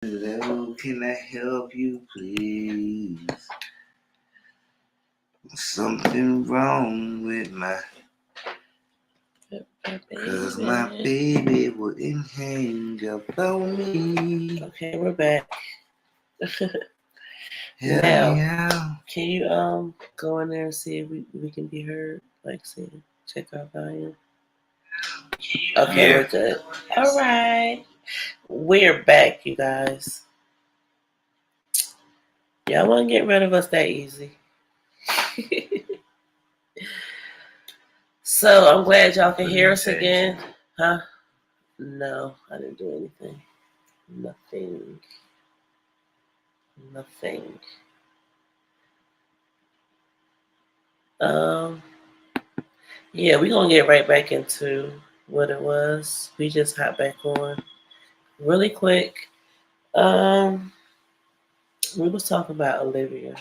Hello, can I help you, please? Something wrong with cause my baby wouldn't hang up on me. Okay, we're back. Help now, me out. Can you go in there and see if we can be heard? Like, see, check our volume. Okay, Yeah. we're good. All right, we're back, you guys. Y'all want to get rid of us that easy? So I'm glad y'all can hear us again, huh? No, I didn't do anything. Nothing. Yeah, we're gonna get right back into what it was. We just hop back on really quick. We was talking about Olivia.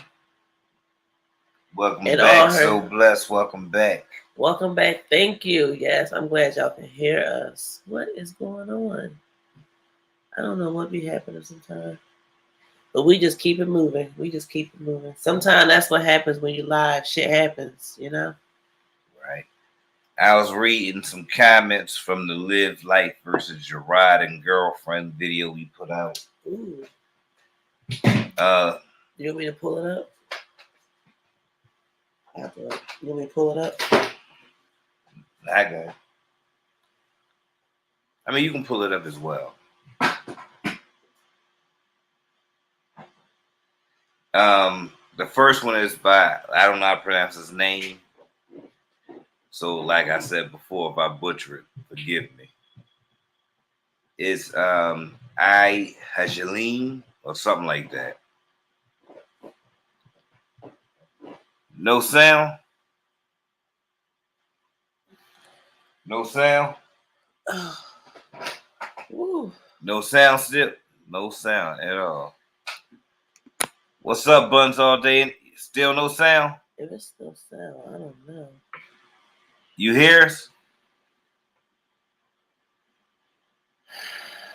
Welcome back, so blessed. Welcome back. Welcome back. Thank you. Yes, I'm glad y'all can hear us. What is going on? I don't know what be happening sometimes. But we just keep it moving. Sometimes that's what happens when you live. Shit happens, you know? Right. I was reading some comments from the Live Life versus Gerard and Girlfriend video we put out. Ooh. You want me to pull it up? You want me to pull it up? I got it. I mean, you can pull it up as well. The first one is by, I don't know how to pronounce his name. So, like I said before, if I butcher it, forgive me. It's I Hajalim or something like that. No sound? No sound? No sound still? No sound at all. What's up, Buns All Day? Still no sound? If it's still sound, I don't know. You hear us?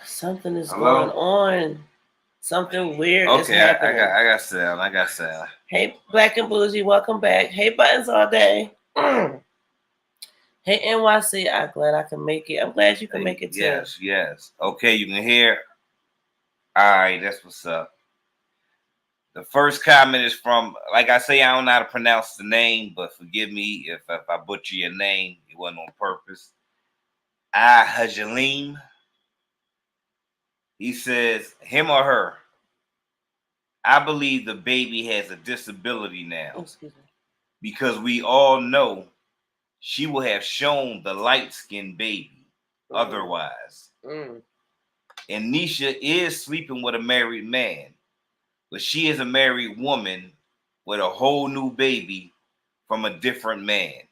Something is going on. Something weird is happening. I got sound. Hey, Black and Bougie, welcome back. Hey, Buttons All Day. Hey, NYC, I'm glad I can make it. I'm glad you can make it too. Yes. Okay, you can hear. All right, that's what's up. The first comment is from, like I say, I don't know how to pronounce the name, but forgive me if I butcher your name. It wasn't on purpose. I Hajalim. He says, him or her. I believe the baby has a disability now. Because we all know she will have shown the light-skinned baby otherwise. And Nisha is sleeping with a married man, but she is a married woman with a whole new baby from a different man.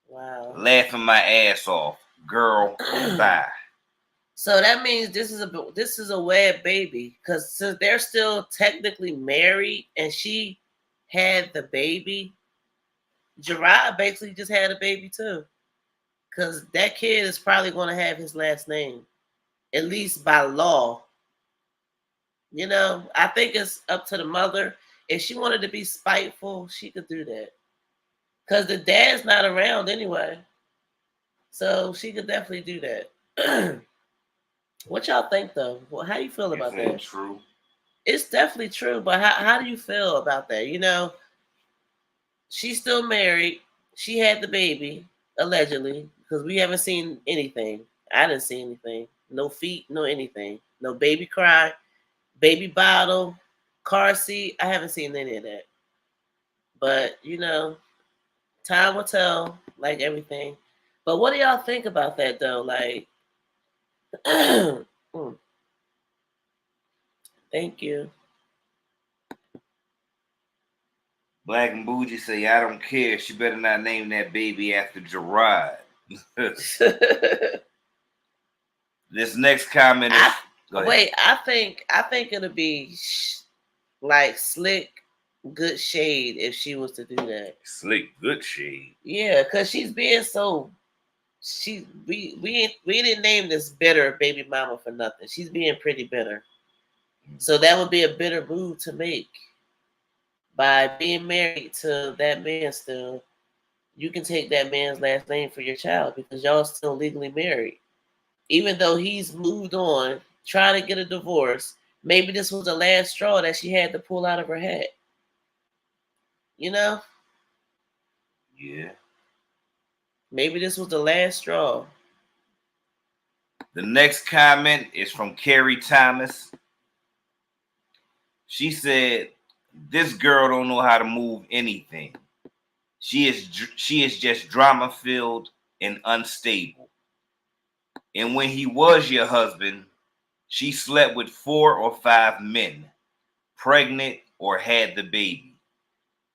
Wow. Laughing my ass off. Girl, bye. So that means this is a wed baby, because since they're still technically married and she had the baby, Gerard basically just had a baby too. Because that kid is probably going to have his last name, at least by law. You know, I think it's up to the mother. If she wanted to be spiteful, she could do that. Because the dad's not around anyway. So she could definitely do that. What y'all think, though? Well, how do you feel about that? True. It's definitely true, but how do you feel about that? You know, she's still married. She had the baby, allegedly, because we haven't seen anything. I didn't see anything. No feet, no anything. No baby cry, baby bottle, car seat. I haven't seen any of that. But, you know, time will tell, like everything. But what do y'all think about that, though? Like, thank you. Black and Bougie say, I don't care. She better not name that baby after Gerard. This next comment is... I think it'll be like slick, good shade if she was to do that. Slick, good shade. Yeah, because she's being so... We didn't name this bitter baby mama for nothing. She's being pretty bitter. So that would be a bitter move to make. By being married to that man still, you can take that man's last name for your child because y'all still legally married. Even though he's moved on, trying to get a divorce, maybe this was the last straw that she had to pull out of her hat. You know? Yeah. Maybe this was the last straw. The next comment is from Carrie Thomas. She said, "This girl don't know how to move anything. She is just drama filled and unstable. And when he was your husband, she slept with 4 or 5 men, pregnant or had the baby.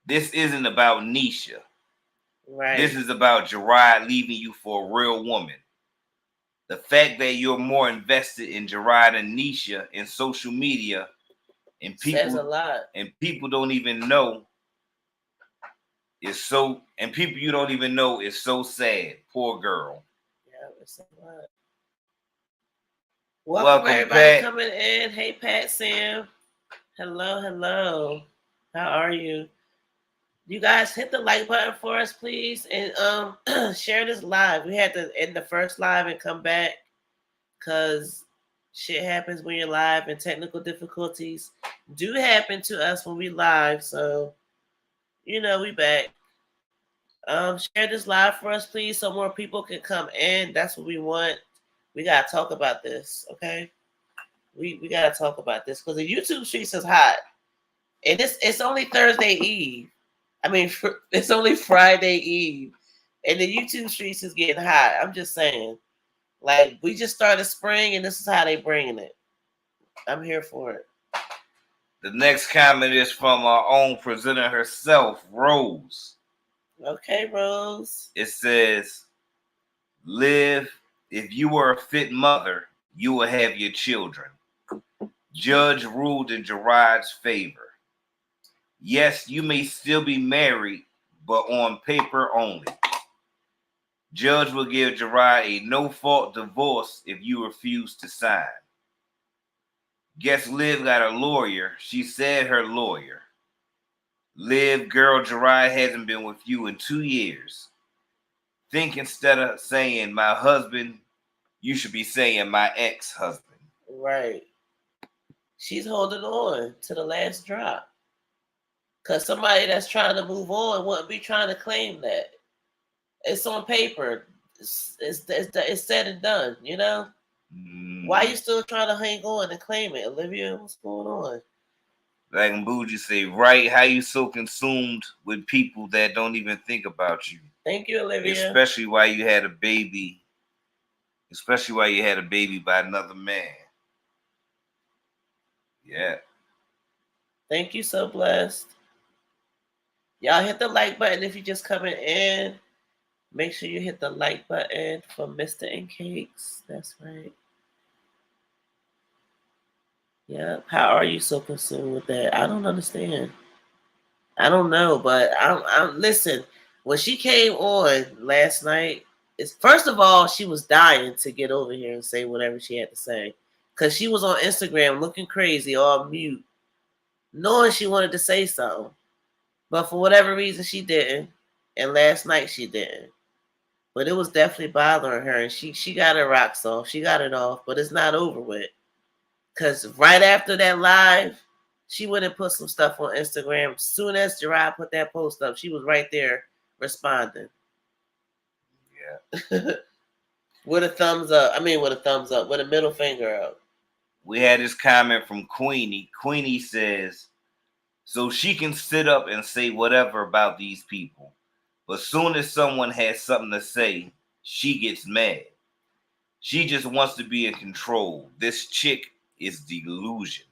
This isn't about Nisha. Right. This is about Gerard leaving you for a real woman. The fact that you're more invested in Gerard and Nisha in social media and people says a lot. And people don't even know is so and people you don't even know is so sad. Poor girl." Yeah, it's a lot. Welcome, everybody Pat. Coming in. Hey, Pat, Sam. Hello, hello. How are you? You guys hit the like button for us, please, and share this live. We had to end the first live and come back because shit happens when you're live, and technical difficulties do happen to us when we live. So, we back. Share this live for us, please, so more people can come in. That's what we want. We gotta talk about this, okay? We gotta talk about this because the YouTube streets is hot, and it's only Thursday Eve. I mean, it's only Friday Eve, and the YouTube streets is getting hot. I'm just saying, like, we just started spring, and this is how they bringing it. I'm here for it. The next comment is from our own presenter herself, Rose. Okay, Rose. It says, "Liv, if you were a fit mother, you will have your children. Judge ruled in Gerard's favor. Yes, you may still be married, but on paper only. Judge will give Gerard a no-fault divorce if you refuse to sign. Guess Liv got a lawyer. She said her lawyer. Liv, girl, Gerard hasn't been with you in 2 years. Think instead of saying my husband, you should be saying my ex-husband." Right. She's holding on to the last drop. Because somebody that's trying to move on wouldn't be trying to claim that. It's on paper. It's said and done, you know? Why are you still trying to hang on and claim it, Olivia? What's going on? Like Bougie say, right? How you so consumed with people that don't even think about you? Thank you, Olivia. Especially while you had a baby. Especially while you had a baby by another man. Yeah. Thank you, so blessed. Y'all hit the like button if you're just coming in. Make sure you hit the like button for MISTA&CAKZ. That's right. Yeah. How are you so consumed with that? I don't understand. I don't know, but I'm listen. When she came on last night, first of all, she was dying to get over here and say whatever she had to say. Because she was on Instagram looking crazy, all mute, knowing she wanted to say something. But for whatever reason, she didn't. And last night, she didn't. But it was definitely bothering her. And she got her rocks off. She got it off. But it's not over with. Because right after that live, she went and put some stuff on Instagram. As soon as Gerard put that post up, she was right there responding. Yeah. With a thumbs up. I mean, with a thumbs up. With a middle finger up. We had this comment from Queenie. Queenie says, "So she can sit up and say whatever about these people. But soon as someone has something to say, she gets mad. She just wants to be in control. This chick is delusional."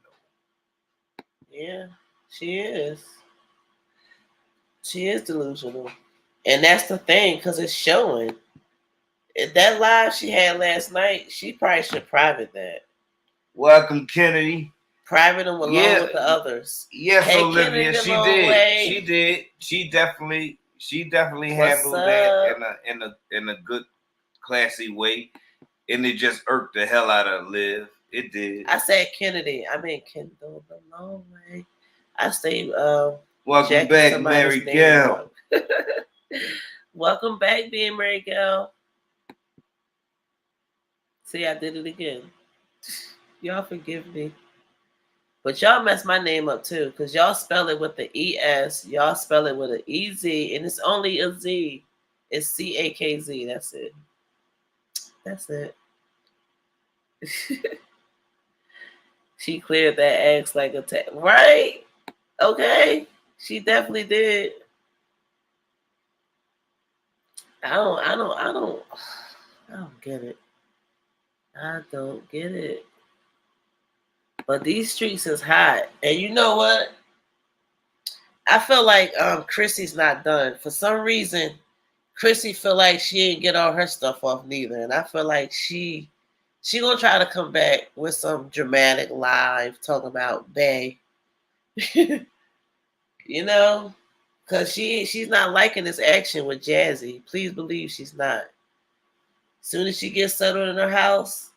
Yeah, she is. She is delusional. And that's the thing, because it's showing. That live she had last night, she probably should private that. Welcome, Kennedy. Private them along with the others. Yes, hey, Olivia, Kennedy, she did. Way. She did. She definitely handled that in a good, classy way. And it just irked the hell out of Liv. It did. I said Kennedy. I mean Kendall the long way. I stay Welcome back, Mary Gail. Welcome back, being Mary Gail. See, I did it again. Y'all forgive me. But y'all mess my name up too, because y'all spell it with the ES, y'all spell it with an EZ, and it's only a Z. It's CAKZ. That's it. That's it. She cleared that X like a right? Okay. She definitely did. I don't get it. I don't get it. But these streets is hot. And you know what? I feel like Chrissy's not done. For some reason, Chrissy feel like she ain't get all her stuff off neither. And I feel like she gonna try to come back with some dramatic live talking about Bay. You know? Cause she's not liking this action with Jazzy. Please believe she's not. Soon as she gets settled in her house,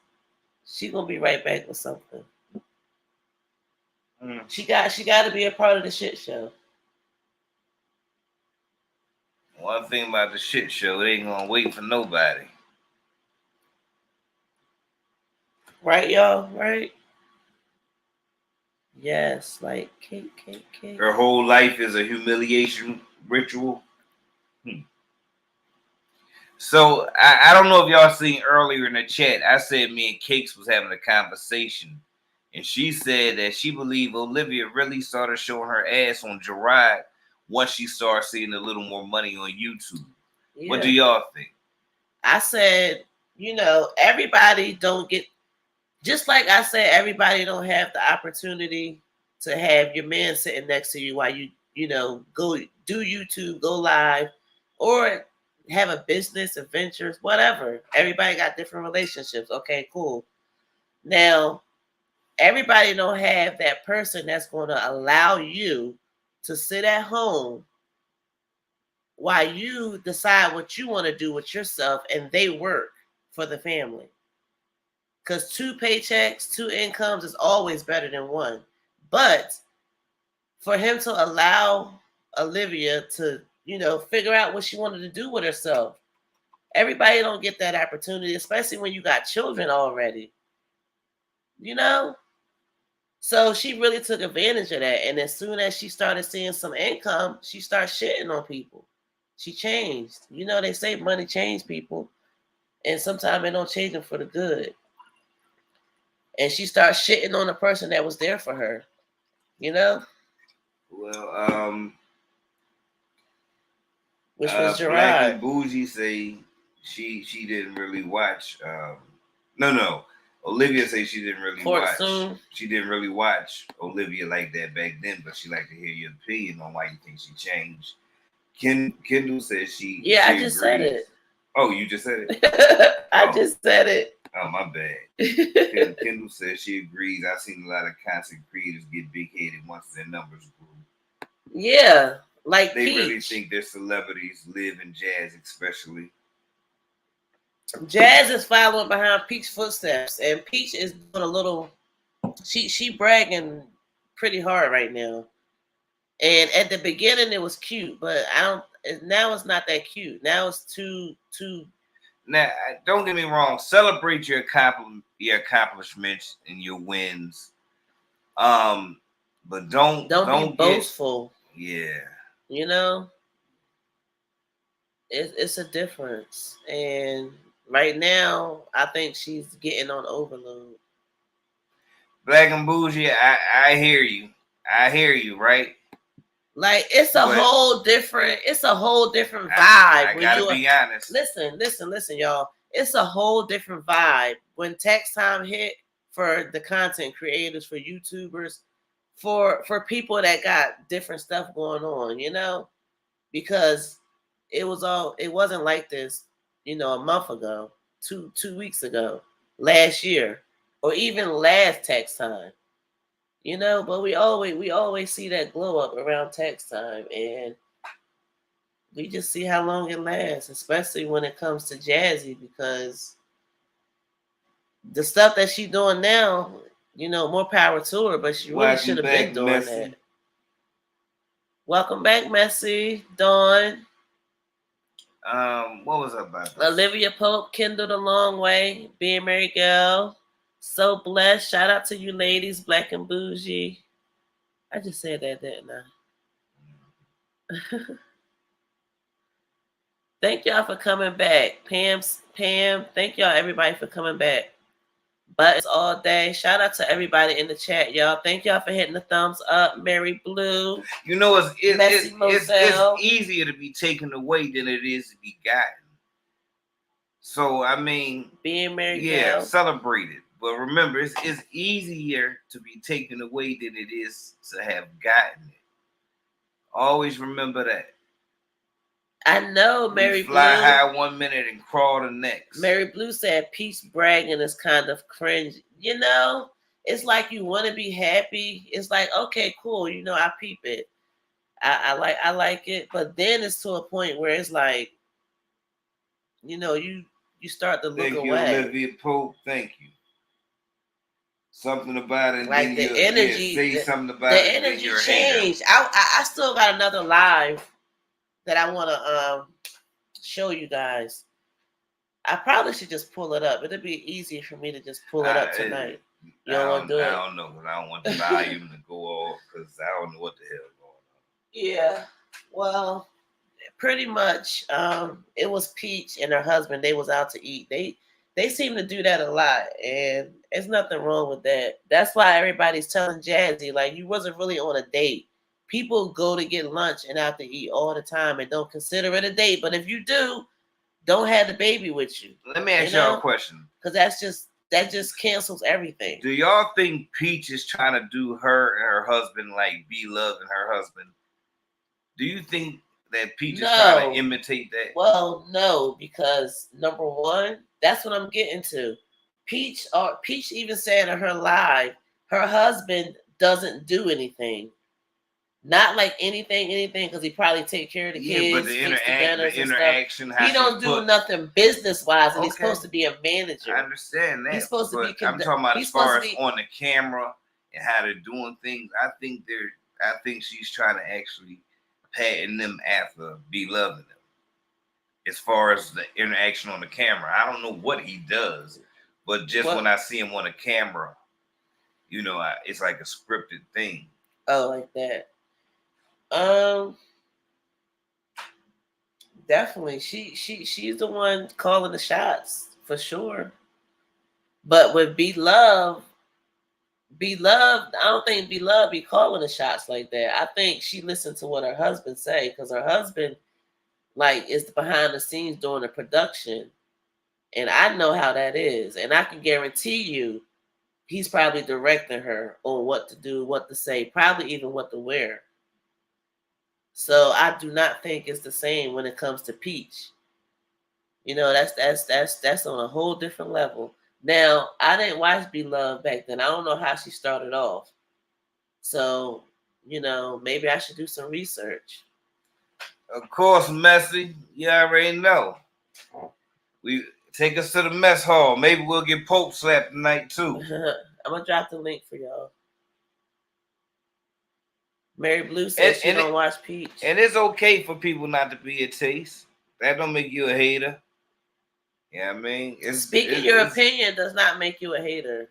she gonna be right back with something. She got to be a part of the shit show. One thing about the shit show, they ain't gonna wait for nobody. Right, y'all? Right? Yes, like cake. Her whole life is a humiliation ritual. So I don't know if y'all seen earlier in the chat, I said me and Cakes was having a conversation. And she said that she believed Olivia really started showing her ass on Gerard once she started seeing a little more money on YouTube. Yeah. What do y'all think? I said, everybody don't get, just like I said, everybody don't have the opportunity to have your man sitting next to you while you go do YouTube, go live, or have a business, adventures, whatever. Everybody got different relationships. Okay, cool. Now, everybody don't have that person that's going to allow you to sit at home while you decide what you want to do with yourself and they work for the family. Because 2 paychecks, 2 incomes is always better than one. But for him to allow Olivia to, figure out what she wanted to do with herself, everybody don't get that opportunity, especially when you got children already. So she really took advantage of that. And as soon as she started seeing some income, she started shitting on people. She changed. They say money change people. And sometimes it don't change them for the good. And she started shitting on the person that was there for her. Well, which was Gerard. Black and Bougie say she didn't really watch. No. Olivia say she didn't really watch. Soon. She didn't really watch Olivia like that back then, but she liked to hear your opinion on why you think she changed. Kendall says she. Yeah, she I just said it. Oh, you just said it. I just said it. Oh, my bad. Kendall says she agrees. I've seen a lot of content creators get big-headed once their numbers grew. Yeah, like they Peach. Really think their celebrities live in Jazz, especially. Jazz is following behind Peach's footsteps, and Peach is doing a little. She bragging pretty hard right now. And at the beginning, it was cute, but now it's not that cute. Now it's too. Now, don't get me wrong. Celebrate your accomplishments and your wins. But don't be boastful. Yeah. It's a difference, and right now, I think she's getting on overload. Black and Bougie, I hear you. I hear you, right? Like it's a whole different vibe. I gotta be honest. Listen, y'all. It's a whole different vibe when tax time hit for the content creators, for YouTubers, for people that got different stuff going on, because it wasn't like this, a month ago, two weeks ago, last year, or even last tax time. But we always see that glow up around tax time, and we just see how long it lasts, especially when it comes to Jazzy, because The stuff that she's doing now, more power to her, but she really should have been doing that. Welcome back, Messy. Dawn. What was up about this? Olivia Pope kindled a long way. Being married girl. So blessed. Shout out to you ladies, Black and Bougie. I just said that, didn't I? Thank y'all for coming back. Pam, thank y'all everybody for coming back. But it's all day. Shout out to everybody in the chat, y'all. Thank y'all for hitting the thumbs up. Mary Blue. It's easier to be taken away than it is to be gotten. So I mean, being married, celebrate it. But remember, it's easier to be taken away than it is to have gotten it. Always remember that. I know Mary Blue. Fly high 1 minute and crawl the next. Mary Blue said peace bragging is kind of cringe. It's like you want to be happy. It's like, okay, cool. I peep it. I like it. But then it's to a point where it's like, you start to look away. Thank you, Olivia Pope. Thank you. Something about it. Like the energy. Say something about the it. The energy changed. I still got another live that I want to show you guys. I probably should just pull it up. It'll be easier for me to just pull it up tonight. You don't want to do it? I don't know, because I don't want the volume to go off, because I don't know what the hell is going on. Yeah. Well, pretty much, it was Peach and her husband. They was out to eat. They seem to do that a lot, and there's nothing wrong with that. That's why everybody's telling Jazzy, like, you wasn't really on a date. People go to get lunch and out to eat all the time and don't consider it a date. But if you do, don't have the baby with you. Let me ask y'all a question. Because that just cancels everything. Do y'all think Peach is trying to do her and her husband like Be Love and her husband? Do you think that Peach is trying to imitate that? Well, no, because number one, that's what I'm getting to. Peach even said in her live, her husband doesn't do anything. Not like anything, because he probably take care of the kids. But the interaction. He don't do nothing business-wise, and he's supposed to be a manager. I understand that. He's supposed to be. I'm talking about as far as on the camera and how they're doing things. I think she's trying to actually patent them after Be Loving them. As far as the interaction on the camera, I don't know what he does, but just when I see him on the camera, it's like a scripted thing. Oh, like that. Definitely. She's the one calling the shots for sure. But with Be Love, I don't think Be Love be calling the shots like that. I think she listened to what her husband say, because her husband is behind the scenes doing the production, and I know how that is, and I can guarantee you, he's probably directing her on what to do, what to say, probably even what to wear. So I do not think it's the same when it comes to Peach. That's on a whole different level. Now, I didn't watch Be Love back then. I don't know how she started off. So, maybe I should do some research. Of course, Messy. You already know. We take us to the mess hall. Maybe we'll get Pope slapped tonight too. I'm gonna drop the link for y'all. Mary Blue says she don't watch Peach. And it's okay for people not to be a taste. That don't make you a hater. Yeah, I mean, speaking your opinion does not make you a hater.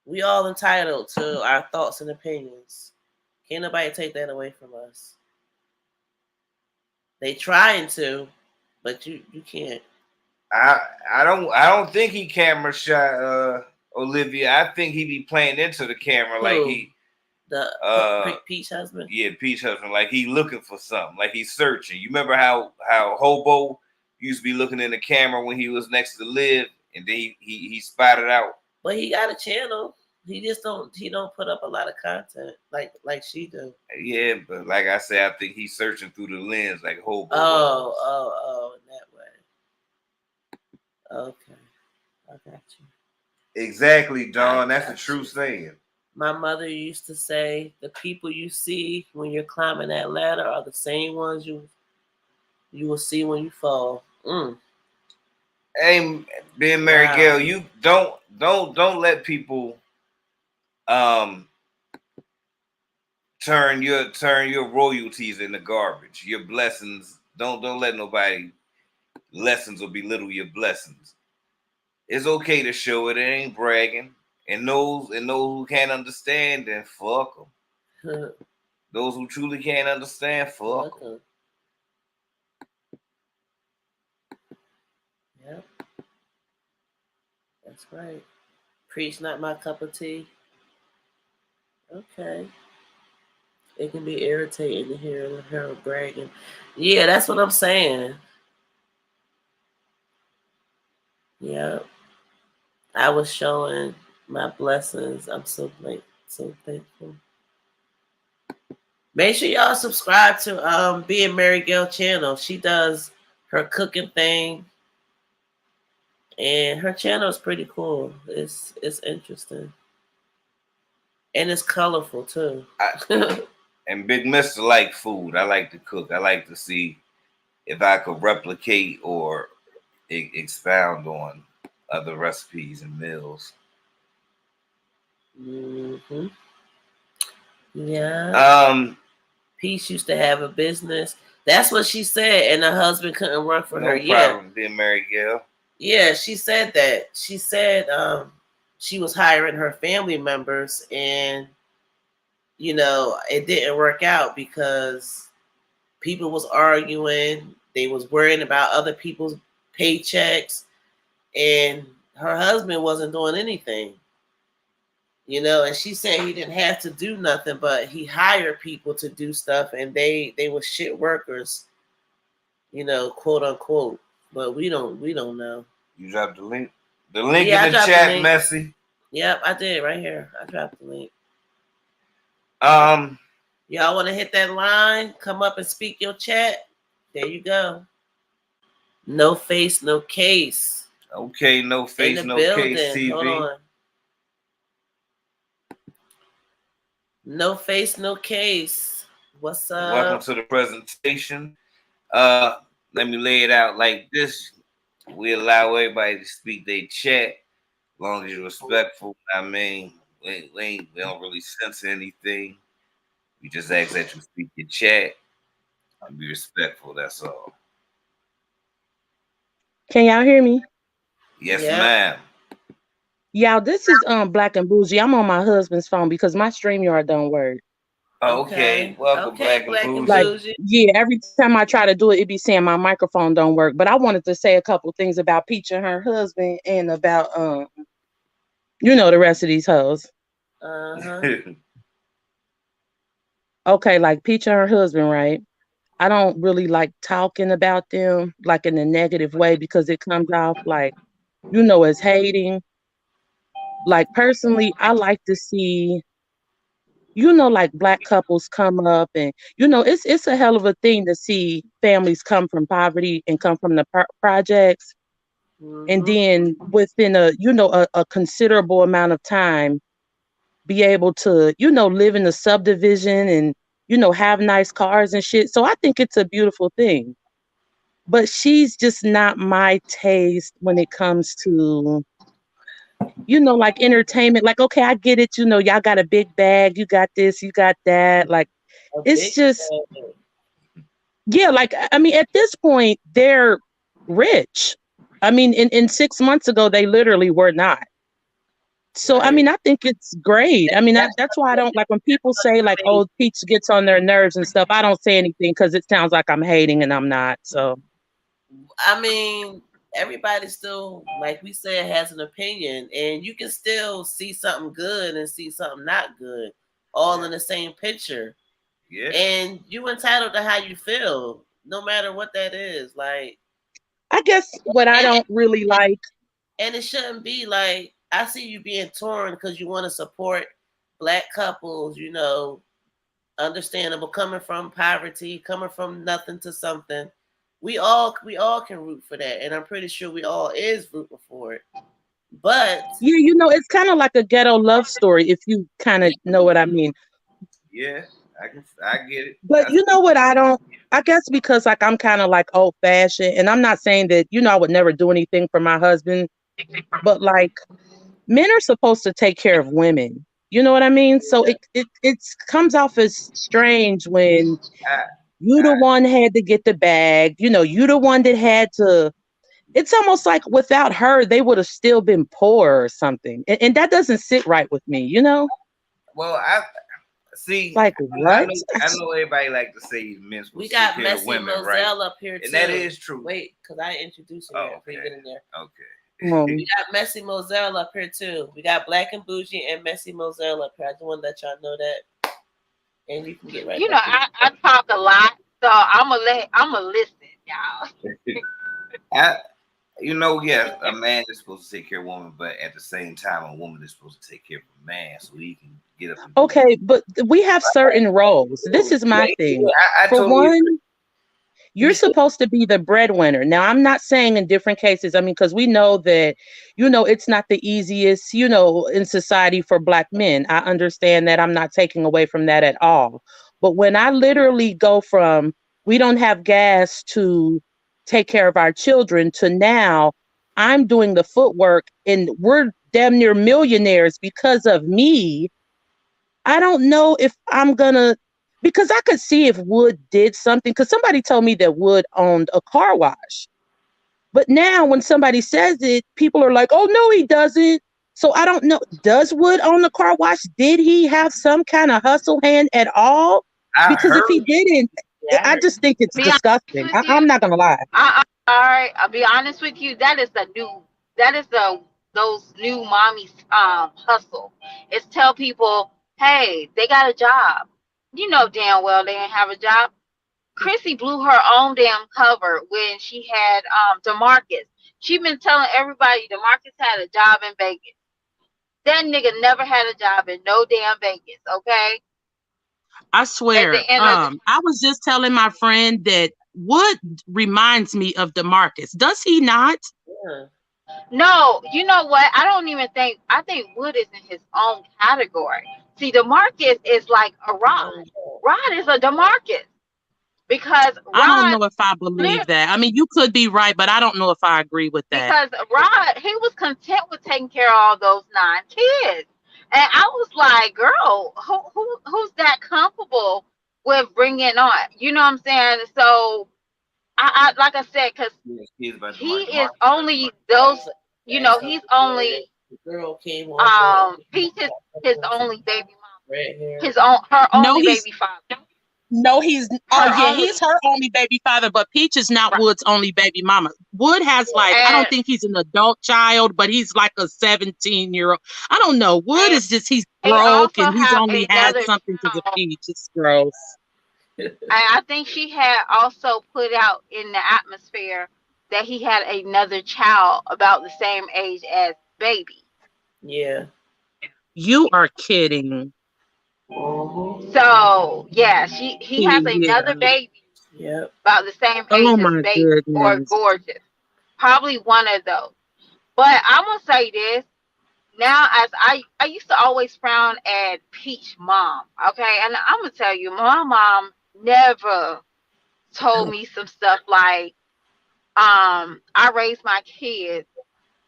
We all entitled to our thoughts and opinions. Can't nobody take that away from us. They trying to, but you can't. I don't think he camera shot Olivia. I think he be playing into the camera. Like he Peach husband. Yeah, Peach husband. Like he looking for something. Like he's searching. You remember how Hobo used to be looking in the camera when he was next to Liv, and then he spotted out. But he got a channel. He just don't put up a lot of content like she do. Yeah, but like I said, I think he's searching through the lens like Hobo. Oh, in that way. Okay, I got you. Exactly, Dawn. That's the true saying. My mother used to say, the people you see when you're climbing that ladder are the same ones you will see when you fall. Hey, being Mary Wow. Gail, you don't let people um turn your royalties into garbage. Your blessings, don't let nobody lessons or belittle your blessings. It's okay to show it. It ain't bragging. And those who can't understand, then fuck them. Those who truly can't understand, fuck them. Yep, that's right. Preach not my cup of tea. Okay. It can be irritating to hear her bragging. Yeah, that's what I'm saying. Yep. I was showing my blessings. I'm so so thankful. Make sure y'all subscribe to Being Mary Gail channel. She does her cooking thing, and her channel is pretty cool. It's interesting, and it's colorful too. And Big Mister like food. I like to cook. I like to see if I could replicate or expound on other recipes and meals. Mm-hmm. Yeah. Peace used to have a business. That's what she said, and her husband couldn't work for her. No problem, being Mary Gail. Yeah, she said that. She said she was hiring her family members, and it didn't work out because people was arguing. They was worrying about other people's paychecks, and her husband wasn't doing anything. And she said he didn't have to do nothing, but he hired people to do stuff, and they were shit workers, quote unquote. But we don't know. You dropped the link. The link in the chat, Messy. Yep, I did right here. I dropped the link. Y'all want to hit that line? Come up and speak your chat. There you go. No face, no case. Okay, no face, no case. TV. Hold on. No face, no case. What's up? Welcome to the presentation. Let me lay it out like this. We allow everybody to speak their chat, as long as you're respectful. I mean, we don't really censor anything. We just ask that you speak your chat and be respectful. That's all. Can y'all hear me? Yes, ma'am. Y'all, this is Black and Bougie. I'm on my husband's phone because my StreamYard don't work. Okay. Welcome, Black and Bougie. Like, yeah, every time I try to do it, it be saying my microphone don't work. But I wanted to say a couple things about Peach and her husband and about the rest of these hoes. Okay, like Peach and her husband, right? I don't really like talking about them like in a negative way because it comes off like, as hating. Like personally, I like to see like Black couples come up and, it's a hell of a thing to see families come from poverty and come from the projects. Mm-hmm. And then within a considerable amount of time, be able to, live in a subdivision and, have nice cars and shit. So I think it's a beautiful thing. But she's just not my taste when it comes to like entertainment. Like, okay, I get it. Y'all got a big bag. You got this, you got that. Like, it's just, yeah, like, I mean, at this point, they're rich. I mean, in 6 months ago, they literally were not. So, I mean, I think it's great. I mean, that's why I don't like when people say like, oh, Peach gets on their nerves and stuff. I don't say anything because it sounds like I'm hating and I'm not. So, I mean, everybody still, like we said, has an opinion, and you can still see something good and see something not good, all in the same picture. Yeah. And you entitled to how you feel, no matter what that is. Like, I guess what I don't really like, and it shouldn't be like, I see you being torn because you want to support Black couples, understandable, coming from poverty, coming from nothing to something. We all can root for that, and I'm pretty sure we all is rooting for it. But yeah, it's kind of like a ghetto love story, if you kind of know what I mean. Yeah, I get it. But you know what? I guess because like I'm kind of like old fashioned, and I'm not saying that, I would never do anything for my husband, but like men are supposed to take care of women. You know what I mean? So it comes off as strange when I, you the one had to get the bag, you the one that had to. It's almost like without her, they would have still been poor or something. And that doesn't sit right with me, well, I see. Like I what? know. I know everybody like to say men supposed We to take got care of Messy women, right? Moselle up here too. And that is true. Wait, because I introduced her before you get in there. Okay. We got Messy Moselle up here too. We got Black and Bougie and Messy Moselle up here. I just want to let y'all know that. And you can get right. I talk a lot, so I'm gonna listen, y'all. Yes, a man is supposed to take care of a woman, but at the same time, a woman is supposed to take care of a man so he can get up. Okay, but we have certain roles. This is my thing. For one, you're supposed to be the breadwinner. Now, I'm not saying in different cases, because we know that, it's not the easiest, in society for Black men. I understand that. I'm not taking away from that at all. But when I literally go from we don't have gas to take care of our children to now I'm doing the footwork and we're damn near millionaires because of me, I don't know if I'm gonna, because I could see if Wood did something, because somebody told me that Wood owned a car wash. But now when somebody says it, people are like, oh, no, he doesn't. So I don't know. Does Wood own the car wash? Did he have some kind of hustle hand at all? Because if he didn't, I just think it's disgusting. I'm not going to lie. All right, I'll be honest with you. That is those new mommies hustle. It's tell people, hey, they got a job. You know damn well they didn't have a job. Chrissy blew her own damn cover when she had DeMarcus. She been telling everybody DeMarcus had a job in Vegas. That nigga never had a job in no damn Vegas, okay? I swear. I was just telling my friend that Wood reminds me of DeMarcus. Does he not? Yeah. No, you know what? I think Wood is in his own category. See, DeMarcus is like a Rod. Rod is a DeMarcus. Because Rod, I don't know if I believe that. You could be right, but I don't know if I agree with that. Because Rod, he was content with taking care of all those 9 kids. And I was like, girl, who's that comfortable with bringing on? You know what I'm saying? So, I like I said, because he is only those, he's only, Peach is his only baby mom. Her only baby father. No, he's he's her only baby father, but Peach is not Wood's only baby mama. Wood has I don't think he's an adult child, but he's like a 17-year-old. I don't know. Wood is just, he's broke and he's only had something because of Peach. It's gross. I think she had also put out in the atmosphere that he had another child about the same age as baby. Yeah. You are kidding. So yeah, he has another baby. Yep. About the same age as baby or gorgeous. Probably one of those. But I'm gonna say this. Now, as I used to always frown at Peach mom, okay? And I'm gonna tell you, my mom never told me some stuff like, I raised my kids,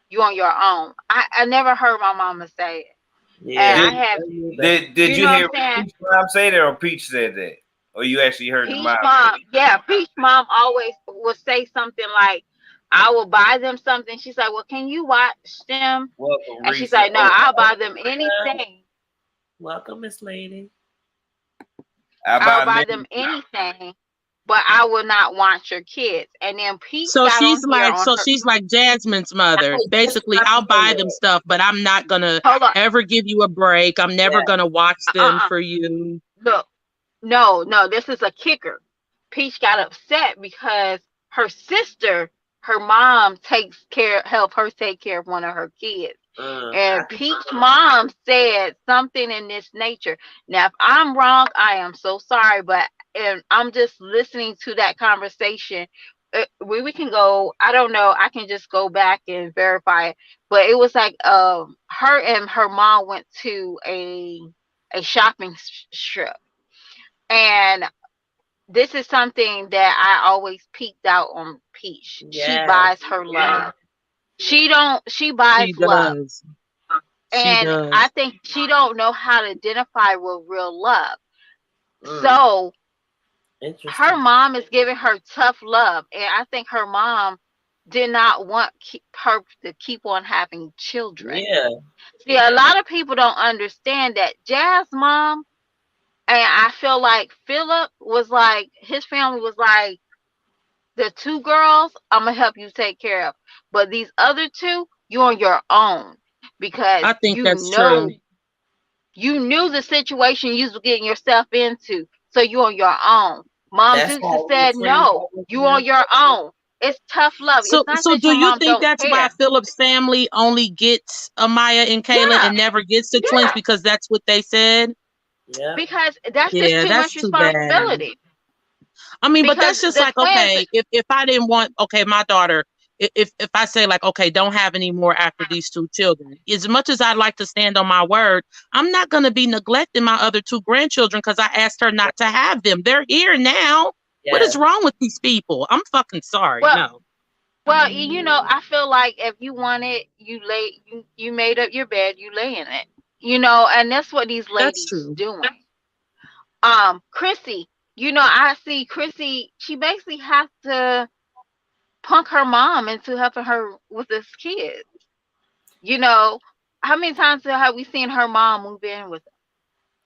you on your own. I never heard my mama say it. Yeah. Did you hear Peach mom say that, or Peach said that? Or you actually heard Peach the mom? Yeah, Peach mom always would say something like, I will buy them something. She's like, well, can you watch them? And she's like, no, I'll buy them anything. Welcome, Miss Lady. I'll buy them anything, but I will not want your kids. And then Peach. So she's like Jasmine's mother. Basically, I'll buy them stuff, but I'm not gonna ever give you a break. I'm never gonna watch them for you. Look, no, this is a kicker. Peach got upset because her sister, her mom help her take care of one of her kids. And Peach mom said something in this nature. Now, if I'm wrong, I am so sorry, but I'm just listening to that conversation. We can go, I don't know, I can just go back and verify it. But it was like her and her mom went to a shopping strip. And this is something that I always peeked out on Peach. She buys her love. She buys She love. does. She And I does. think she don't know how to identify with real love. So her mom is giving her tough love. And I think her mom did not want her to keep on having children. Yeah. See, a lot of people don't understand that Jazz mom, and I feel like Philip was like, his family was like, the two girls, I'm going to help you take care of. But these other two, you're on your own. Because I think that's true. you knew the situation you was getting yourself into. So you're on your own. Mom just said, no, you on your own. It's tough love. So, It's not so that do your you mom think don't that's why care. Philip's family only gets Amaya and Kayla and never gets the twins because that's what they said? Yeah. Because that's just too much responsibility. I mean, but that's just like, okay, if I didn't want, okay, my daughter, if I say like, okay, don't have any more after these two children, as much as I'd like to stand on my word, I'm not going to be neglecting my other two grandchildren because I asked her not to have them. They're here now. Yeah. What is wrong with these people? I'm fucking sorry. No. Well, you know, I feel like if you want it, you made up your bed, you lay in it. You know, and that's what these ladies doing. Chrissy, you know, I see Chrissy, she basically has to punk her mom into helping her with this kid. You know, how many times have we seen her mom move in with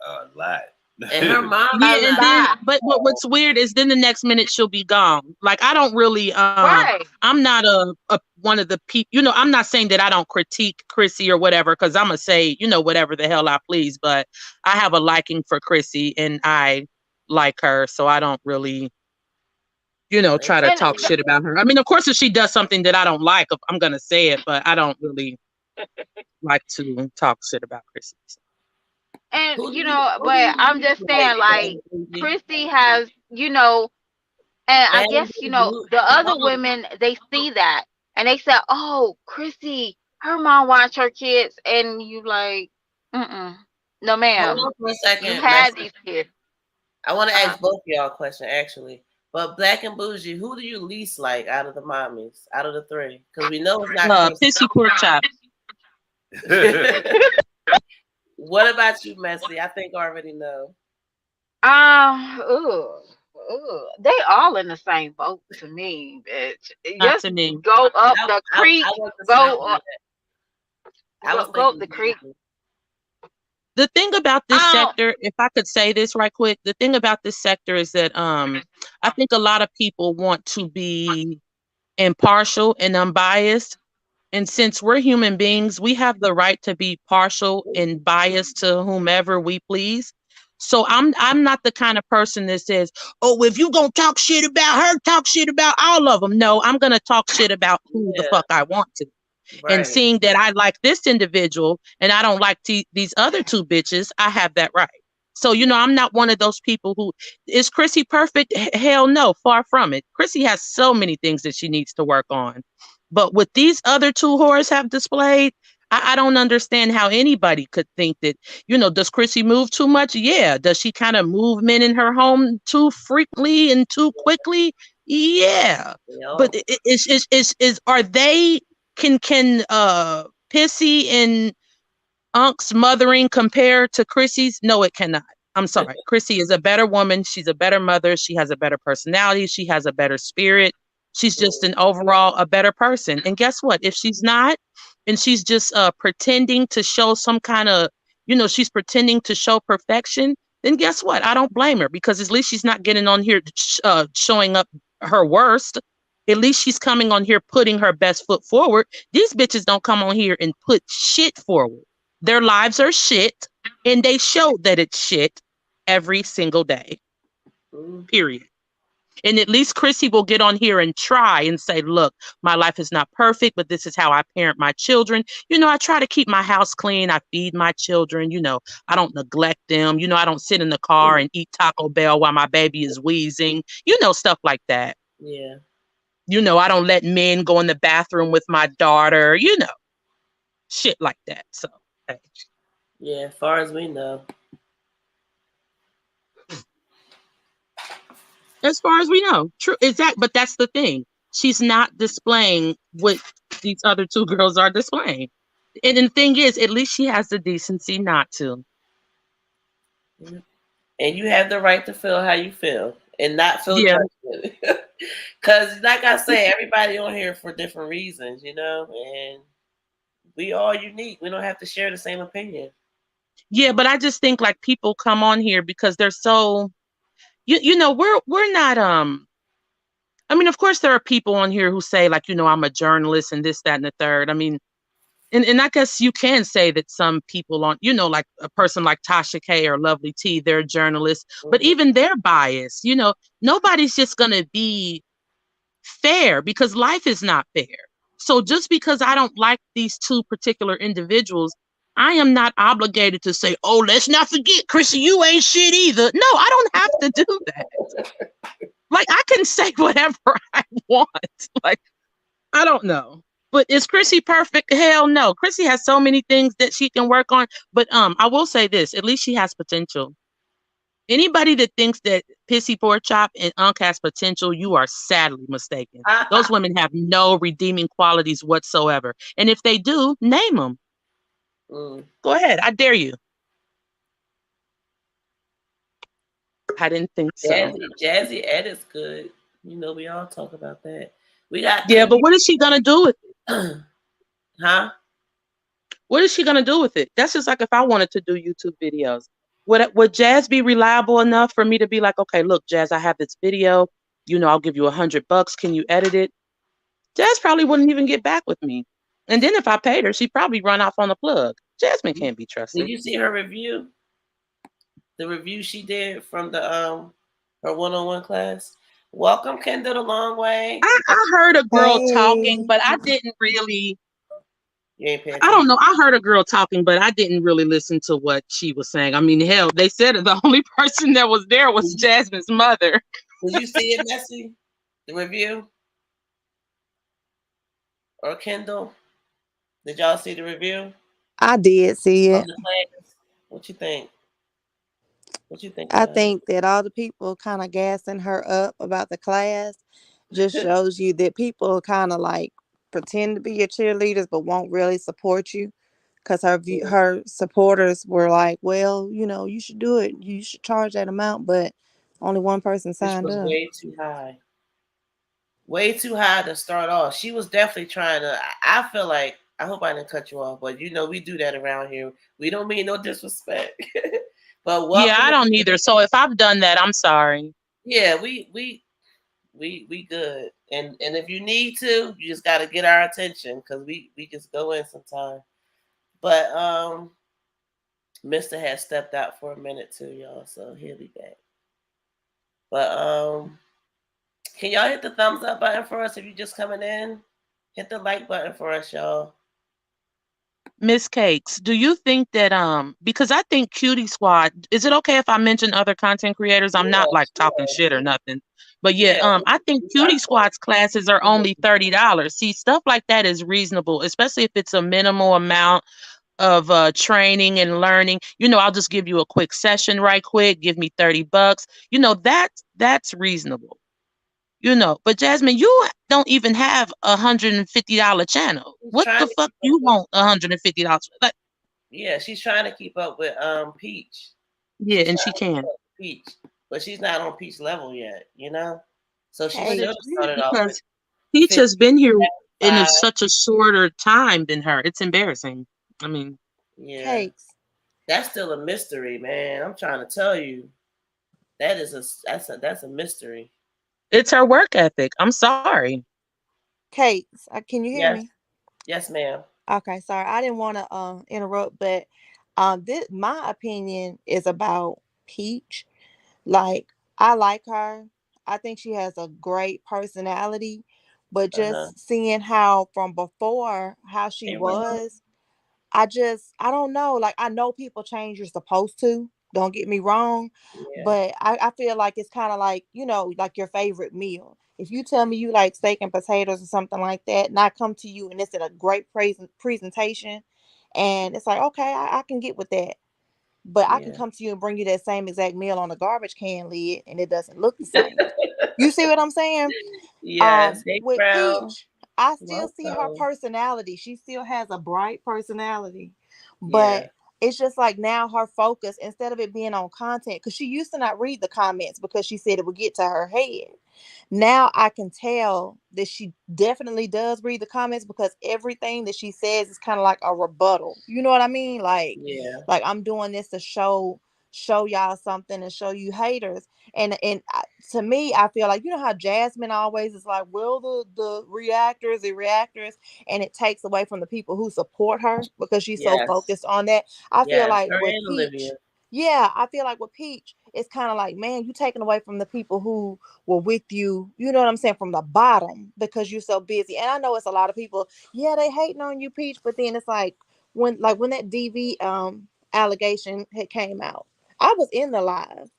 her? A lot. And her mom, yeah, and then, but what's weird is then the next minute she'll be gone. Like I don't really, I'm not a one of the people. You know, I'm not saying that I don't critique Chrissy or whatever, because I'm gonna say, you know, whatever the hell I please. But I have a liking for Chrissy, and I like her, so I don't really, you know, try to talk shit about her. I mean, of course, if she does something that I don't like, I'm gonna say it, but I don't really like to talk shit about Chrissy. And, you know, but I'm just saying, like, Chrissy has, you know, and I guess, you know, the other women, they see that. And they said, oh, Chrissy, her mom watch her kids. And you like, no, ma'am. Hold on for a second. You had these kids. I want to ask both of y'all a question, actually. But Black and Bougie, who do you least like out of the mommies, out of the three? Because we know it's not Pissy Pork Chop. What about you, Messi? I think I already know. They all in the same boat to me, bitch. Not to me. Go up the creek. Go up the creek. The thing about this sector, if I could say this right quick, the thing about this sector is that I think a lot of people want to be impartial and unbiased. And since we're human beings, we have the right to be partial and biased to whomever we please. So I'm not the kind of person that says, oh, if you gonna talk shit about her, talk shit about all of them. No, I'm gonna talk shit about who the fuck I want to. Right. And seeing that I like this individual and I don't like these other two bitches, I have that right. So, you know, I'm not one of those people who is Chrissy perfect? Hell no, far from it. Chrissy has so many things that she needs to work on. But what these other two whores have displayed, I don't understand how anybody could think that, you know, does Chrissy move too much? Yeah. Does she kind of move men in her home too frequently and too quickly? Yeah. But are they, can Pissy and Unk's mothering compare to Chrissy's? No, it cannot. I'm sorry. Chrissy is a better woman. She's a better mother. She has a better personality. She has a better spirit. She's just an overall a better person. And guess what? If she's not, and she's just pretending to show some kind of, you know, she's pretending to show perfection, then guess what? I don't blame her, because at least she's not getting on here showing up her worst. At least she's coming on here putting her best foot forward. These bitches don't come on here and put shit forward. Their lives are shit, and they show that it's shit every single day. Period. And at least Chrissy will get on here and try and say, look, my life is not perfect, but this is how I parent my children. You know, I try to keep my house clean. I feed my children. You know, I don't neglect them. You know, I don't sit in the car and eat Taco Bell while my baby is wheezing. You know, stuff like that. Yeah. You know, I don't let men go in the bathroom with my daughter. You know, shit like that. So, hey. Yeah, as far as we know. As far as we know. True. But that's the thing. She's not displaying what these other two girls are displaying. And the thing is, at least she has the decency not to. And you have the right to feel how you feel and not feel Yeah. judgment. Because, like I say, everybody on here for different reasons, and we all unique. We don't have to share the same opinion. Yeah, but I just think like people come on here because they're so we're not I mean, of course there are people on here who say like, I'm a journalist and this, that, and the third. I mean, and I guess you can say that some people on, like a person like Tasha K or Lovely T, they're journalists, but even they're biased. Nobody's just gonna be fair because life is not fair. So just because I don't like these two particular individuals, I am not obligated to say, oh, let's not forget, Chrissy, you ain't shit either. No, I don't have to do that. Like, I can say whatever I want. Like, I don't know. But is Chrissy perfect? Hell no. Chrissy has so many things that she can work on. But I will say this, at least she has potential. Anybody that thinks that Pissy Pork Chop and Unc has potential, you are sadly mistaken. Those women have no redeeming qualities whatsoever. And if they do, name them. Go ahead. I dare you. I didn't think so. Jazzy edits good. We all talk about that. We got but what is she gonna do with it? Huh? What is she gonna do with it? That's just like if I wanted to do YouTube videos. Would Jazz be reliable enough for me to be like, okay, look, Jazz, I have this video. I'll give you $100. Can you edit it? Jazz probably wouldn't even get back with me. And then if I paid her, she'd probably run off on the plug. Jasmine can't be trusted. Did you see her review? The review she did from the her one-on-one class. Welcome, Kendall, the long way. I heard a girl talking, but I didn't really. You ain't paying I don't know. I heard a girl talking, but I didn't really listen to what she was saying. I mean, hell, they said the only person that was there was Jasmine's mother. Did you see it, Messy? The review? Or Kendall? Did y'all see the review? I did see it. What you think? I think that all the people kind of gassing her up about the class just shows you that people kind of like pretend to be your cheerleaders but won't really support you, because her supporters were like, well, you should do it, you should charge that amount, but only one person signed up. Way too high. Way too high to start off. She was definitely trying to. I feel like, I hope I didn't cut you off, but we do that around here. We don't mean no disrespect. But yeah, I don't either. So if I've done that, I'm sorry. Yeah, we good. And if you need to, you just got to get our attention, because we just go in sometime. But Mr. has stepped out for a minute too, y'all, so he'll be back. But can y'all hit the thumbs up button for us if you're just coming in? Hit the like button for us, y'all. MISTA&CAKZ, do you think that because I think Cutie Squad, is it okay if I mention other content creators? I'm not like talking shit or nothing. But I think Cutie Squad's classes are only $30. See, stuff like that is reasonable, especially if it's a minimal amount of training and learning. I'll just give you a quick session right quick, give me $30. That's reasonable. But Jasmine, you don't even have $150 channel. What the fuck you want $150? Like, yeah, she's trying to keep up with Peach. Yeah, and she can. Peach, but she's not on Peach level yet, So she should have started off. Because Peach has been here in such a shorter time than her. It's embarrassing. I mean, yeah, that's still a mystery, man. I'm trying to tell you, that's a mystery. It's her work ethic. I'm sorry. Kate, can you hear me? Yes, ma'am. Okay, sorry. I didn't want to interrupt, but my opinion is about Peach. Like, I like her. I think she has a great personality, but just seeing how from before, how she was, I don't know. Like, I know people change, you're supposed to. Don't get me wrong. Yeah. But I feel like it's kind of like, like your favorite meal. If you tell me you like steak and potatoes or something like that, and I come to you and it's a great presentation, and it's like, okay, I can get with that. but I can come to you and bring you that same exact meal on a garbage can lid, and it doesn't look the same. You see what I'm saying? Yes, hey, With Brown. Peach, I still see her Welcome. personality. She still has a bright personality, Yeah. but it's just like now her focus, instead of it being on content, because she used to not read the comments because she said it would get to her head. Now I can tell that she definitely does read the comments, because everything that she says is kind of like a rebuttal. You know what I mean? Yeah. Like I'm doing this to show y'all something and show you haters. To me, I feel like, you know how Jasmine always is like, well, the reactors, and it takes away from the people who support her because she's so Yes. focused on that. I feel Yes. like Her with and Olivia. Peach, yeah, I feel like with Peach, it's kind of like, man, you taking away from the people who were with you, you know what I'm saying, from the bottom, because you're so busy. And I know it's a lot of people, yeah, they hating on you, Peach, but then it's like when that DV allegation had came out, I was in the live,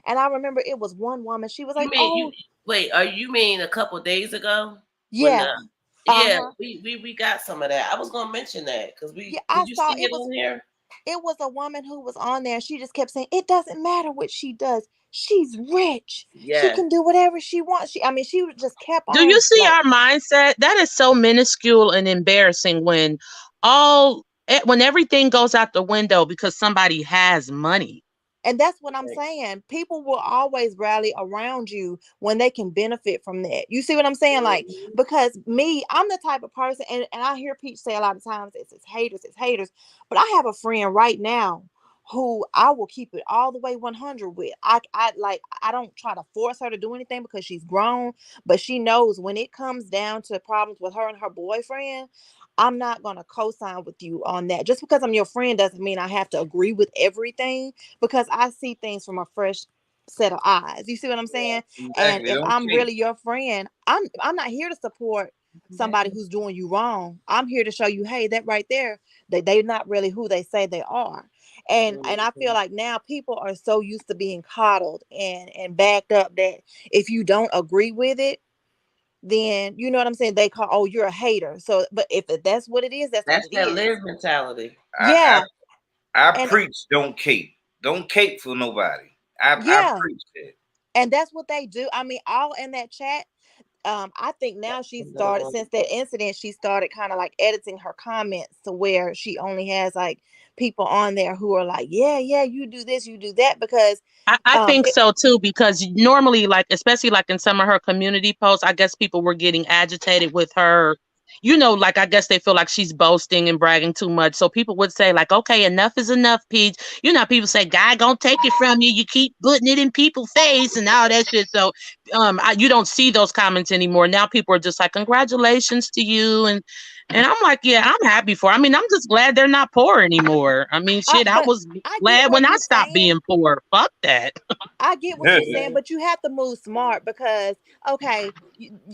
and I remember it was one woman, she was You like, mean you oh wait, are you mean a couple days ago? When the yeah, yeah, uh-huh, we got some of that. I was gonna mention that because we yeah, I did you saw see it on here? it was a woman who was on there. She just kept saying, it doesn't matter what she does. She's rich. She Yes. can do whatever she wants. She just kept Do you on see like, our mindset? That is so minuscule and embarrassing when everything goes out the window because somebody has money. and that's what I'm saying. People will always rally around you when they can benefit from that. You see what I'm saying? Like, Mhm. because me, I'm the type of person, and I hear Peach say a lot of times, it's haters, it's haters. But I have a friend right now who I will keep it all the way 100 with. I don't try to force her to do anything because she's grown, but she knows when it comes down to problems with her and her boyfriend, I'm not going to co-sign with you on that. Just because I'm your friend doesn't mean I have to agree with everything, because I see things from a fresh set of eyes. You see what I'm saying? And Exactly. if Don't I'm cape. really your friend, I'm not here to support somebody who's doing you wrong. I'm here to show you, hey, that right there, they're not really who they say they are. And I feel Mhm. like now people are so used to being coddled and backed up, that if you don't agree with it, then you know what I'm saying, they call, oh, you're a hater. So but if that's what it is, that's what That's it that is. live mentality. I Yeah. I And preach. Don't cape. Don't cape for nobody. I yeah, preach that. and that's what they do. I mean, all in that chat. I think now she started, since that incident, she started kind of like editing her comments to where she only has like people on there who are like, yeah, you do this, you do that, because I think it, so too, because normally, like, especially like in some of her community posts, I guess people were getting agitated with her. Like, I guess they feel like she's boasting and bragging too much. So people would say, like, okay, enough is enough, Peach. People say, God gonna take it from you. You keep putting it in people's face and all that shit. So you don't see those comments anymore. Now people are just like, congratulations to you. And I'm like, yeah, I'm happy for her. I mean, I'm just glad they're not poor anymore. I mean, shit, I but was I get glad when what I you're stopped saying. being poor. Fuck that. I get what you're saying, but you have to move smart, because okay,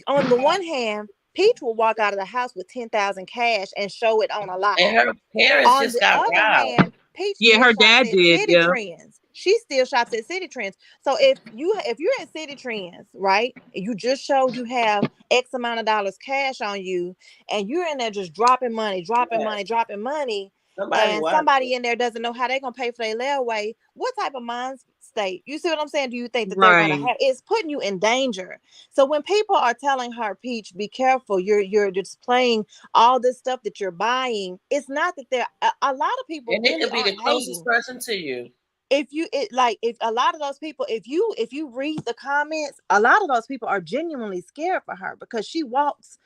on the one hand, Peach will walk out of the house with 10,000 cash and show it on a And live. her parents On just the got other robbed. hand, Peach Yeah, still her shops dad at did. City Yeah. Trends. She still shops at City Trends. So if you're at City Trends, right, and you just showed you have X amount of dollars cash on you, and you're in there just dropping money, dropping Yes. money, dropping money, Somebody and watch somebody it. in there doesn't know how they're gonna pay for their layaway, what type of mind state? You see what I'm saying? Do you think that they're gonna Right. have? It's putting you in danger. So when people are telling her, Peach, be careful, you're displaying all this stuff that you're buying, it's not that they're a lot of people And it really could be the aren't closest hating. person to you. If a lot of those people, if you read the comments, a lot of those people are genuinely scared for her, because she walks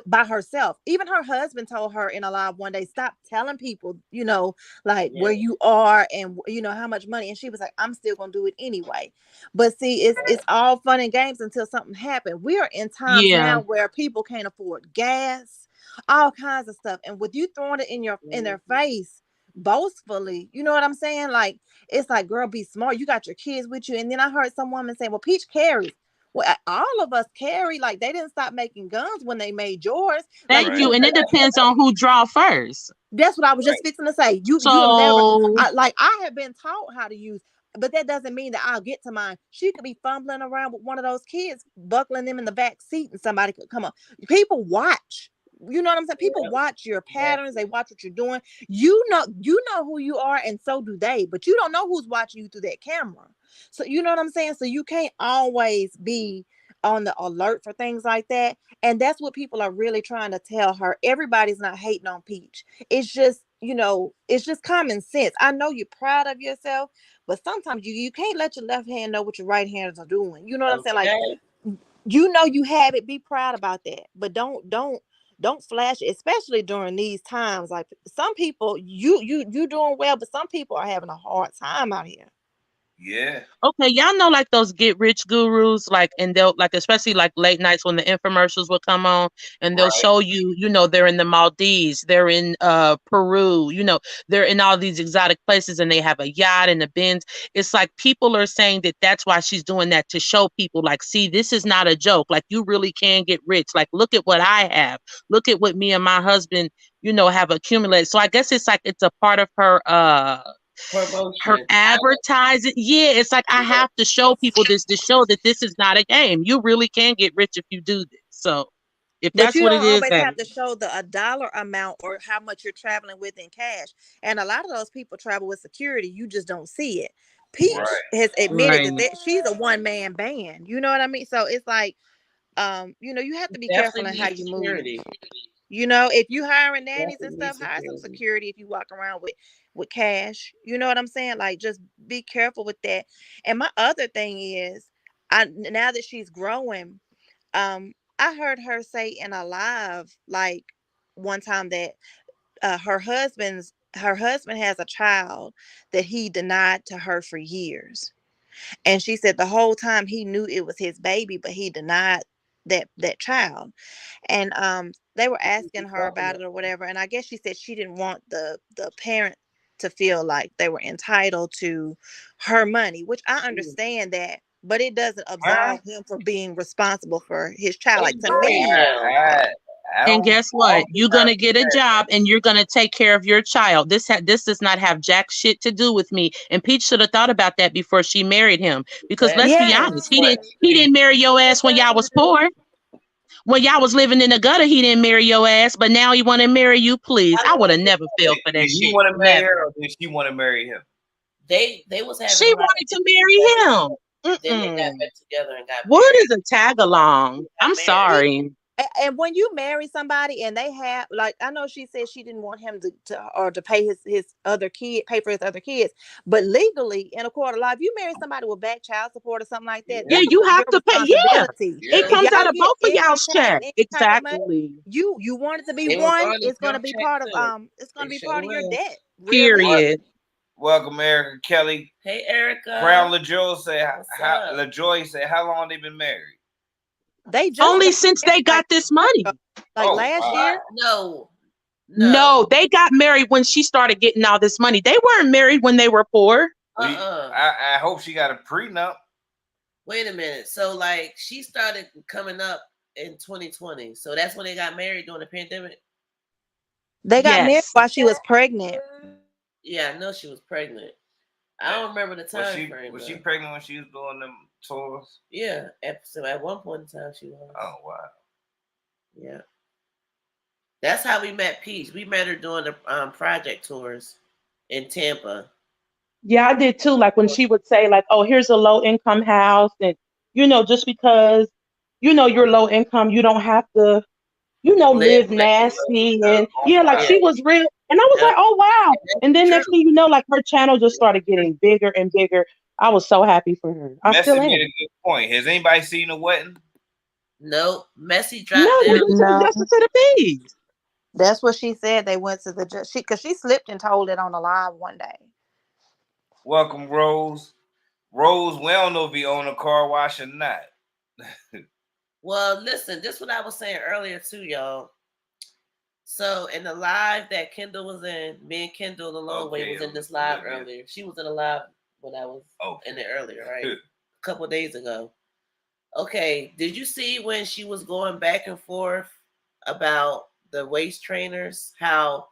by herself. Even her husband told her in a live one day, stop telling people, like Yeah. where you are and how much money. And she was like, I'm still gonna do it anyway. But see, it's all fun and games until something happens. We are in times Yeah. now where people can't afford gas, all kinds of stuff, and with you throwing it in their Mhm. face boastfully, you know what I'm saying? Like, it's like, girl, be smart. You got your kids with you. And then I heard some woman say, well, Peach carries. Well, all of us carry. Like, they didn't stop making guns when they made yours. Like, Thank Right. you. And it depends on who draw first. that's what I was just Right. fixing to say. You have never, So I have been taught how to use, but that doesn't mean that I'll get to mine. She could be fumbling around with one of those kids, buckling them in the back seat, and somebody could come up. People watch. You know what I'm saying? People watch your patterns. They watch what you're doing. You know who you are, and so do they. But you don't know who's watching you through that camera. So you know what I'm saying? So you can't always be on the alert for things like that. And that's what people are really trying to tell her. Everybody's not hating on Peach. It's just, it's just common sense. I know you're proud of yourself, but sometimes you can't let your left hand know what your right hands are doing. You know what I'm saying? Like, you have it, be proud about that. But don't flash it, especially during these times. Like, some people, you doing well, but some people are having a hard time out here. Yeah. Okay, y'all know like those get rich gurus, like, and they'll like, especially like late nights when the infomercials will come on and they'll show you, they're in the Maldives, they're in Peru, they're in all these exotic places and they have a yacht and a Benz. It's like people are saying that that's why she's doing that, to show people like, see, this is not a joke. Like, you really can get rich. Like, look at what I have. Look at what me and my husband, have accumulated. So I guess it's like it's a part of her her advertising. Yeah, it's like, I have to show people this to show that this is not a game. You really can get rich if you do this. So if But that's you what don't it is, always then have to show a dollar amount or how much you're traveling with in cash. And a lot of those people travel with security. You just don't see it. Peach has admitted right. that she's a one-man band. You know what I mean? So it's like, you have to be careful in how you move. If you hiring nannies and stuff, hire some security if you walk around with cash. You know what I'm saying? Like, just be careful with that. And my other thing is, now that she's growing, I heard her say in a live, like, one time, that her husband has a child that he denied to her for years. And she said the whole time he knew it was his baby, but he denied that child. And they were asking her about it or whatever, and I guess she said she didn't want the parent to feel like they were entitled to her money, which I understand that, but it doesn't absolve him for being responsible for his child. Like, to me, And guess what? You're gonna get a job and you're gonna take care of your child. This does not have jack shit to do with me. And Peach should have thought about that before she married him. Because let's be honest, he didn't marry your ass when y'all was poor. When y'all was living in the gutter, he didn't marry your ass, but now he want to marry you. Please, I would have never fell for that Did shit. he want to marry Never. her, or did she want to marry him? They was having. She wanted to marry him. Then they got back together and got What married. is a tag along? I'm sorry. And when you marry somebody and they have, like, I know she said she didn't want him to pay his other kid, pay for his other kids, but legally in a court of law, if you marry somebody with back child support or something like that, Yeah, you have to pay. Yeah, it comes out of both of y'all's check. Exactly. You want it to be one, it's going to be part of your debt. Period. Welcome, Erica Kelly. Hey, Erica. Crown LaJoy said, how long they been married? They just only since they got this money. Like last year? No, they got married when she started getting all this money. They weren't married when they were poor. I hope she got a prenup. Wait a minute. So, like, she started coming up in 2020. So that's when they got married during the pandemic? They got married while she was pregnant. Yeah, I know she was pregnant. I don't remember the time frame. Was she pregnant when she was doing them tours? Yeah, at one point in time she was. Oh, wow. Yeah. That's how we met Peach. We met her doing the project tours in Tampa. Yeah, I did too. Like when she would say, like, oh, here's a low income house. And, just because, you're low income, you don't have to, live nasty. And she was real. And I was like, oh, wow. And then next thing you know, like her channel just started getting bigger and bigger. I was so happy for her. I still am. Made a good point. Has anybody seen the wedding? Nope. Messy dropped Justice of the peace. That's what she said. They went to the judge because she slipped and told it on the live one day. Welcome, Rose. Rose, we don't know if he own a car wash or not. Well, listen, this is what I was saying earlier too, y'all. So in the live that Kendall was in, me and Kendall the long way was in this live earlier. She was in a live when I was in it earlier, right? A couple of days ago. Okay, did you see when she was going back and forth about the waist trainers, how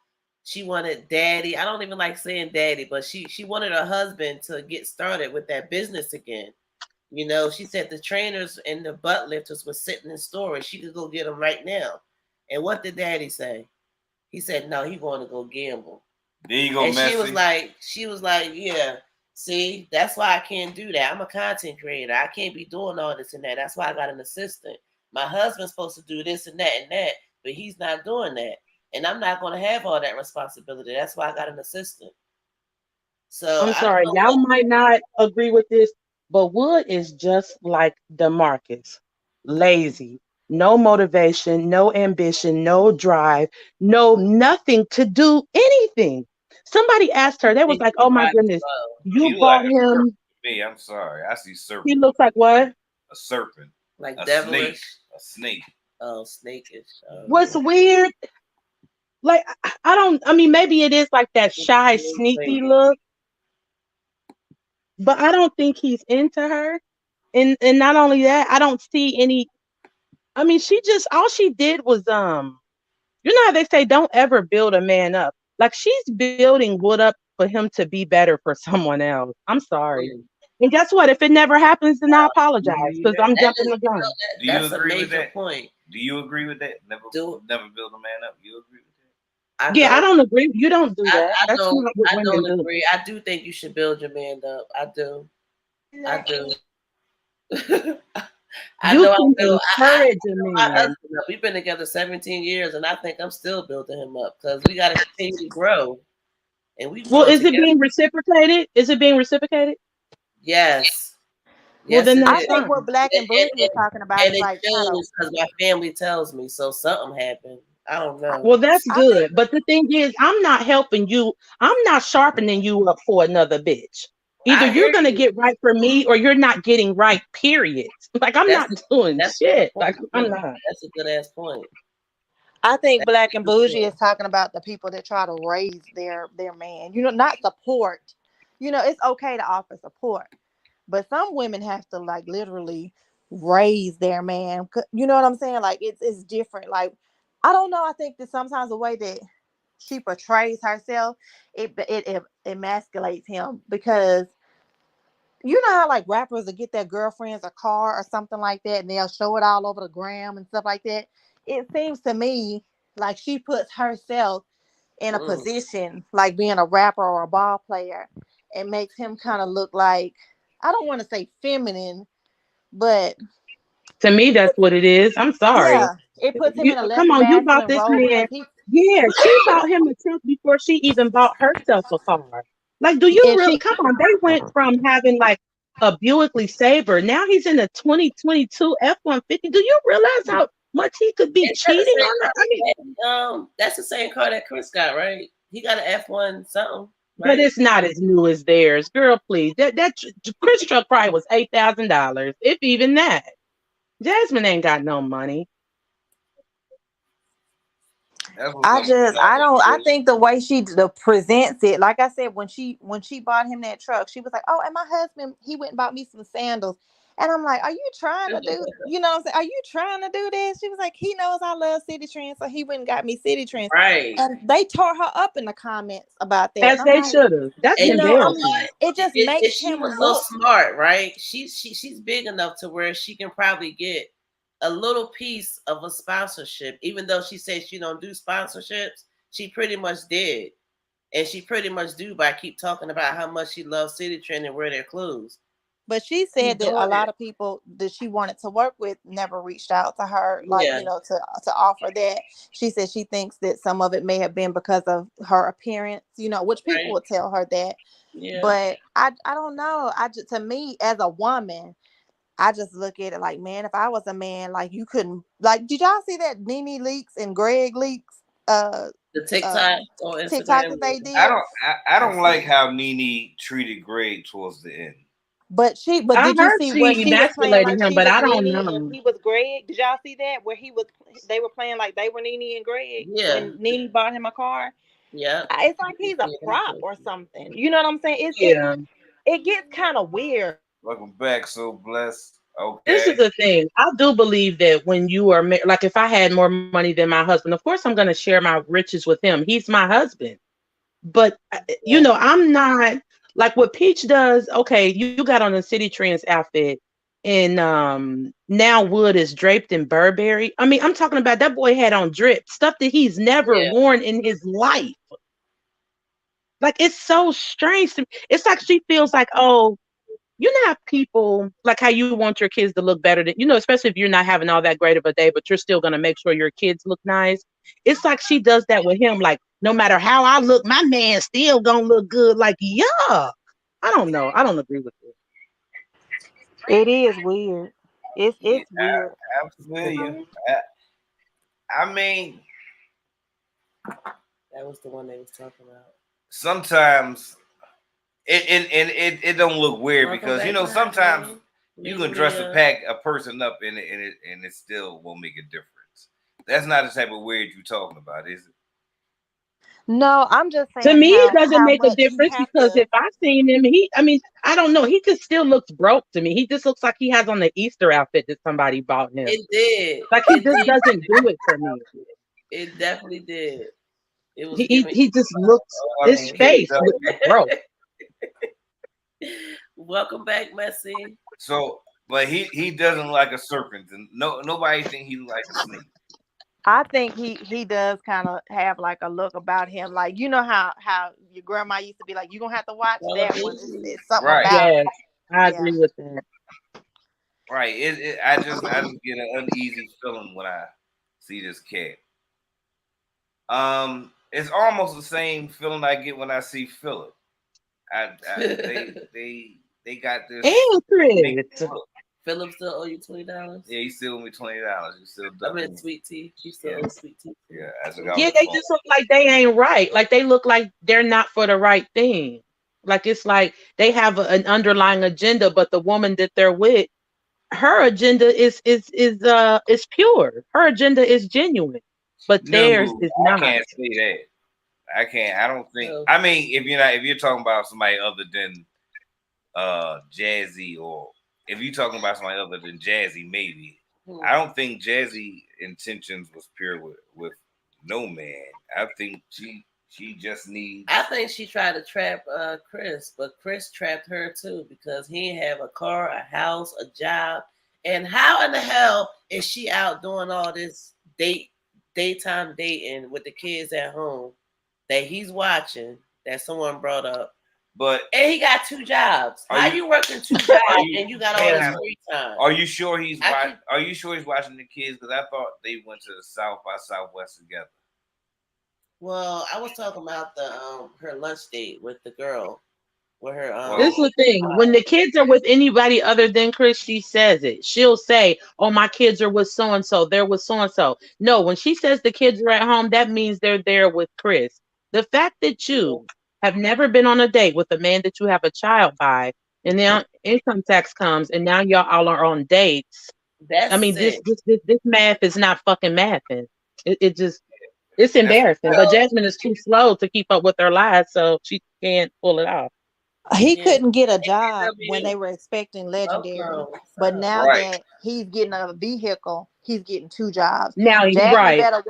she wanted daddy? I don't even like saying daddy, but she wanted her husband to get started with that business again. She said the trainers and the butt lifters were sitting in storage. She could go get them right now. And what did Daddy say? He said, "No, he going to go gamble." There you go, and Messi. she was like, "Yeah, see, that's why I can't do that. I'm a content creator. I can't be doing all this and that. That's why I got an assistant. My husband's supposed to do this and that, but he's not doing that. And I'm not going to have all that responsibility. That's why I got an assistant." So I'm sorry, y'all might not agree with this, but Wood is just like DeMarcus, lazy, no motivation, no ambition, no drive, no nothing to do anything. Somebody asked her, they was like, "Oh my goodness, you He look like bought a serpent him." to me. I'm sorry. I see He serpent. looks like what? A serpent. like A devilish. snake. A snake. Oh, snakish. What's weird? Like I don't. I mean, maybe it is like that shy, sneaky look, but I don't think he's into her. And not only that, I don't see any. I mean, she just all she did was you know how they say don't ever build a man up. Like she's building Wood up for him to be better for someone else. I'm sorry. And guess what? If it never happens, then I apologize because I'm jumping the gun. Do you agree with that? Point. Do you agree with that? Never build a man up. You agree with that? I don't agree. You don't do that. I That's don't, not what I women don't do. agree. I do think you should build your man up. I do. I do. I You know can I will. encourage a man. We've been together 17 years, and I think I'm still building him up because we got to continue to grow. And we Well, is together. it being reciprocated? Is it being reciprocated? Yes. Well, then I think what Black and Bougie is talking about is like shows because my family tells me so. Something happened. I don't know. Well, that's good. But the thing is, I'm not helping you. I'm not sharpening you up for another bitch. Either you're going to get right for me or you're not getting right, period. Like, I'm not doing shit. Like, I'm not. That's a good ass point. I think Black and Bougie is talking about the people that try to raise their man. You know, not support. You know, it's okay to offer support. But some women have to like literally raise their man. You know what I'm saying? Like it's different. Like I don't know. I think that sometimes the way that she portrays herself, it emasculates him because you know how like rappers will get their girlfriends a car or something like that, and they'll show it all over the gram and stuff like that. It seems to me like she puts herself in a position like being a rapper or a ball player and makes him kind of look like, I don't want to say feminine, but to me that's what it is. I'm sorry. Yeah, it puts him in a less Come on, you bought masculine this role man. because Yeah, she bought him a truck before she even bought herself a car. Like, do you really come on? They went from having like a Buick Sabre. Now he's in a 2022 F-150. Do you realize how much he could be cheating on her? I mean, that's the same car that Chris got, right? He got an F1 something. Right? But it's not as new as theirs, girl. Please, that Chris truck probably was $8,000, if even that. Jasmine ain't got no money. I think the way she presents it, like I said, when she bought him that truck, she was like, "Oh, and my husband, he went and bought me some sandals." And I'm like, "Are you trying to do, you know what I'm saying? Are you trying to do this?" She was like, "He knows I love City Trends, so he went and got me City Trends." Right. And they tore her up in the comments about that. As they should have. That's embarrassing. It just makes she him was look so smart, right? She's big enough to where she can probably get a little piece of a sponsorship, even though she says she don't do sponsorships. She pretty much did, and she pretty much do by keep talking about how much she loves City Trend and wear their clothes. But she said that a lot of people that she wanted to work with never reached out to her, like, you know, to offer that. She said she thinks that some of it may have been because of her appearance, you know, which people would tell her that. Yeah. But I don't know. To me, as a woman, I just look at it like, man, if I was a man, like you couldn't, like, did y'all see that Nene Leakes and Greg Leakes? The TikTok or Instagram TikTok that they did. I don't like how Nene treated Greg towards the end. But did you see where she was playing like she was Nene and he was Greg? Did y'all see that where they were playing like they were Nene and Greg? Yeah. When Nene bought him a car. Yeah. It's like he's a prop or something. You know what I'm saying? It gets kind of weird. Welcome back, so blessed. Okay. This is the thing. I do believe that when you are like, if I had more money than my husband, of course I'm going to share my riches with him. He's my husband. But you know, I'm not like what Peach does. Okay, you got on a City Trends outfit. and now Wood is draped in Burberry. I mean, I'm talking about that boy had on drip stuff that he's never worn in his life. Like, it's so strange to me. It's like she feels like, oh, you know how people, like how you want your kids to look better than, especially if you're not having all that great of a day, but you're still going to make sure your kids look nice. It's like she does that with him. Like, no matter how I look, my man still going to look good. Like, yeah, I don't know. I don't agree with it. It is weird. It's Yeah, weird. I feel you. I mean, that was the one they was talking about. Sometimes it don't look weird because sometimes you can dress a person up in it and it still won't make a difference. That's not the type of weird you're talking about, is it? No, I'm just To saying me, it doesn't how make a much you difference have because to. if I seen him, I don't know. He just still looks broke to me. He just looks like he has on the Easter outfit that somebody bought him. It did. Like, he just doesn't do it for me. It definitely did. It was he just looks, his face looks broke. Welcome back, Messi. So, but he doesn't like a serpent, and nobody think he like a snake. I think he does kind of have like a look about him, like how your grandma used to be like, you gonna have to watch that one. It's something right. about. Yes, I agree with that. Right. I just get an uneasy feeling when I see this cat. It's almost the same feeling I get when I see Philip. They got this. And Chris. Philip still owe you $20. Yeah, he still owe me $20. He still. I mean, sweet tea. You still owe sweet tea. Yeah, they just look like they ain't right. Like, they look like they're not for the right thing. Like, it's like they have an underlying agenda, but the woman that they're with, her agenda is pure. Her agenda is genuine, but theirs is not. I can't say that. I can't. I don't think. I mean, if you're talking about somebody other than Jazzy, or if you're talking about somebody other than Jazzy, maybe. I don't think Jazzy intentions was pure with no man. I think she just needs. I think she tried to trap Chris, but Chris trapped her too because he didn't have a car, a house, a job. And how in the hell is she out doing all this daytime dating with the kids at home that he's watching, that someone brought up? But and he got 2 jobs. How you working 2 jobs and you got all this free time? Are you sure he's watching the kids? Because I thought they went to the South by Southwest together. Well, I was talking about the her lunch date with the girl. With her, this is the thing. When the kids are with anybody other than Chris, she says it. She'll say, "Oh, my kids are with so and so. They're with so and so." No, when she says the kids are at home, that means they're there with Chris. The fact that you have never been on a date with a man that you have a child by, and then income tax comes, and now y'all all are on dates. That's this math is not fucking mathing. It's embarrassing. But Jasmine is too slow to keep up with her lies, so she can't pull it off. He couldn't get a job when they were expecting Legendary, but now that he's getting a vehicle, he's getting 2 jobs. Now he's Jasmine better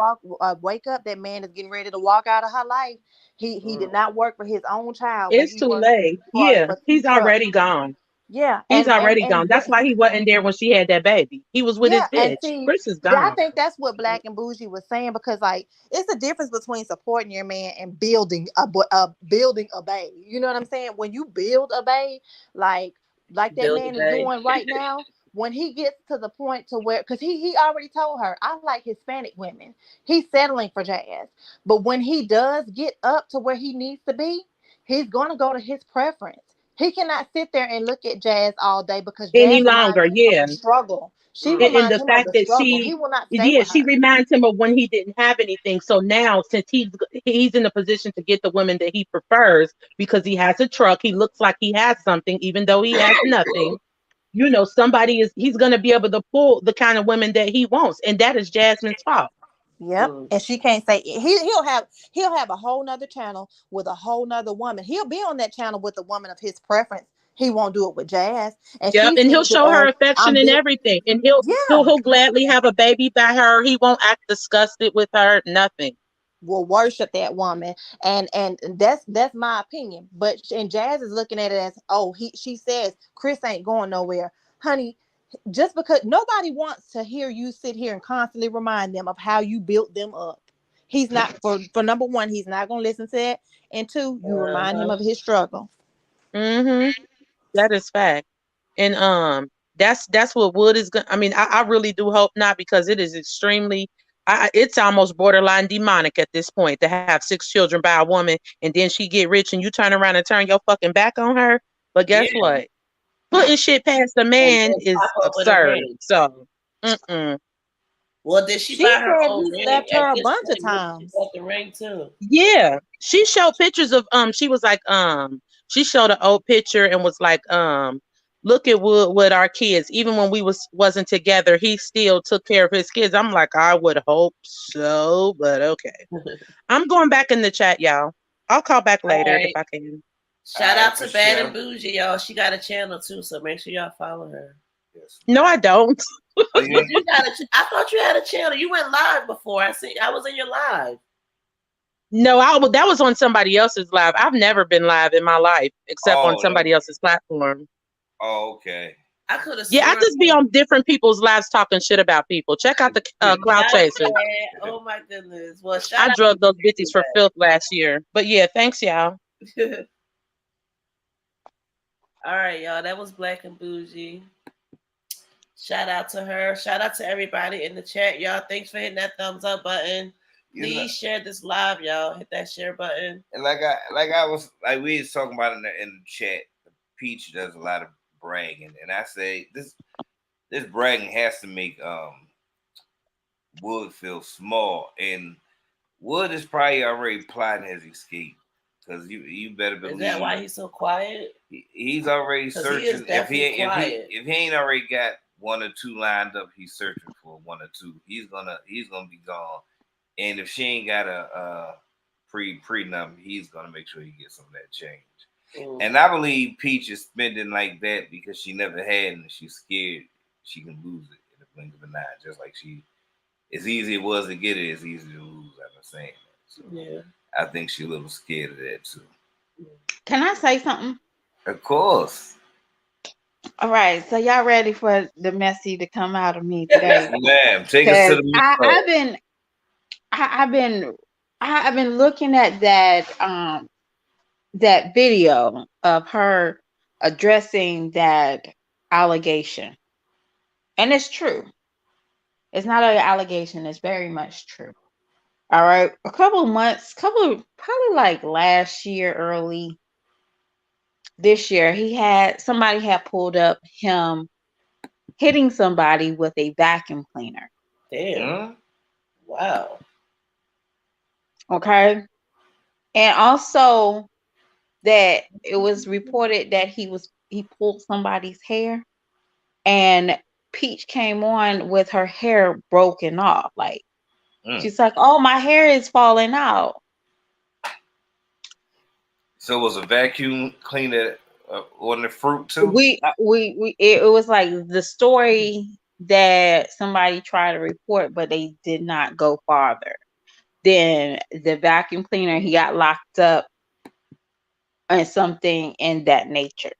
wake up. That man is getting ready to walk out of her life. He did not work for his own child. It's too late. Yeah, he's already gone. Yeah, he's already gone. That's why he wasn't there when she had that baby. He was with his bitch. Chris is gone. I think that's what Black and Bougie was saying, because like it's a difference between supporting your man and building a babe. You know what I'm saying? When you build a babe, like that man is doing right now. When he gets to the point to where, because he already told her, I like Hispanic women. He's settling for Jazz. But when he does get up to where he needs to be, he's going to go to his preference. He cannot sit there and look at Jazz all day because Jazz any longer. Yeah, struggle. She reminds him of the struggle. He will not stay with her. She reminds him of when he didn't have anything. So now, since he's in a position to get the women that he prefers because he has a truck, he looks like he has something, even though he has nothing. He's going to be able to pull the kind of women that he wants, and that is Jasmine's fault. Yep. And she can't say he'll have a whole nother channel with a whole nother woman. He'll be on that channel with a woman of his preference. He won't do it with Jazz. And and he'll show her affection and everything. And he'll gladly have a baby by her. He won't act disgusted with her. Nothing. Will worship that woman. And that's my opinion. But and Jazz is looking at it as, she says Chris ain't going nowhere. Honey, just because nobody wants to hear you sit here and constantly remind them of how you built them up. He's not for number one, he's not gonna listen to it. And two, you remind him of his struggle. That is fact. And that's what Wood is going. I mean, I really do hope not, because it is extremely. It's almost borderline demonic at this point to have 6 children by a woman, and then she get rich, and you turn around and turn your fucking back on her. But guess what? Putting shit past a man is absurd. So, Well, did she buy her own ring? Left her a bunch of times. She bought the ring too. Yeah, she showed pictures of She was like she showed an old picture and was like look at what our kids. Even when we wasn't together, he still took care of his kids. I'm like, I would hope so, but okay. I'm going back in the chat, y'all. I'll call back later if I can. Shout out to Bad and Bougie, y'all. She got a channel too, so make sure y'all follow her. Yes. No, I don't. I thought you had a channel. You went live before. I was in your live. No, that was on somebody else's live. I've never been live in my life except on somebody else's platform. Oh, okay. I could have. Yeah, I just be on different people's lives talking shit about people. Check out the Clout Chasers. Oh my goodness. Well, I drugged those bitches for filth last year. But yeah, thanks, y'all. All right, y'all. That was Black and Bougie. Shout out to her. Shout out to everybody in the chat, y'all. Thanks for hitting that thumbs up button. Please share this live, y'all. Hit that share button. And we was talking about in the chat, Peach does a lot of bragging, and I say this bragging has to make Wood feel small, and Wood is probably already plotting his escape, because you better believe. Is that why he's so quiet? He's already searching. If he ain't already got 1 or 2 lined up, he's searching for 1 or 2. He's gonna be gone. And if she ain't got a prenup, he's gonna make sure he gets some of that change. And I believe Peach is spending like that because she never had, and she's scared she can lose it in the blink of an eye. Just like as easy it was to get it, it's easy to lose. I've been saying that. So yeah, I think she's a little scared of that too. Can I say something? Of course. All right, so y'all ready for the messy to come out of me today? Ma'am, take us to the. I've been looking at that video of her addressing that allegation, and it's true. It's not an allegation; it's very much true. All right, probably like last year, early this year, somebody had pulled up him hitting somebody with a vacuum cleaner. Damn. Wow. Okay. And also that it was reported that he pulled somebody's hair, and Peach came on with her hair broken off. Like she's like, "Oh, my hair is falling out." So it was a vacuum cleaner on the fruit too? It was like the story that somebody tried to report, but they did not go farther. Then the vacuum cleaner, he got locked up and something in that nature.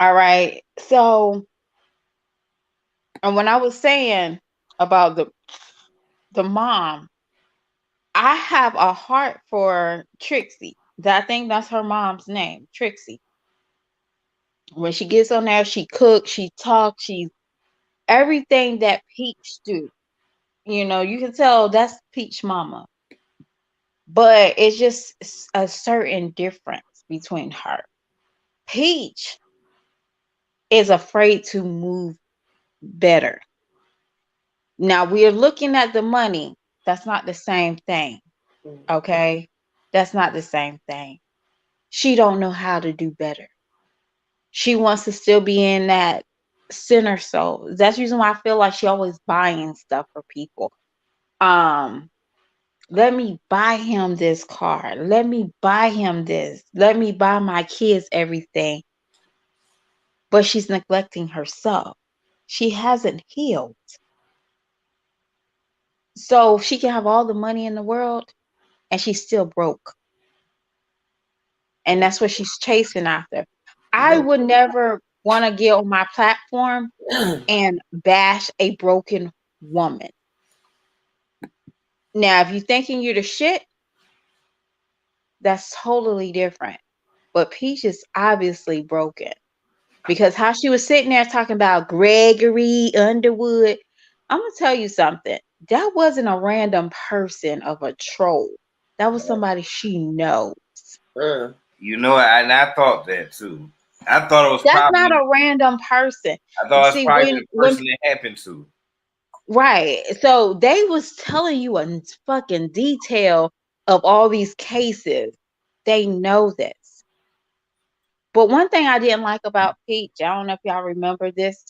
All right. So, and when I was saying about the mom, I have a heart for Trixie. I think that's her mom's name, Trixie. When she gets on there, she cooks, she talks, she's everything that Peach do. You know, you can tell that's Peach mama. But it's just a certain difference between her. Peach is afraid to move better. Now we are looking at the money. That's not the same thing. Okay? That's not the same thing. She don't know how to do better. She wants to still be in that center soul. That's the reason why I feel like she always buying stuff for people. Let me buy him this car. Let me buy him this. Let me buy my kids everything. But she's neglecting herself. She hasn't healed. So she can have all the money in the world and she's still broke. And that's what she's chasing after. I would never want to get on my platform and bash a broken woman. Now, if you're thinking you're the shit, that's totally different. But Peach is obviously broken because how she was sitting there talking about Gregory Underwood. I'm gonna tell you something. That wasn't a random person of a troll. That was somebody she knows. You know, and I thought that too. I thought it was That's probably not a random person. I thought it was See, probably the person it happened to. right. So they was telling you a fucking detail of all these cases. They know this. But one thing I didn't like about Peach, I don't know if y'all remember this,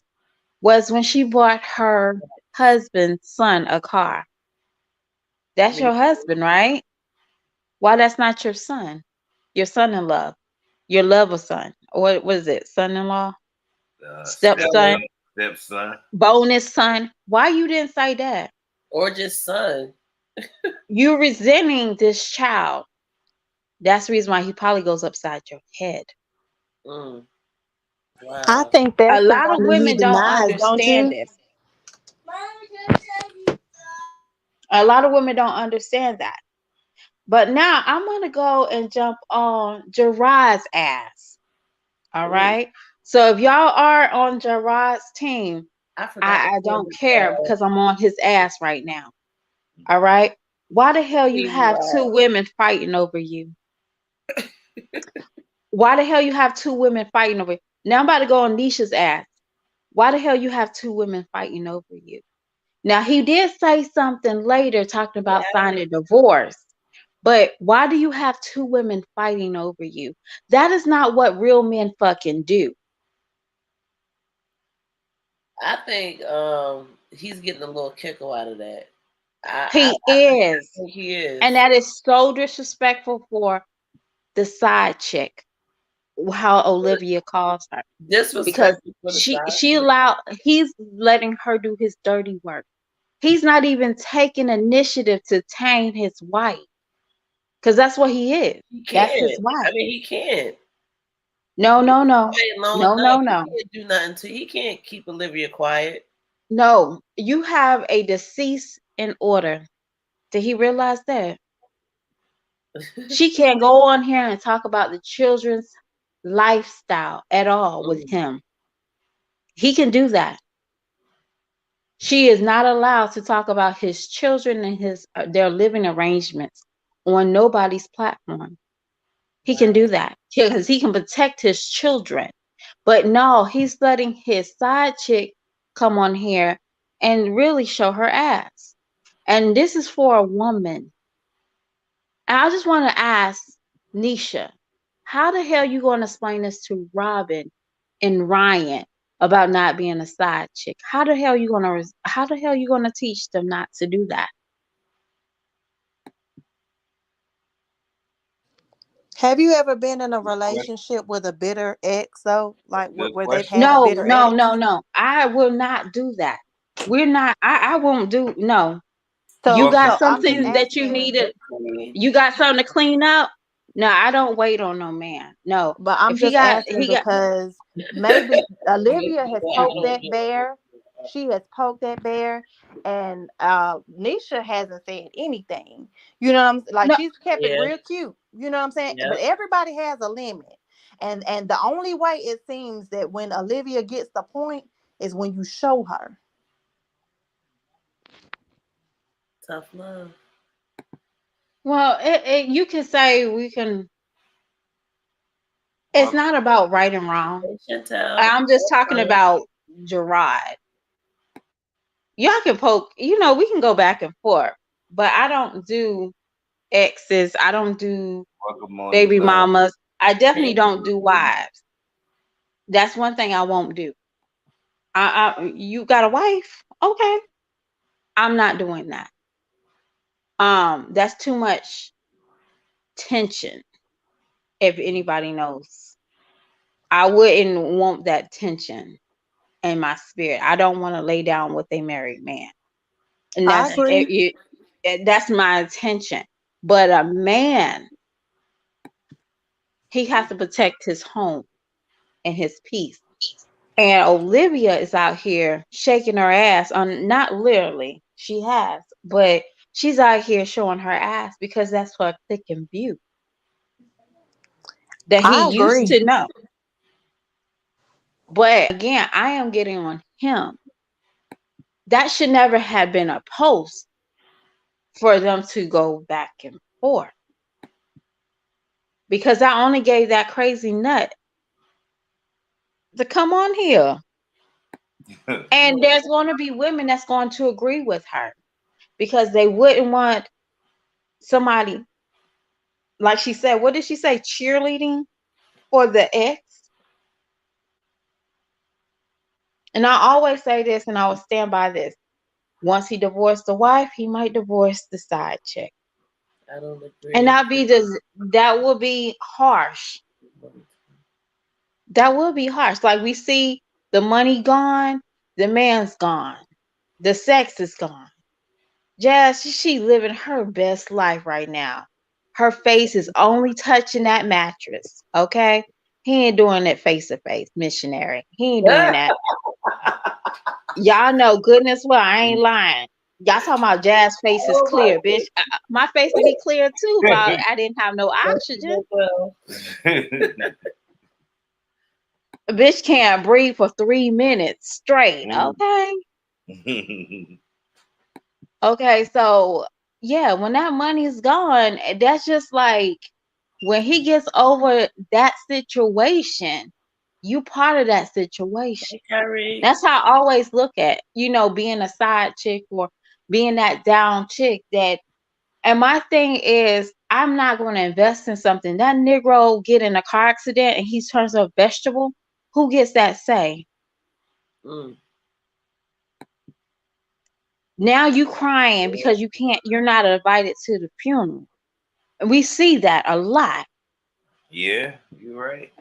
was when she bought her husband's son a car. That's your husband, right? Why that's not your son? Your son-in-law. Your lover son. What is it? Son-in-law? Stepson? Stepson. Bonus son? Why you didn't say that? Or just son. You're resenting this child. That's the reason why he probably goes upside your head. Wow. I think that's A the lot of one he women don't denies, don't you? understand this. A lot of women don't understand that. But now I'm going to go and jump on Gerard's ass. All right. So if y'all are on Gerard's team, I don't care because I'm on his ass right now. All right. Why the hell you have two women fighting over you? Why the hell you have two women fighting over you? Now I'm about to go on Nisha's ass. Why the hell you have two women fighting over you? Now he did say something later talking about signing divorce. But why do you have two women fighting over you? That is not what real men fucking do. I think he's getting a little kickle out of that. He is. And that is so disrespectful for the side chick, how Olivia calls her. Because he's letting her do his dirty work. He's not even taking initiative to tame his wife. Because that's what he is. That's his wife. I mean, he can't. No. He can't do nothing to. He can't keep Olivia quiet. No, you have a deceased in order. Did he realize that? She can't go on here and talk about the children's lifestyle at all with him. He can do that. She is not allowed to talk about his children and their living arrangements on nobody's platform. He can do that because he can protect his children. But no, he's letting his side chick come on here and really show her ass. And this is for a woman. And I just want to ask Nisha, how the hell you going to explain this to Robin and Ryan about not being a side chick? How the hell you going to teach them not to do that? Have you ever been in a relationship with a bitter ex, though? Like where they've had a bitter ex? No. I will not do that. We're not. I won't do. No. So, you got something that you needed. You got something to clean up. No, I don't wait on no man. No. But I'm just asking because maybe Olivia has poked that bear. She has poked that bear, and Nisha hasn't said anything. You know what I'm like? No, she's kept it real cute. You know what I'm saying? But everybody has a limit, and the only way it seems that when Olivia gets the point is when you show her. Tough love. Well, you can say we can. It's not about right and wrong. I'm just talking about Gerard. Y'all can poke, we can go back and forth, but I don't do exes. I don't do baby mamas. I definitely don't do wives. That's one thing I won't do. You got a wife? Okay. I'm not doing that. That's too much tension. If anybody knows, I wouldn't want that tension in my spirit. I don't want to lay down with a married man. And that's my intention. But a man, he has to protect his home and his peace. And Olivia is out here shaking her ass on, not literally, she has, but she's out here showing her ass because that's her thick and view that he I used agree. to know. But again, I am getting on him. That should never have been a post for them to go back and forth, because I only gave that crazy nut to come on here. And there's going to be women that's going to agree with her because they wouldn't want somebody, like she said, what did she say? Cheerleading for the ex. And I always say this, and I will stand by this. Once he divorced the wife, he might divorce the side chick. I don't And agree. that would be harsh. That would be harsh. Like we see the money gone, the man's gone, the sex is gone. Jazz, she living her best life right now. Her face is only touching that mattress. Okay? He ain't doing it face to face, missionary. He ain't doing that. Y'all know goodness well, I ain't lying. Y'all talking about Jazz face is Oh my clear, bitch. My face would be clear too if I didn't have no oxygen. A bitch can't breathe for 3 minutes straight. Okay. Okay, so yeah, when that money is gone, that's just like when he gets over that situation, you part of that situation. Kyrie. That's how I always look at, being a side chick or being that down chick that, and my thing is, I'm not going to invest in something. That Negro get in a car accident and he turns a vegetable. Who gets that say? Mm. Now you crying because you're not invited to the funeral. And we see that a lot. Yeah, you're right.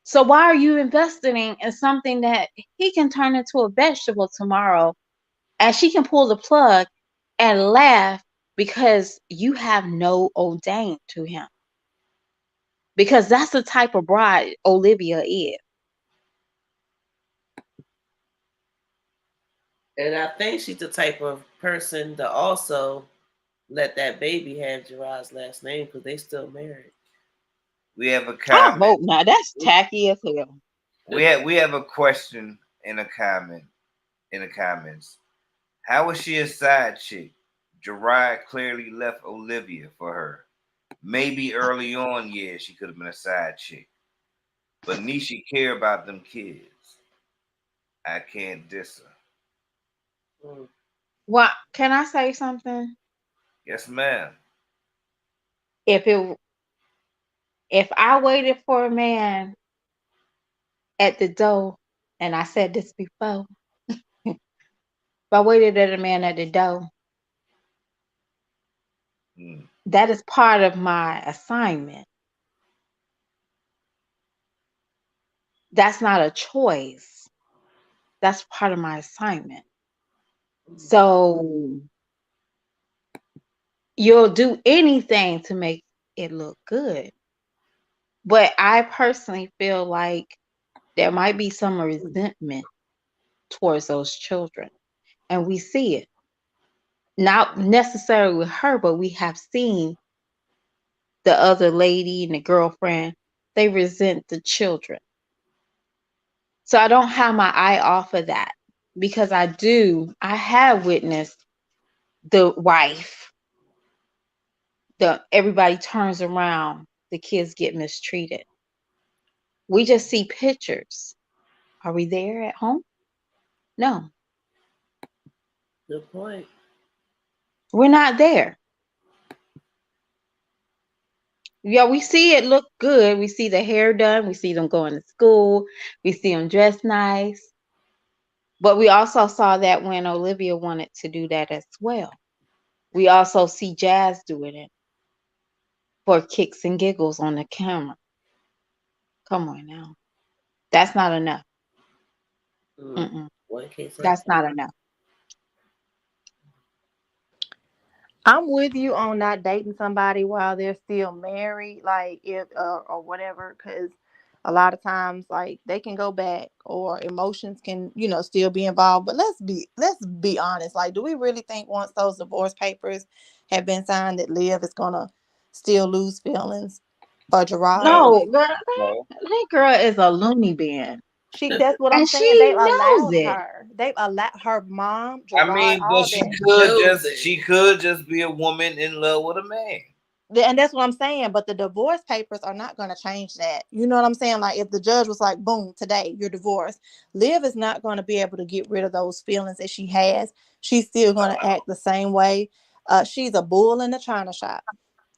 So why are you investing in something that he can turn into a vegetable tomorrow and she can pull the plug and laugh because you have no ordain to him? Because that's the type of bride Olivia is. And I think she's the type of person to also let that baby have Gerard's last name because they still married. We have a I comment. hope not. That's tacky as hell. We have a question in a comment in the comments. How was she a side chick? Gerard clearly left Olivia for her. Maybe early on, yeah, she could have been a side chick. But Nisha care about them kids. I can't diss her. Mm. Well, can I say something? Yes, ma'am. If it if I waited for a man at the door, and I said this before, if I waited at a man at the door, Hmm. that is part of my assignment. That's not a choice. That's part of my assignment. So you'll do anything to make it look good. But I personally feel like there might be some resentment towards those children. And we see it. Not necessarily with her, but we have seen the other lady and the girlfriend, they resent the children. So I don't have my eye off of that because I have witnessed the wife, everybody turns around, the kids get mistreated. We just see pictures. Are we there at home? No, Good point. we're not there. Yeah, we see it look good. We see the hair done. We see them going to school. We see them dressed nice. But we also saw that when Olivia wanted to do that as well. We also see Jazz doing it for kicks and giggles on the camera. Come on now. That's not enough. Mm. Mm-mm. One case at a That's not time. enough. I'm with you on not dating somebody while they're still married, like if or whatever, because A lot of times, like, they can go back, or emotions can, still be involved. But let's be honest. Like, do we really think once those divorce papers have been signed that Liv is gonna still lose feelings for Gerard? No, No, girl, No. that girl is a loony bin, That's what I'm and saying. They've she knows allowed it. her. They've allowed her mom, I Gerard, mean, but all she that. could knows just it. she could just be a woman in love with a man. And that's what I'm saying. But the divorce papers are not going to change that. You know what I'm saying? Like, if the judge was like, boom, today you're divorced, Liv is not going to be able to get rid of those feelings that she has. She's still going to act the same way. She's a bull in the china shop.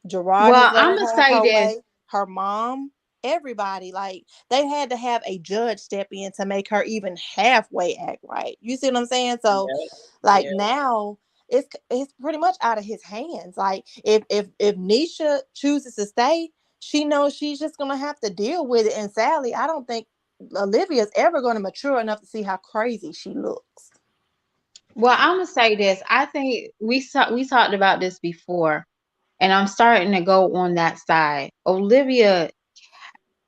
Gerard Well, has let I'm her gonna have say her this. way. Her mom, everybody, like, they had to have a judge step in to make her even halfway act right. You see what I'm saying? So, Yeah, like, yeah. now it's pretty much out of his hands. Like, if Nisha chooses to stay, she knows she's just gonna have to deal with it. And Sally, I don't think Olivia's ever gonna mature enough to see how crazy she looks. Well, I'm gonna say this. I think we talked about this before, and I'm starting to go on that side. Olivia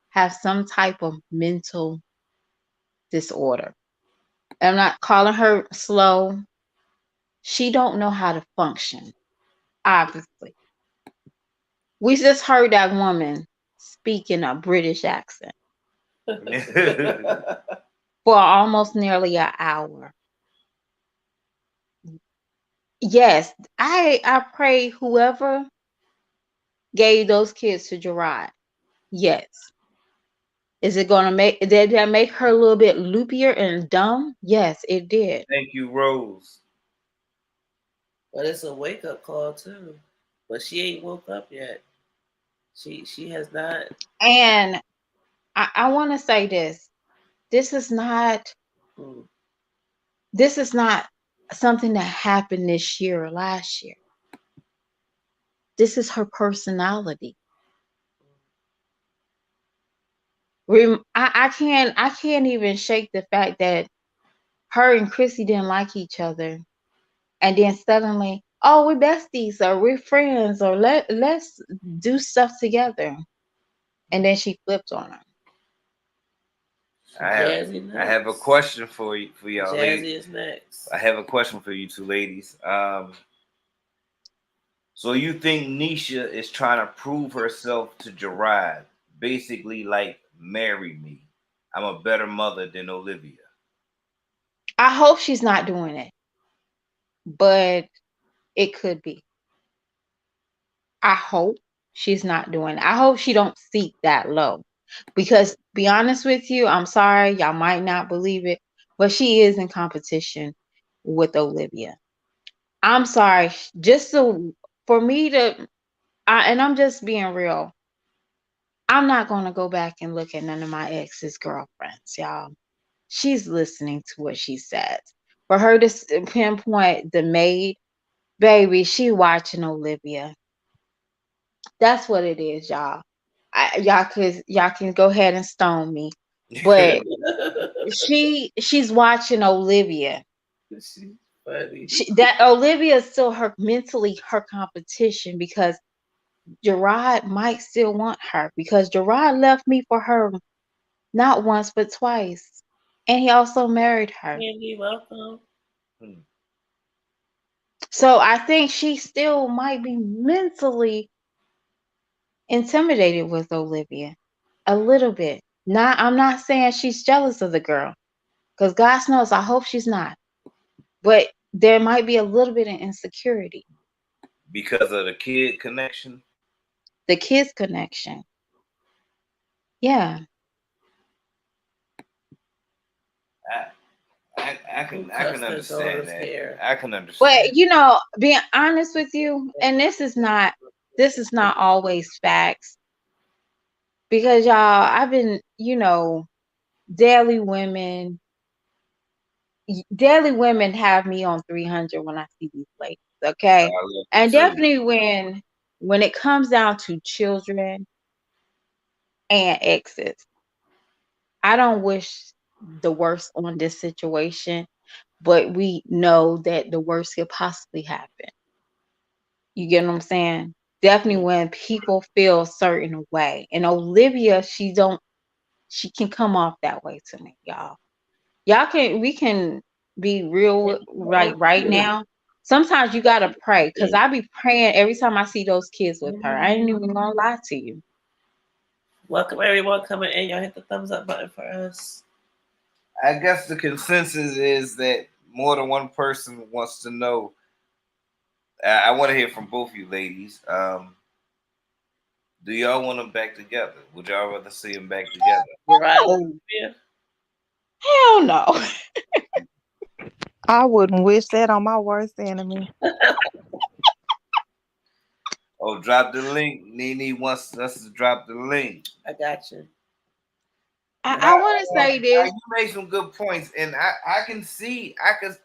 has some type of mental disorder. I'm not calling her slow. She don't know how to function. Obviously, we just heard that woman speaking a British accent for almost nearly an hour. Yes, I pray whoever gave those kids to Gerard. Yes. Is it gonna did that make her a little bit loopier and dumb? Yes, it did. Thank you, Rose. But it's a wake up call too. But she ain't woke up yet. She has not. And I wanna say this. This is not Hmm. this is not something that happened this year or last year. This is her personality. I can't even shake the fact that her and Chrissy didn't like each other, and then suddenly, oh, we're besties or we're friends or let's do stuff together, and then she flipped on her. I have Jazzy next. I have a question for you for y'all Jazzy ladies. is next. I have a question for you two ladies. So you think Nisha is trying to prove herself to Gerard, basically like marry me. I'm a better mother than Olivia. I hope she's not doing it, but it could be. I hope she's not doing it. I hope she don't seek that low. Because be honest with you, I'm sorry, y'all might not believe it, but she is in competition with Olivia. I'm sorry, just so for me to and I'm just being real. I'm not going to go back and look at none of my ex's girlfriends, y'all. She's listening to what she says. For her to pinpoint the maid, baby, she watching Olivia. That's what it is, y'all. Y'all can go ahead and stone me, but she's watching Olivia. She's funny. That Olivia is still her competition, because Gerard might still want her, because Gerard left me for her not once but twice, and he also married her. Candy, welcome. Hmm. So I think she still might be mentally intimidated with Olivia a little bit. Not, I'm not saying she's jealous of the girl, because God knows, I hope she's not. But there might be a little bit of insecurity. Because of the kid connection. The kids connection. Yeah. I can understand that. Hair. I can But understand. being honest with you, and this is not always facts, because y'all, I've been, daily women daily women have me on 300 when I see these ladies, I okay? love you And too. definitely when it comes down to children and exes, I don't wish the worst on this situation, but we know that the worst could possibly happen. You get what I'm saying? Definitely when people feel a certain way. And Olivia, she don't. she can come off that way to me, y'all. We can be real right now. Sometimes you gotta pray, because I be praying every time I see those kids with her. I ain't even gonna lie to you. Welcome everyone coming in. Y'all hit the thumbs up button for us. I guess the consensus is that more than one person wants to know. I want to hear from both you ladies. Do y'all want them back together? Would y'all rather see them back together? Oh, hell no. I wouldn't wish that on my worst enemy. Oh, drop the link. Nene wants us to drop the link. I got you. I want to say this. You made some good points, and I can see I could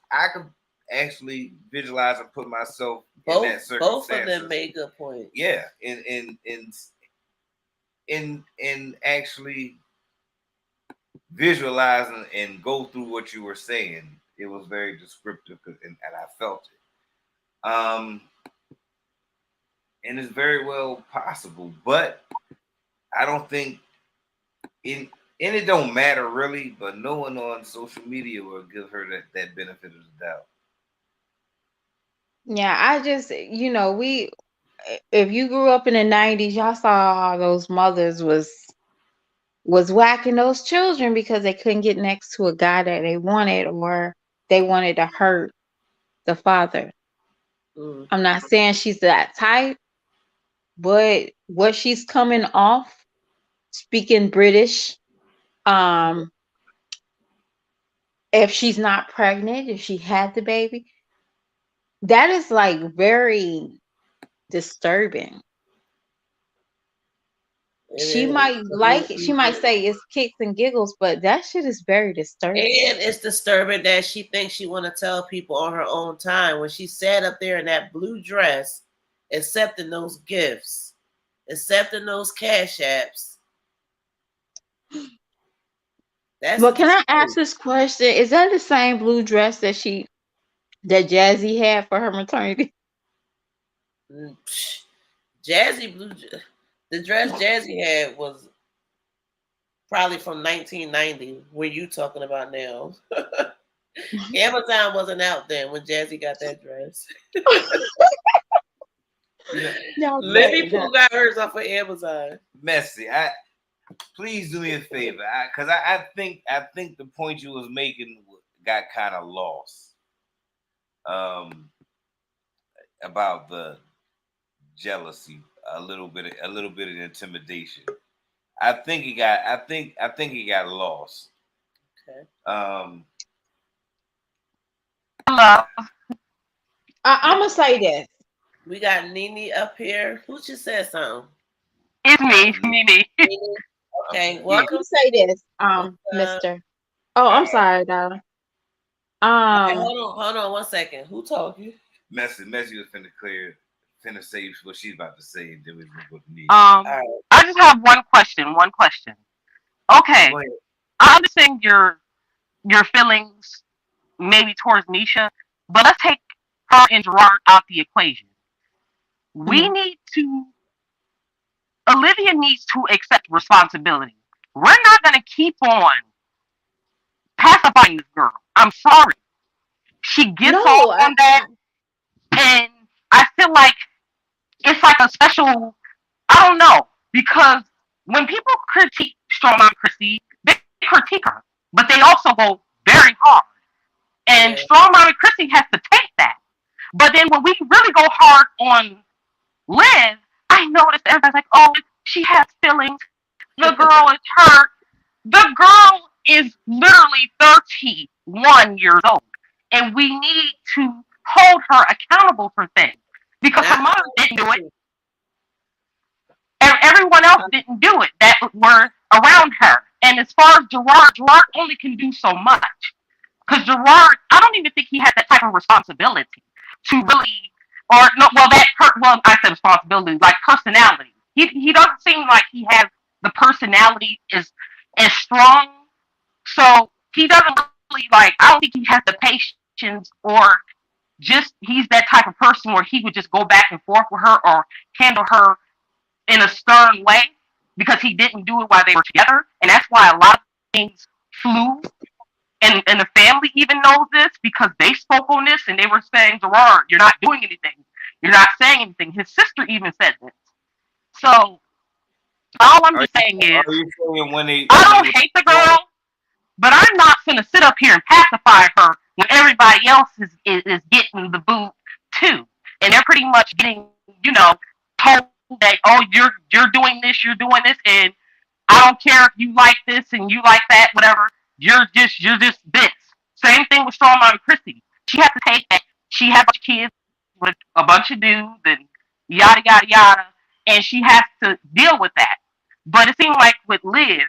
actually visualize and put myself in that circumstance. Both of them made good points. Yeah, in actually visualizing and go through what you were saying, it was very descriptive, and I felt it. And it's very well possible, but I don't think and it don't matter really, but no one on social media will give her that benefit of the doubt. Yeah, I just, if you grew up in the 90s, y'all saw how those mothers was whacking those children because they couldn't get next to a guy that they wanted, or they wanted to hurt the father. I'm not saying she's that type, but what she's coming off, speaking British, if she's not pregnant, if she had the baby, that is like very disturbing. She might like it. She might say it's kicks and giggles, but that shit is very disturbing. And it's disturbing that she thinks she want to tell people on her own time when she sat up there in that blue dress, accepting those gifts, accepting those cash apps. But can I ask this question? Is that the same blue dress that Jazzy had for her maternity? The dress Jazzy had was probably from 1990. What you talking about now? Amazon wasn't out then when Jazzy got that dress. Libby Pooh got hers off of Amazon. Messy. Please do me a favor, because I think the point you was making got kind of lost. About the jealousy, a little bit of intimidation. I think it got lost. Okay. I'm gonna say this. We got Nene up here. Who just said something? It's me, Nene. Okay, welcome. I'm gonna say this, Mister. Oh, I'm sorry, darling. Okay, hold on 1 second. Who talking? Messy was finna say what she's about to say, and then we go to me. I just have one question. Okay, I understand your feelings maybe towards Nisha, but let's take her and Gerard out the equation. Olivia needs to accept responsibility. We're not going to keep on pacifying this girl. I'm sorry. She gets off on that, and I feel like it's like a special, I don't know, because when people critique Strong Mom Chrissy, they critique her, but they also go very hard. And Strong Mom Chrissy has to take that. But then when we really go hard on Liz, I noticed everybody's like, oh, she has feelings. The girl is hurt. The girl is literally 31 years old. And we need to hold her accountable for things. Because her mother didn't do it. And everyone else didn't do it that were around her. And as far as Gerard only can do so much. Because Gerard, I don't even think he had that type of responsibility to really, I said responsibility, like personality. He doesn't seem like he has the personality as strong. So he doesn't really, I don't think he has the patience, or just he's that type of person where he would just go back and forth with her or handle her in a stern way. because he didn't do it while they were together, and that's why a lot of things flew. And the family even knows this because they spoke on this and they were saying, Gerard, you're not doing anything. You're not saying anything. His sister even said this. So all I'm Are just saying is, you saying I when they don't were hate the girl, but I'm not gonna sit up here and pacify her when everybody else is getting the boot too, and they're pretty much getting, told that, oh, you're doing this, and I don't care if you like this and you like that, whatever. You're just this. Same thing with Storm and Chrissy. She had to take that. She had a bunch of kids with a bunch of dudes and yada yada yada, and she has to deal with that. But it seemed like with Liv,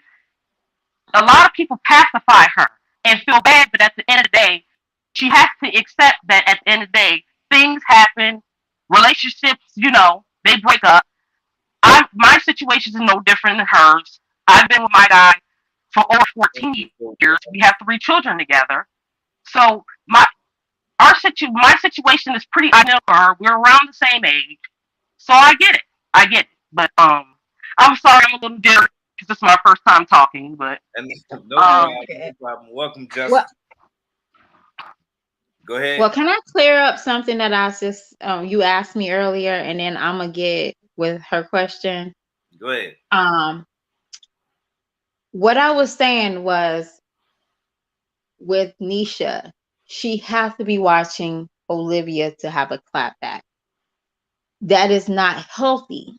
a lot of people pacify her and feel bad, but at the end of the day, she has to accept that at the end of the day, things happen, relationships, they break up. My situation is no different than hers. I've been with my guy for over 14 years. We have 3 children together. So my situation is pretty identical to her. We're around the same age. So I get it. I get it. But I'm sorry I'm a little different because this is my first time talking, but no problem, no problem. Welcome, Justin. Well, go ahead. Well, can I clear up something that I just you asked me earlier, and then I'm gonna get with her question. Go ahead. What I was saying was with Nisha, she has to be watching Olivia to have a clapback. That is not healthy.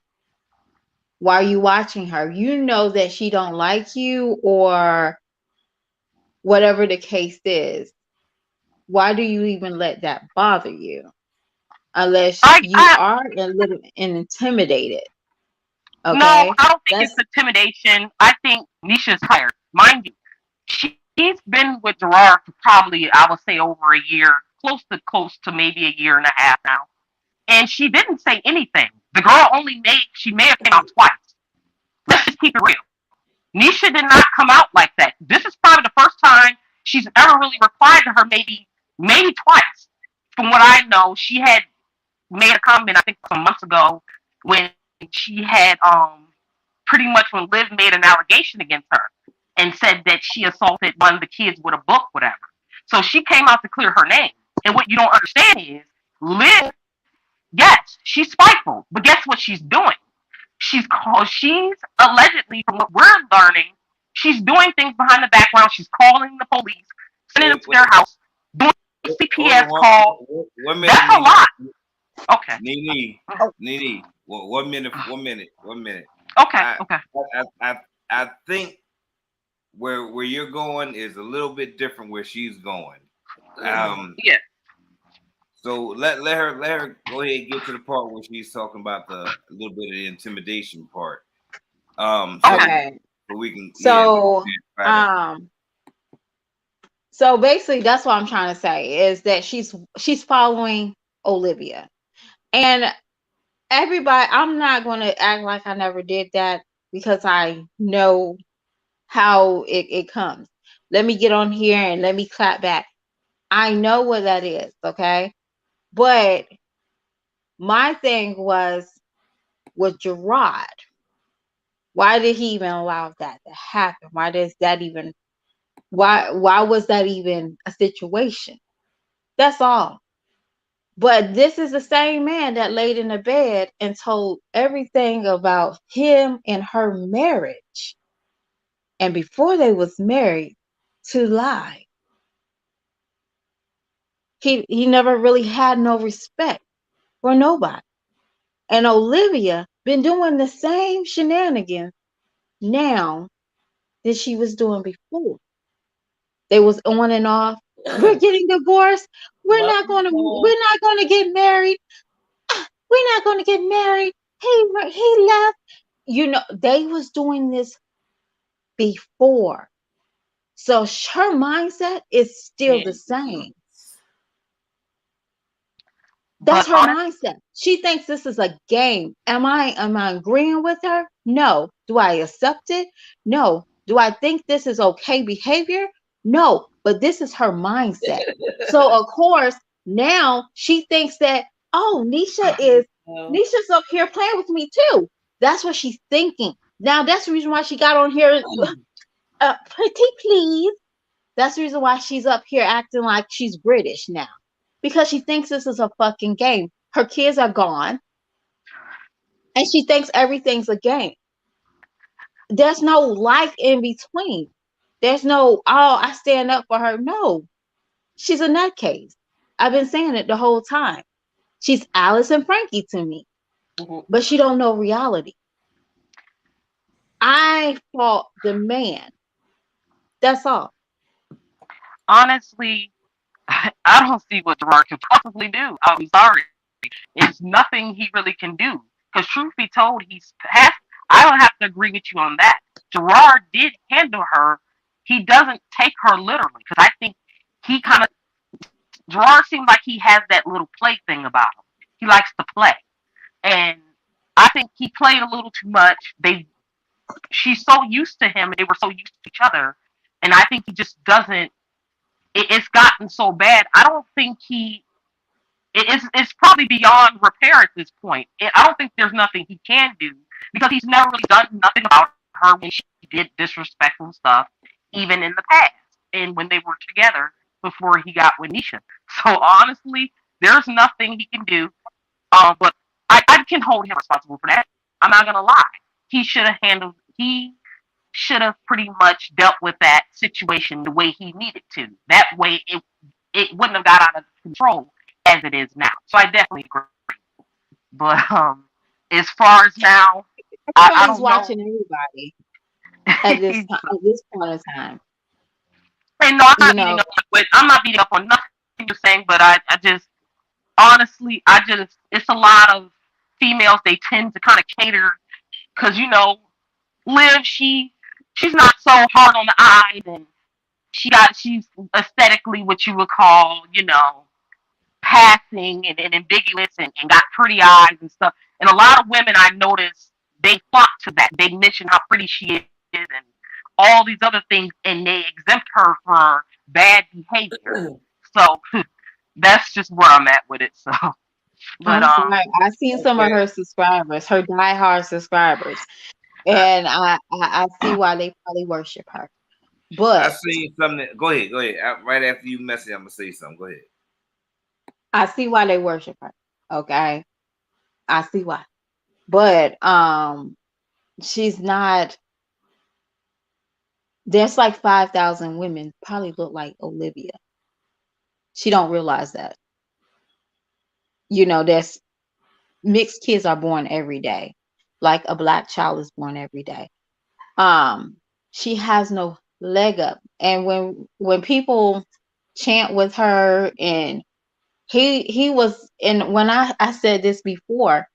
Why are you watching her? You know that she don't like you or whatever the case is. Why do you even let that bother you? Unless you are a little intimidated. Okay? No, I don't think it's intimidation. I think Nisha's tired. Mind you, she's been with Gerard for probably, I would say, over a year, close to maybe a year and a half now. And she didn't say anything. The girl she may have came out twice. Let's just keep it real. Nisha did not come out like that. This is probably the first time she's ever really replied to her, maybe twice. From what I know, she had made a comment, I think some months ago, when she had pretty much when Liv made an allegation against her and said that she assaulted one of the kids with a book, whatever. So she came out to clear her name. And what you don't understand is Liv, yes, she's spiteful, but guess what she's doing? She's allegedly, from what we're learning, she's doing things behind the background. She's calling the police, sending them to their house, doing CPS call. That's a lot. Okay. Nene, 1 minute. Okay. I think where you're going is a little bit different where she's going. Yeah. So let her go ahead and get to the part where she's talking about a little bit of the intimidation part. Okay. So we can. So basically, that's what I'm trying to say is that she's following Olivia, and everybody. I'm not going to act like I never did that because I know how it comes. Let me get on here and let me clap back. I know what that is, okay? But my thing was with Gerard. Why did he even allow that to happen? Why was that even a situation? That's all. But this is the same man that laid in the bed and told everything about him and her marriage. And before they was married, to lie. He never really had no respect for nobody. And Olivia been doing the same shenanigans now that she was doing before. They was on and off. We're getting divorced. We're not gonna get married. We're not gonna get married. He left. They was doing this before. So her mindset is still the same. That's her mindset. She thinks this is a game. Am I agreeing with her? No. Do I accept it? No. Do I think this is okay behavior? No. But this is her mindset. So of course, now she thinks that, oh, Nisha's up here playing with me too. That's what she's thinking. Now that's the reason why she got on here. Pretty please. That's the reason why she's up here acting like she's British now. Because she thinks this is a fucking game. Her kids are gone. And she thinks everything's a game. There's no life in between. There's no, oh, I stand up for her. No. She's a nutcase. I've been saying it the whole time. She's Alice and Frankie to me. But she don't know reality. I fought the man. That's all. Honestly, I don't see what Gerard can possibly do. I'm sorry. It's nothing he really can do. Because truth be told, I don't have to agree with you on that. Gerard did handle her. He doesn't take her literally. Because I think he kind of, Gerard seems like he has that little play thing about him. He likes to play. And I think he played a little too much. She's so used to him and they were so used to each other. And I think he just doesn't, it's gotten so bad. I don't think it's probably beyond repair at this point. I don't think there's nothing he can do because he's never really done nothing about her when she did disrespectful stuff, even in the past and when they were together before he got with Nisha. So honestly, there's nothing he can do. But I can hold him responsible for that. I'm not gonna lie. He should have pretty much dealt with that situation the way he needed to. That way it wouldn't have got out of control as it is now. So I definitely agree. But as far as now, I He's don't watching know. everybody at this point of time. And no, I'm not beating up on nothing you're saying, but I just honestly, it's a lot of females. They tend to kind of cater because Liv, she's not so hard on the eyes, and she's aesthetically what you would call, passing and ambiguous and got pretty eyes and stuff. And a lot of women I notice they flock to that. They mention how pretty she is and all these other things, and they exempt her for bad behavior. So that's just where I'm at with it. So, but I've seen some of her subscribers, her diehard subscribers, and I see why they probably worship her. But I see something. Go ahead. Right after you message, I'm gonna say something. Go ahead. I see why they worship her. Okay, I see why. But she's not. There's like 5,000 women probably look like Olivia. She don't realize that. There's mixed kids are born every day, like a black child is born every day. She has no leg up, and when people chant with her, and he was, and when I said this before,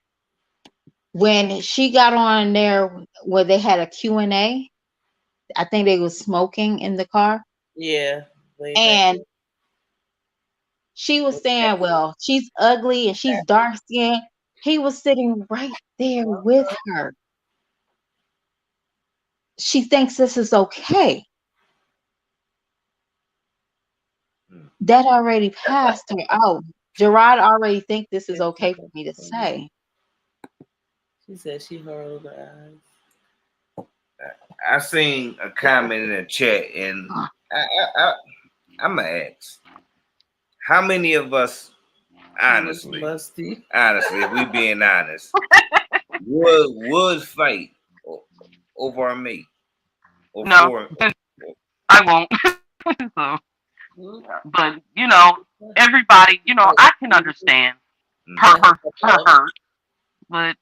when she got on there where they had a Q&A, I think they was smoking in the car. Yeah. And she was saying, well, she's ugly and she's dark skinned. He was sitting right there with her. She thinks this is okay. That already passed her out. Gerard already think this is okay for me to say. She said she rolled her eyes. I seen a comment in the chat, and I'm gonna ask, how many of us, honestly, if we being honest, would fight over a mate? No, I won't. So, but everybody, I can understand her hurt, but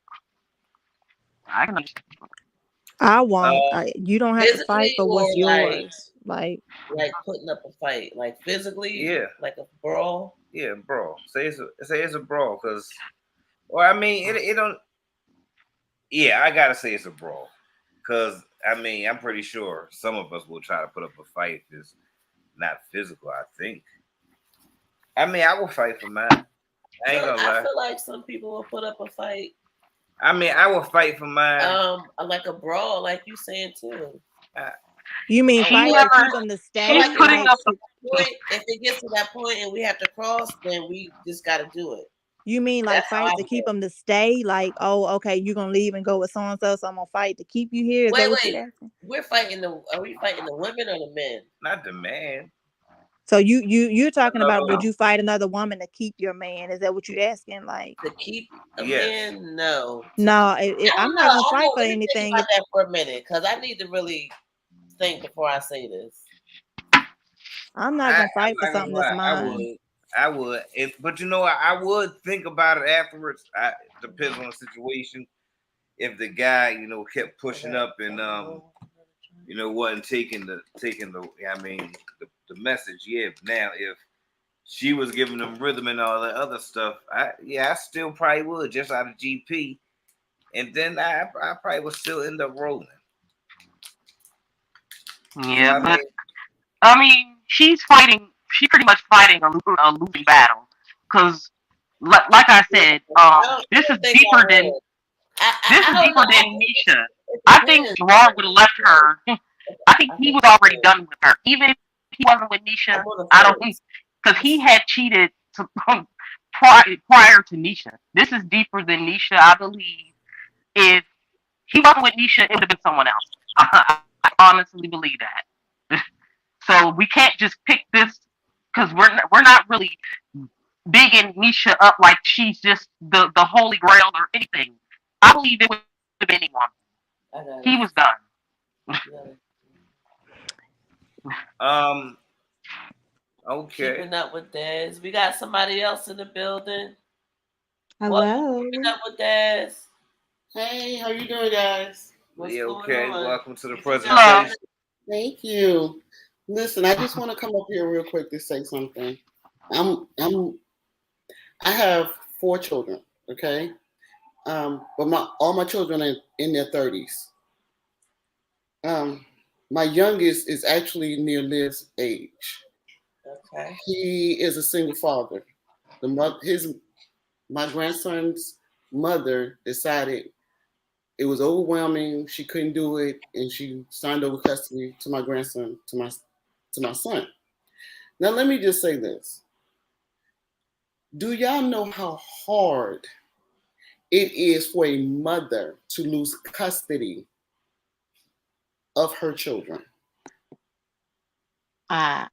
I can understand. I won't. You don't have to fight for what's yours. Like putting up a fight, like physically, yeah, like a brawl. Yeah, brawl. Say it's a brawl, because, or I mean, it don't. Yeah, I gotta say it's a brawl, because I mean, I'm pretty sure some of us will try to put up a fight if it's not physical. I think. I mean, I will fight for mine. I ain't gonna lie. I feel like some people will put up a fight. I mean, I will fight for mine. Like a brawl, like you saying too. You mean fight to keep them to stay? She's putting up if it gets to that point and we have to cross, then we just got to do it. You mean like That's how fight I to keep feel. them to stay? Like, oh, okay, you're gonna leave and go with so and so, so I'm gonna fight to keep you here. Is that what you're asking? We're fighting are we fighting the women or the men? Not the man. So you're talking about, would No. you fight another woman to keep your man? Is that what you're asking? Like, To keep a Yes. man? No. no, I I'm don't not gonna know. fight for Let me think anything. about that for a minute, because I need to really think before I say this. I'm not gonna I'm fight for not gonna something that's lie. mine. I would. But you know, I would think about it afterwards. Depends on the situation. If the guy, kept pushing up and wasn't taking the the message. Yeah. Now, if she was giving them rhythm and all that other stuff, I still probably would, just out of GP, and then I probably would still end up rolling. Yeah, but I mean, she's fighting. She's pretty much fighting a losing battle, because, like I said, I this is don't think I deeper than would. I don't know. Nisha. It I think depends. Gerard would have left her. I think I he think was it already depends. done with her, even if he wasn't with I'm Nisha. on the I don't, fence. because he had cheated prior to Nisha. This is deeper than Nisha. I believe if he wasn't with Nisha, it would have been someone else. I honestly believe that. So we can't just pick this, because we're not really bigging Nisha up like she's just the holy grail or anything. I believe it would have been anyone. He was done. Okay. Keeping up with Daz. We got somebody else in the building. Hello. Keeping up with Daz. Hey, how you doing, guys? What's okay. going on? Welcome to the presentation. Thank you. Listen, I just want to come up here real quick to say something. I have 4 children, okay? But all my children are in their 30s. My youngest is actually near Liv's age. Okay. He is a single father. My grandson's mother decided it was overwhelming. She couldn't do it, and she signed over custody to my grandson, to my son. Now, let me just say this. Do y'all know how hard it is for a mother to lose custody of her children? I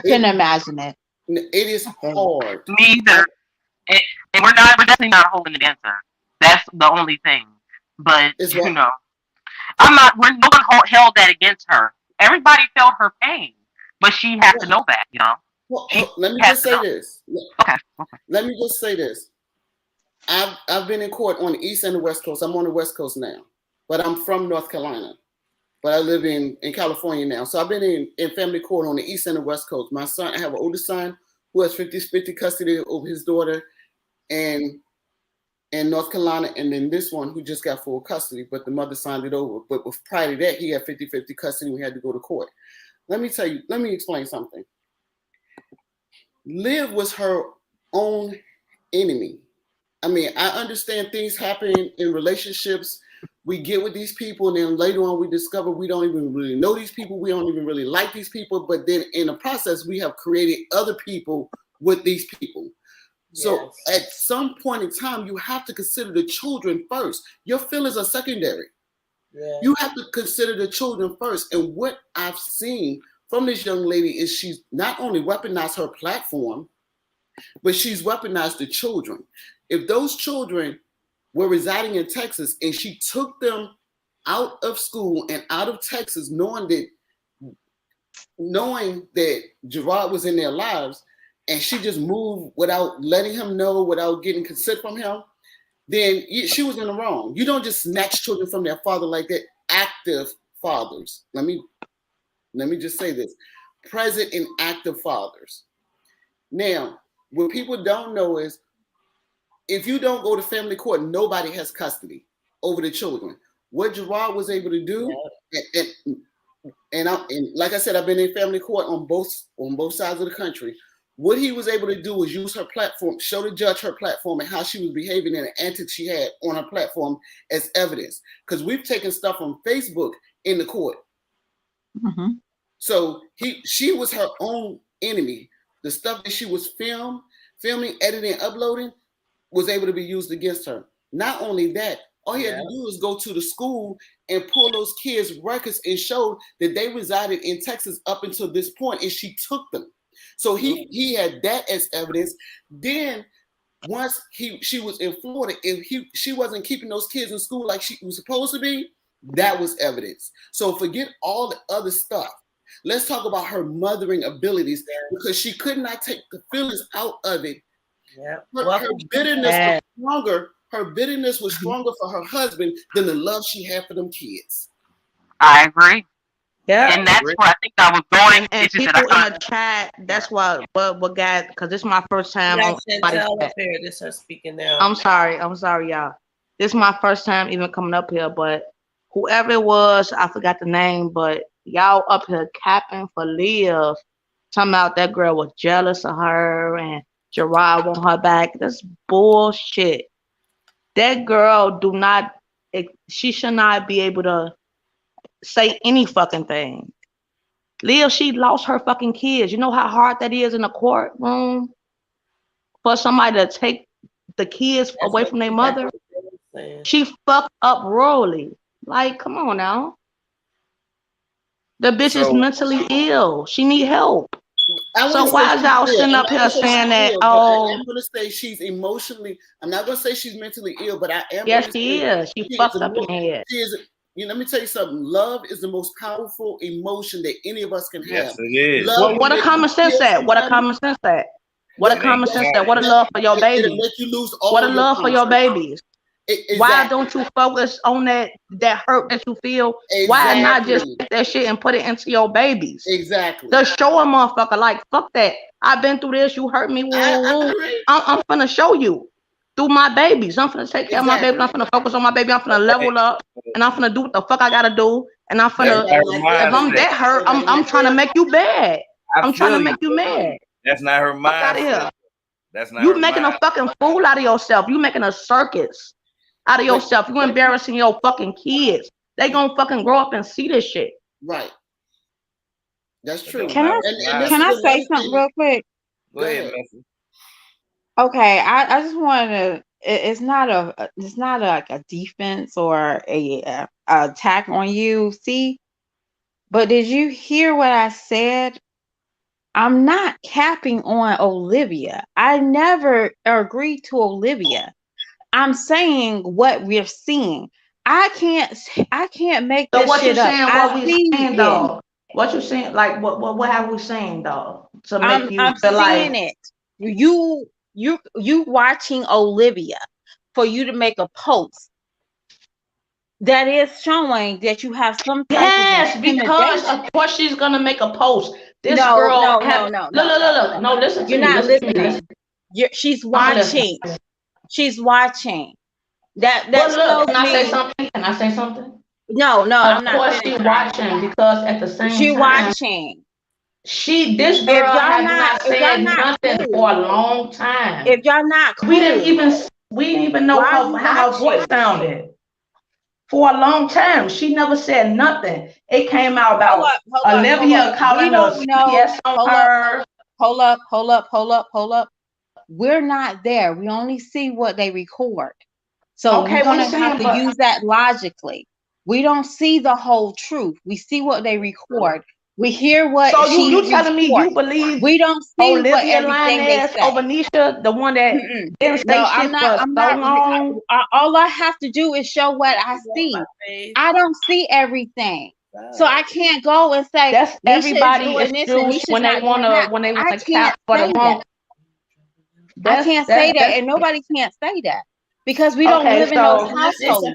couldn't imagine it. It is hard. Neither. And we're definitely not holding it against her. That's the only thing. But, we're no one held that against her. Everybody felt her pain, but she has to know that, Well, let me just say this. Okay. Let me just say this. I've been in court on the East and the West Coast. I'm on the West Coast now, but I'm from North Carolina. But I live in California now. So I've been in family court on the East and the West Coast. My son, I have an older son who has 50-50 custody over his daughter in North Carolina, and then this one who just got full custody, but the mother signed it over. But prior to that, he had 50-50 custody. We had to go to court. Let me explain something. Liv was her own enemy. I mean, I understand things happen in relationships. We get with these people, and then later on we discover we don't even really know these people. We don't even really like these people. But then in the process, we have created other people with these people. So at some point in time, you have to consider the children first. Your feelings are secondary. Yeah. You have to consider the children first. And what I've seen from this young lady is she's not only weaponized her platform, but she's weaponized the children. If those children were residing in Texas and she took them out of school and out of Texas, knowing that Gerard was in their lives, and she just moved without letting him know, without getting consent from him, then she was in the wrong. You don't just snatch children from their father like that. Active fathers. Let me just say this. Present and active fathers. Now, what people don't know is if you don't go to family court, nobody has custody over the children. What Gerard was able to do, and like I said, I've been in family court on both sides of the country. What he was able to do was use her platform, show the judge her platform and how she was behaving and the antics she had on her platform as evidence. Because we've taken stuff from Facebook in the court. Mm-hmm. So she was her own enemy. The stuff that she was filming, editing, uploading, was able to be used against her. Not only that, all he had to do was go to the school and pull those kids' records and show that they resided in Texas up until this point, and she took them. So he had that as evidence. Then once she was in Florida, if she wasn't keeping those kids in school like she was supposed to be, that was evidence. So forget all the other stuff. Let's talk about her mothering abilities, because she could not take the feelings out of it. Yeah. Her bitterness was stronger. Her bitterness was stronger for her husband than the love she had for them kids. I agree. Yeah. And that's where I think I was going. And people in the chat, that's what guys, because this is my first time on somebody's chat. This is her speaking now. I'm sorry, y'all. This is my first time even coming up here, but whoever it was, I forgot the name, but y'all up here capping for Liv, talking about that girl was jealous of her and Gerard want her back. That's bullshit. That girl she should not be able to say any fucking thing. Liv, she lost her fucking kids. You know how hard that is in a courtroom for somebody to take the kids away from their mother? She fucked up royally. Like, come on now. The bitch is mentally ill. She need help. So why is y'all sitting up here saying that? I'm gonna say she's emotionally. I'm not gonna say she's mentally ill, but I am. Yes, she is. She fucked up in the head. She is. Let me tell you something. Love is the most powerful emotion that any of us can have. Yes, it is. Well, what a common sense at? What a common sense at? What a common sense at? What a love for your babies? What a love for your babies? Exactly. Why don't you focus on that hurt that you feel? Exactly. Why not just take that shit and put it into your babies? Exactly. Just show a motherfucker like, fuck that. I've been through this. You hurt me. I'm finna show you through my babies. I'm finna take care of my babies. I'm finna focus on my baby. I'm finna level up, and I'm finna do what the fuck I gotta do. And I'm finna, if I'm that hurt, I'm trying to make you bad. I'm trying to make you mad. That's not her mind. Fuck out of here. That's not. You making a fucking fool out of yourself. You making a circus out of yourself. You embarrassing your fucking kids. They gonna fucking grow up and see this shit. Right. That's true. Can I say something real quick? Go ahead, Messi. Okay, I just wanted to. It's not a defense or a attack on you. See, but did you hear what I said? I'm not capping on Olivia. I never agreed to Olivia. I'm saying what we're seeing. I can't make this shit up. What we saying, though? What you saying? Like what have we saying, though? To make you feel like it. You watching Olivia for you to make a post that is showing that you have some type of because of course she's gonna make a post. This girl look. No, listen. You're not listening. She's watching. She's watching. That look, can I say something? No, I'm not. Of course she's watching because at the same time she's watching. This girl has not said nothing for a long time. If y'all not cool, we didn't even know how her voice sounded. For a long time, she never said nothing. It came out about Olivia calling her CPS on her. Hold up. We're not there. We only see what they record. So we're going to have to use that logically. We don't see the whole truth. We see what they record. We hear what you telling me you believe we don't see Olivia what everything they say. Over Nisha, the one that didn't say shit for so long. All I have to do is show what I see. I don't see everything. So I can't go and say that's everybody excuse when they wanna cap for the wrong. I can't say that, and nobody can't say that because we don't live in those households.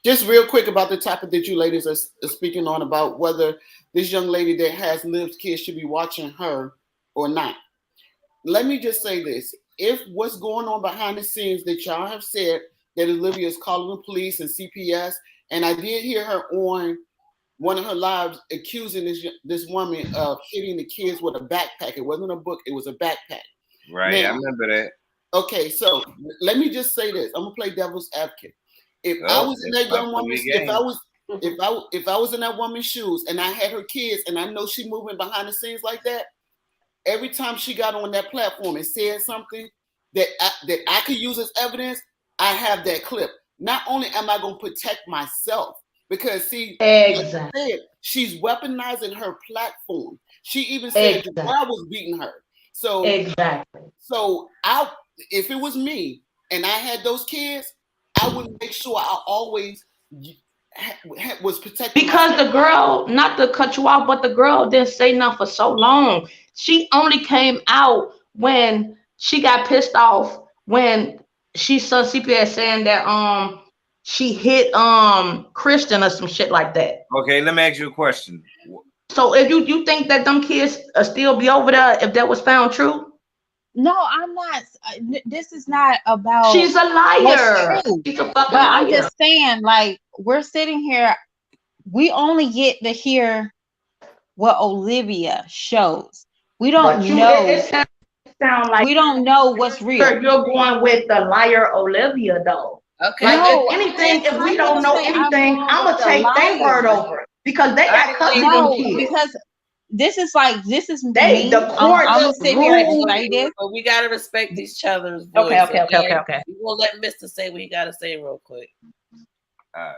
Just real quick about the topic that you ladies are speaking on about whether this young lady that has Liv's kids should be watching her or not. Let me just say this. If what's going on behind the scenes that y'all have said that Olivia is calling the police and CPS, and I did hear her on one of her lives accusing this woman of hitting the kids with a backpack. It wasn't a book. It was a backpack. Right. Now, I remember that. Okay. So let me just say this. I'm going to play devil's advocate. If I was in that young woman's, if I was in that woman's shoes and I had her kids and I know she moving behind the scenes like that, every time she got on that platform and said something, that I could use as evidence, I have that clip. Not only am I going to protect myself, because see, Exactly. like said, she's weaponizing her platform. She even said Jabbar was beating her. So exactly. So if it was me and I had those kids, I would make sure I always was protecting because myself. the girl, not to cut you off, but the girl didn't say nothing for so long. She only came out when she got pissed off when she saw CPS saying that she hit Christian or some shit like that. Okay, let me ask you a question. So if you think that them kids still be over there if that was found true? No, I'm not. This is not about. She's a liar. What's true. She's a fucking But liar. I'm just saying, like, we're sitting here, we only get to hear what Olivia shows. We don't know. It sound like we don't know what's real. You're going with the liar Olivia though. Okay. Like No, if anything, if we don't know anything, I'm gonna the take their word over it because they got custody of them No, kids. because this is They me. the court I'm gonna sit here and ruled. say this. But we gotta respect each other's voice. Okay. We will let Mr. say what he gotta say real quick. All right.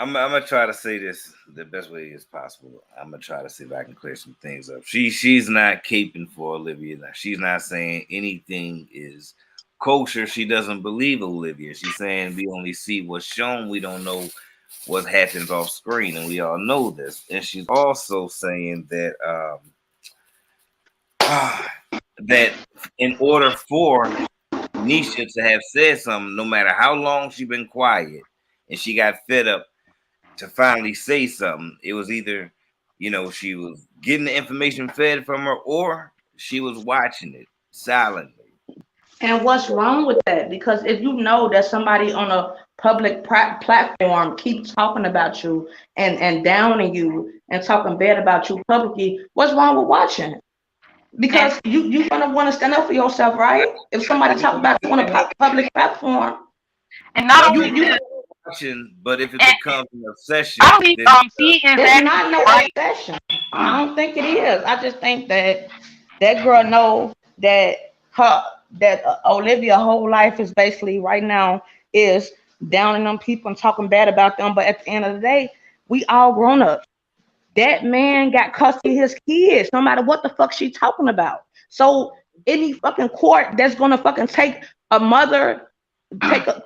I'm gonna try to say this the best way as possible. I'm gonna try to see if I can clear some things up. She's not caping for Olivia. She's not saying anything is kosher. She doesn't believe Olivia. She's saying we only see what's shown. We don't know what happens off screen, and we all know this. And she's also saying that that in order for Nisha to have said something, no matter how long she's been quiet, and she got fed up to finally say something, it was either, she was getting the information fed from her or she was watching it silently. And what's wrong with that? Because if you know that somebody on a public platform keeps talking about you and downing you and talking bad about you publicly, what's wrong with watching? Because you're gonna want to stand up for yourself, right? If somebody talk about you on a public platform, and not only you watching, but if it becomes an obsession, it's not no obsession. I don't think it is. I just think that girl know that Olivia whole life is basically right now is downing them people and talking bad about them. But at the end of the day, we all grown up. That man got custody of his kids, no matter what the fuck she talking about. So any fucking court that's gonna fucking take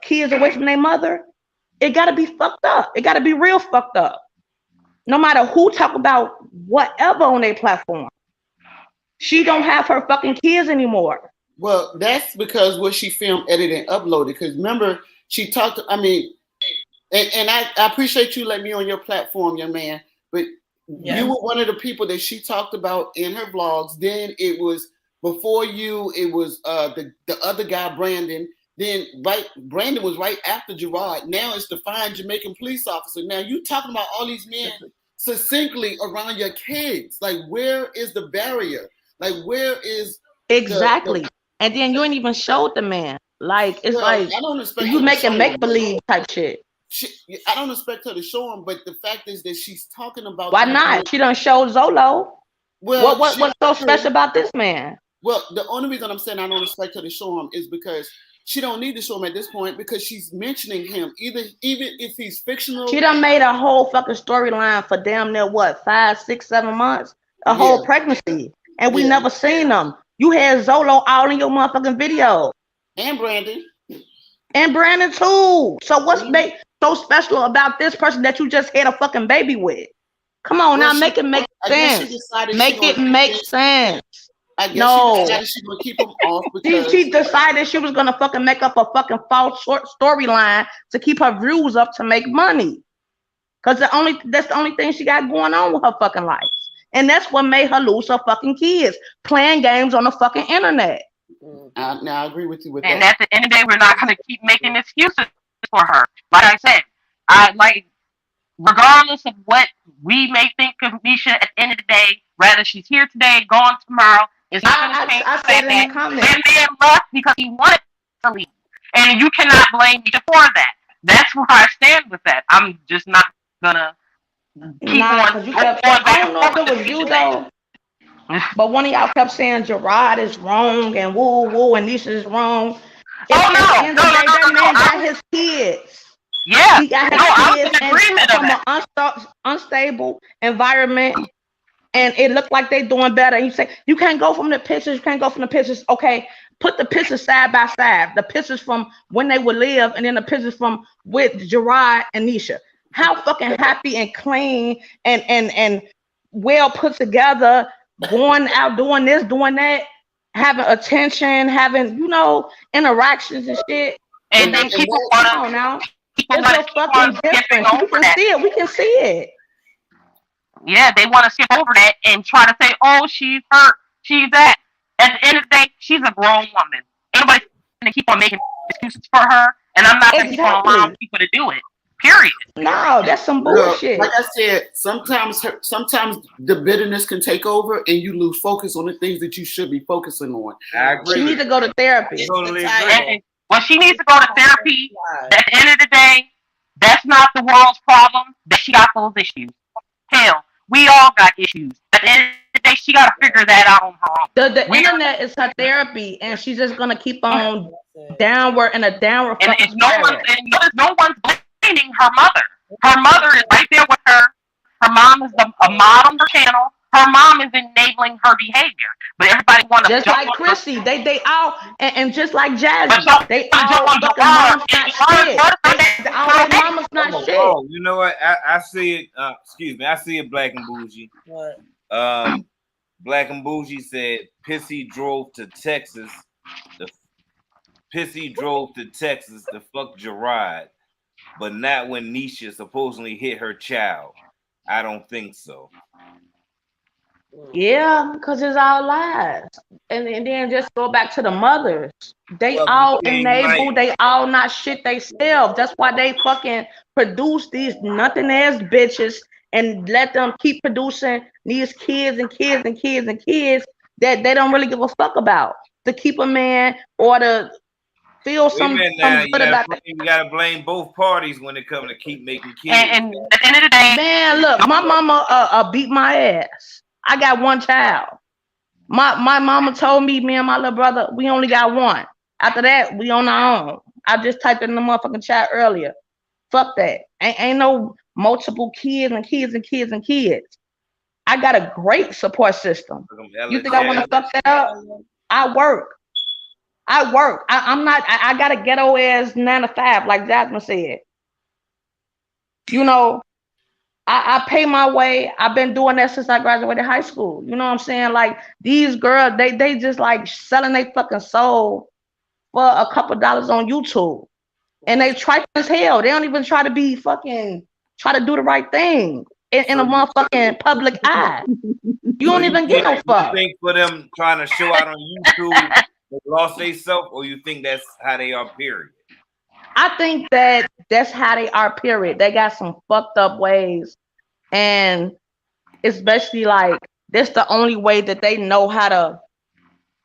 kids away from their mother, it gotta be fucked up. It gotta be real fucked up. No matter who talk about whatever on their platform. She don't have her fucking kids anymore. Well, that's because what she filmed, edited, and uploaded. Because remember, she talked. I appreciate you letting me on your platform, young man. But you were one of the people that she talked about in her vlogs. Then it was before you. It was the other guy, Brandon. Then Brandon was right after Gerard. Now it's the fine Jamaican police officer. Now you talking about all these men succinctly around your kids. Like, where is the barrier? Like, where is exactly? And then you ain't even showed the man. Like, it's like I don't expect you making make believe type shit. I don't expect her to show him, but the fact is that she's talking about. Why not? She done showed Zolo. Well, what's so special about this man? Well, the only reason I'm saying I don't expect her to show him is because she don't need to show him at this point because she's mentioning him. Even if he's fictional. She done made a whole fucking storyline for damn near 5, 6, 7 months, whole pregnancy, and we never seen them. You had Zolo all in your motherfucking video. And Brandon. And Brandon too. So what's so special about this person that you just had a fucking baby with? Come on, now make it make sense. Make it make sense. I guess she decided she was gonna keep him off because she decided she was gonna fucking make up a fucking false short storyline to keep her views up to make money. Cause that's the only thing she got going on with her fucking life. And that's what made her lose her fucking kids, playing games on the fucking internet. Now I agree with you with that. And that. at the end of the day, we're not gonna keep making excuses for her. Like I said, regardless of what we may think of Nisha at the end of the day, whether she's here today, gone tomorrow, it's not going to change the fact that that man left because he wanted to leave. And you cannot blame Nisha for that. That's where I stand with that. I'm just not going to keep on. I don't know if it was you, though. But one of y'all kept saying Gerard is wrong and woo woo and Nisha is wrong. Oh At the end of the day, that man no. got his kids. Yeah. He got No, his I was kids in and agreement of from that. an unstable environment, and it looked like they doing better. And you say you can't go from the pictures. You can't go from the pictures. Okay, put the pictures side by side. The pictures from when they would live, and then the pictures from with Gerard and Nisha. How fucking happy and clean and well put together, going out doing this, doing that, having attention, having interactions and shit. And then people want Come on now. people It's want to a keep on fucking skipping difference. We over can that. see it. We can see it. Yeah, they want to skip over that and try to say, "Oh, she's hurt. She's that." At the end of the day, she's a grown woman. Anybody's going to keep on making excuses for her, and I'm not going to keep on allowing Exactly. people to do it. Period. No, that's some Look, bullshit. like I said, sometimes the bitterness can take over, and you lose focus on the things that you should be focusing on. I agree. She needs to go to therapy. Totally And, well, she needs to go to therapy. At the end of the day, that's not the world's problem. That she got those issues. Hell, we all got issues. At the end of the day, she got to figure that out on her own. The internet is her therapy, and she's just gonna keep on downward and a downward And fucking no spiral. one's blaming her mother. Her mother is right there with her. Her mom is a mod on her channel. Her mom is enabling her behavior. But everybody wants to Just jump like on Chrissy, they all and just like Jazzy, But they y'all all jump on fucking Gerard. moms not And shit. All their mamas not shit. Oh, you know what? I see it. Excuse me. I see it. Black and Bougie. What? Black and Bougie said Pissy drove to Texas. Pissy drove to Texas to fuck Gerard, but not when Nisha supposedly hit her child. I don't think so. Yeah, because it's all lies. And then just go back to the mothers. They Well, all you ain't enable, right. they all not shit they self. That's why they fucking produce these nothing ass bitches and let them keep producing these kids and kids and kids and kids that they don't really give a fuck about. To keep a man or to feel Wait a some minute now. good about that. You gotta blame both parties when it comes to keep making kids. And at the end of the day, Man, look, my mama beat my ass. I got one child. My mama told me and my little brother, we only got one. After that, we on our own. I just typed in the motherfucking chat earlier. Fuck that. Ain't no multiple kids and kids and kids and kids. I got a great support system. You think I want to fuck that up? I work. I'm not. I got a ghetto ass 9 to 5, like Jasmine said. You know, I pay my way. I've been doing that since I graduated high school. You know what I'm saying? Like these girls, they just like selling their fucking soul for a couple dollars on YouTube. And they try as hell. They don't even try to be fucking try to do the right thing in a motherfucking public eye. You don't even get no fuck. You think for them trying to show out on YouTube, they lost they self, or you think that's how they are, period? I think that's how they are, period. They got some fucked up ways. And especially like this the only way that they know how to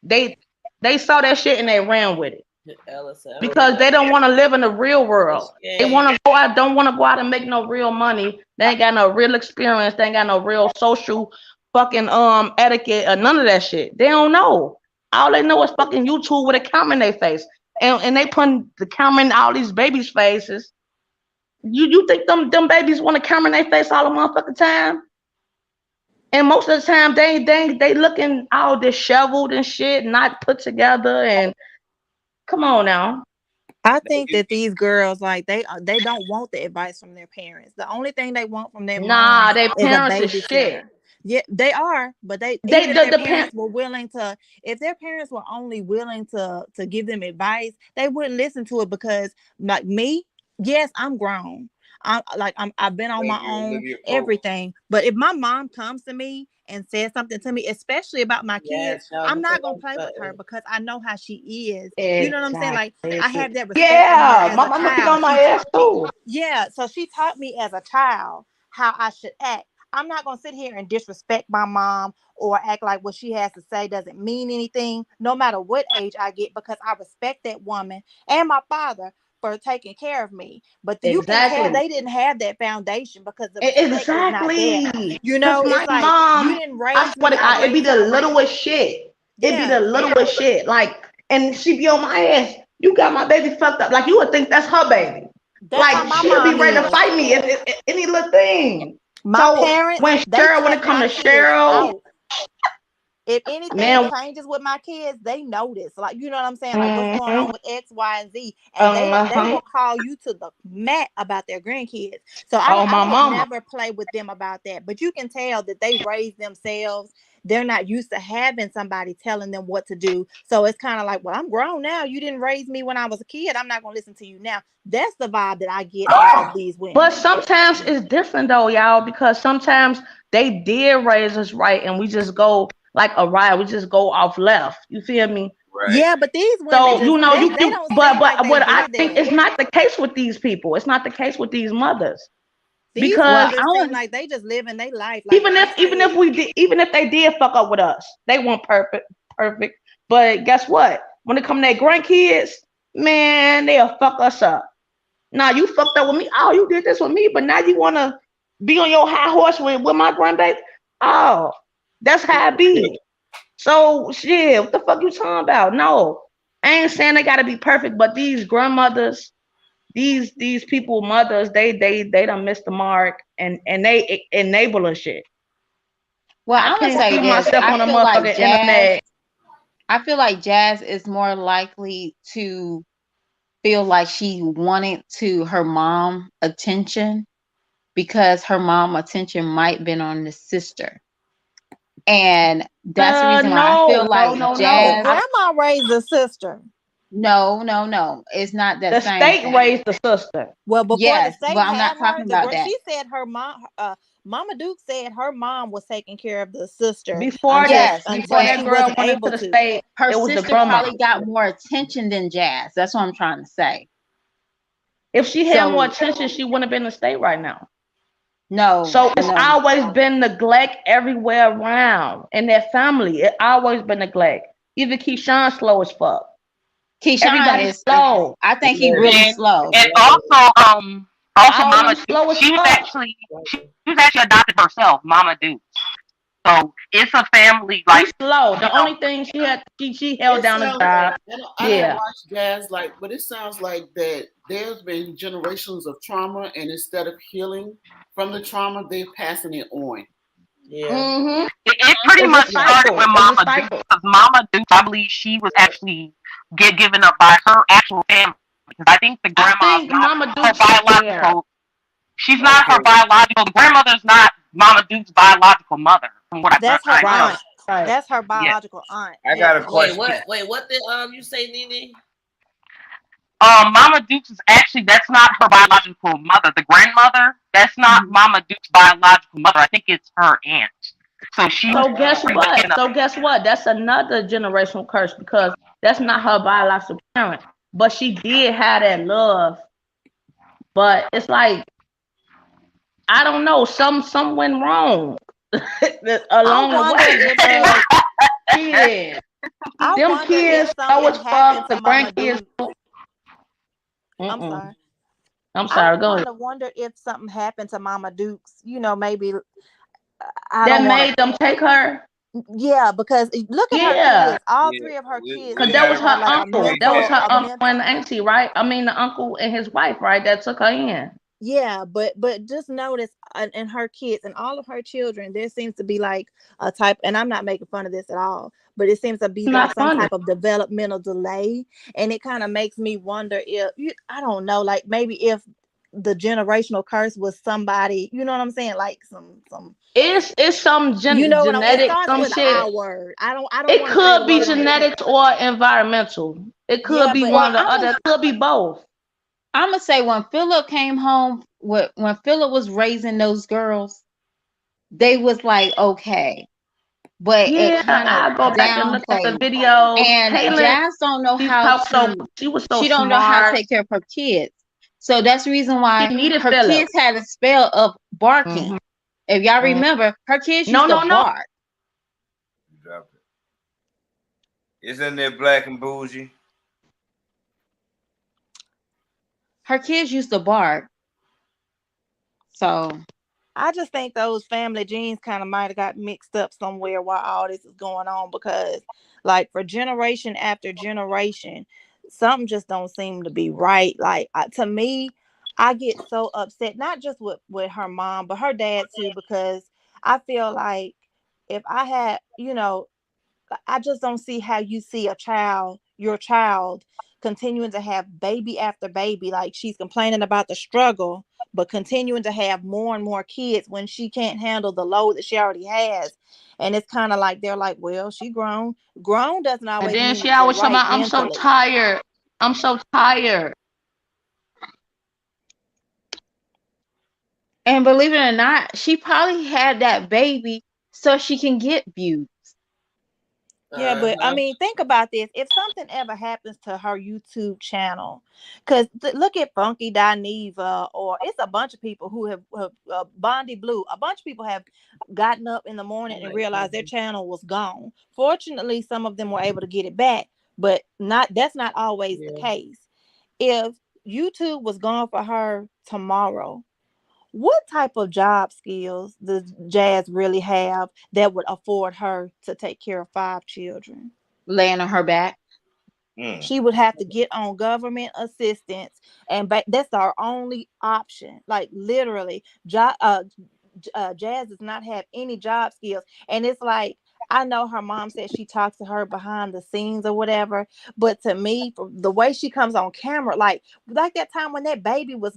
they saw that shit and they ran with it. Because they don't want to live in the real world. They want to go out, don't want to go out and make no real money. They ain't got no real experience. They ain't got no real social fucking etiquette or none of that shit. They don't know. All they know is fucking YouTube with a camera in their face. And they putting the camera in all these babies' faces. You think them babies want a camera in their face all the motherfucking time? And most of the time they looking all disheveled and shit, not put together. And come on now. I think that these girls, like they don't want the advice from their parents. The only thing they want from their mom their is parents a is shit. Yeah, they are, but even if their parents were willing to, if their parents were only willing to give them advice, they wouldn't listen to it because, like me, yes, I'm grown. I've been on my own, everything. But if my mom comes to me and says something to me, especially about my kids, I'm not gonna play with her because I know how she is. You know what I'm saying? Like I have that respect. Yeah, my mama pick on my ass too. Yeah, so she taught me as a child how I should act. I'm not gonna sit here and disrespect my mom or act like what she has to say doesn't mean anything, no matter what age I get, because I respect that woman and my father for taking care of me. But you can tell they didn't have that foundation because the respect is not there. You know, it's like mom, you didn't raise I swear me. to God, it'd be the littlest shit. It'd be the littlest shit. Like, and she be on my ass. You got my baby fucked up. Like, you would think that's her baby. That's like, she'll be ready to fight me if any little thing. My parents, when it comes to Cheryl, if anything changes with my kids, they notice. Like, you know what I'm saying? Like, what's going on with X, Y, and Z, and they will call you to the mat about their grandkids. So I would never play with them about that. But you can tell that they raise themselves. They're not used to having somebody telling them what to do. So it's kind of like, well, I'm grown now. You didn't raise me when I was a kid. I'm not going to listen to you now. That's the vibe that I get off of these women. But sometimes it's different though, y'all, because sometimes they did raise us right and we just go like a ride. We just go off left. You feel me? Right. Yeah, but these women, so just, you know, they don't but like what I think is not the case with these people. It's not the case with these mothers. These mothers seem like they just living their life. Like, even if they did fuck up with us, they weren't perfect. But guess what? When it come to their grandkids, man, they'll fuck us up. Now you fucked up with me. Oh, you did this with me, but now you wanna be on your high horse with my grandbaby. Oh, that's how it be. So shit, what the fuck you talking about? No, I ain't saying they gotta be perfect, but these grandmothers, these people mothers, they done missed the mark and they enabling shit. Well, I'm gonna say this. I feel like Jazz is more likely to feel like she wanted her mom attention because her mom attention might been on the sister. And that's the reason why I feel like Jazz. Grandma raised the sister. No. It's not that the same state thing. raised the sister. Well, before the state but I'm not talking about that. She said her mom, Mama Duke said her mom was taking care of the sister. Before that girl went into the state, her sister probably got more attention than Jazz. That's what I'm trying to say. If she had more attention, she wouldn't have been in the state right now. No. So it's always been neglect everywhere around in their family. It always been neglect. Even Keyshawn slow as fuck. Keyshawn is slow. I think he really slow. And also Mama Duke, she was actually adopted herself, Mama Duke. So it's a family like she's slow. The only thing she held down the job. I don't watch Jazz but it sounds like that there's been generations of trauma, and instead of healing from the trauma, they're passing it on. Yeah. Mm-hmm. It pretty much started with Mama Duke, because Mama Duke, I believe she was actually given up by her actual family. Because I think the grandma's not her biological. She's not her biological. The grandmother's not Mama Duke's biological mother. From what That's her aunt. Right. That's her biological aunt. I got a question. Wait, what did you say, Nene? Mama Duke's is actually, that's not her biological mother. The grandmother, that's not Mama Duke's biological mother. I think it's her aunt. So guess what? That's another generational curse, because that's not her biological parent. But she did have that love. But it's like, I don't know, some went wrong along the way. Them kids always fuck the grandkids. I'm sorry. Go ahead. I wonder if something happened to Mama Dukes. You know, maybe made them take her. Yeah, because look at her kids. All three of her kids. Because that was her uncle. That was her uncle and auntie, right? I mean, the uncle and his wife, right? That took her in. Yeah, but just notice in her kids and all of her children, there seems to be like a type, and I'm not making fun of this at all, but it seems to be like some type of developmental delay, and it kind of makes me wonder if I don't know, like maybe if the generational curse was somebody, you know what I'm saying, like some. It's some genetic, some shit. Word. I don't. It could be genetics or environmental. It could be one or the other. It could be both. I'm gonna say when Philip came home, when Philip was raising those girls, they was like okay, but it kind of go back and look at the video. And Jazz don't know how to. She was so she don't smart. know how to take care of her kids, so that's the reason why her kids had a spell of barking. Mm-hmm. If y'all remember, her kids used to bark. Drop it. Isn't there Black and Bougie? Her kids used to bark. So I just think those family genes kind of might have got mixed up somewhere while all this is going on, because like for generation after generation, something just don't seem to be right. Like to me, I get so upset, not just with her mom, but her dad too, because I feel like if I had, I just don't see how you see your child continuing to have baby after baby. Like she's complaining about the struggle, but continuing to have more and more kids when she can't handle the load that she already has. And it's kind of like they're like, well, she grown. Grown doesn't And always then mean she that you're always talking right about, I'm so mentally. tired. I'm so tired. and believe it or not, she probably had that baby so she can get views. Yeah, but I mean, think about this. If something ever happens to her YouTube channel, because look at Funky Dineva, or it's a bunch of people who have Bondi Blue. A bunch of people have gotten up in the morning and realized their channel was gone. Fortunately, some of them were able to get it back, but that's not always the case. If YouTube was gone for her tomorrow, what type of job skills does Jazz really have that would afford her to take care of 5 children? Laying on her back. She would have to get on government assistance, and that's our only option. Like literally, Jazz does not have any job skills, and it's like, I know her mom said she talks to her behind the scenes or whatever, but to me, the way she comes on camera, like that time when that baby was.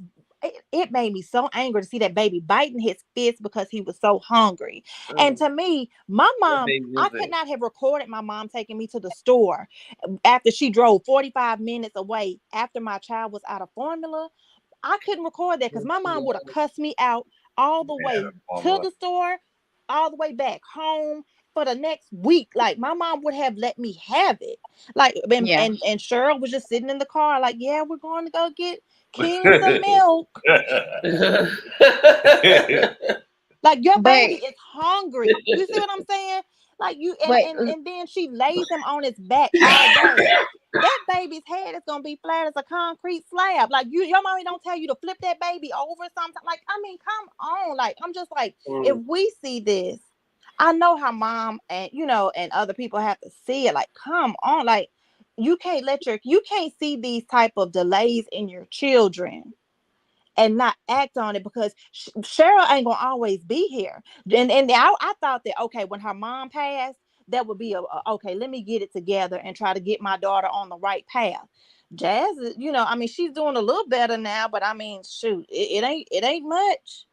It made me so angry to see that baby biting his fist because he was so hungry. And to me, my mom, I could not have recorded my mom taking me to the store after she drove 45 minutes away after my child was out of formula. I couldn't record that because my mom would have cussed me out all the way to the store, all the way back home for the next week. Like my mom would have let me have it. Like and Cheryl was just sitting in the car, like, yeah, we're going to go get King some milk. Like your baby is hungry. You see what I'm saying? Like you and then she lays him on his back all day. That baby's head is gonna be flat as a concrete slab. Like your mommy don't tell you to flip that baby over sometimes. Like, I mean, come on. Like, I'm just like, if we see this, I know how mom and and other people have to see it. Like, come on. Like, you can't see these type of delays in your children and not act on it, because Cheryl ain't gonna always be here. And I thought that, okay, when her mom passed, that would be okay, let me get it together and try to get my daughter on the right path. Jazz, I mean, she's doing a little better now, but I mean, shoot, it ain't much.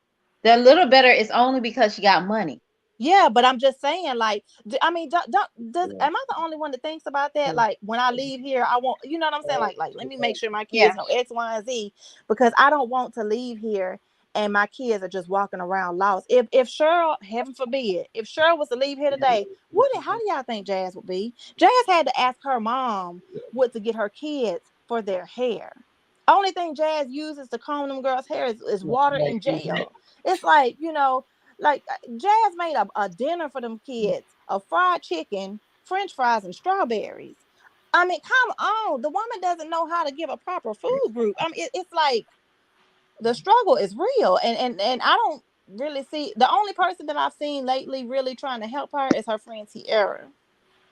That little better is only because she got money. Yeah, but I'm just saying, like, I mean, am I the only one that thinks about that? Like, when I leave here, I want, you know what I'm saying? Like, let me make sure my kids know X, Y, and Z, because I don't want to leave here and my kids are just walking around lost. If Cheryl, heaven forbid, if Cheryl was to leave here today, how do y'all think Jazz would be? Jazz had to ask her mom what to get her kids for their hair. Only thing Jazz uses to comb them girls' hair is water and gel. It's like, like Jazz made a dinner for them kids of fried chicken, French fries, and strawberries. I mean, come on. The woman doesn't know how to give a proper food group. I mean, it's like the struggle is real. And I don't really see, the only person that I've seen lately really trying to help her is her friend Tiara.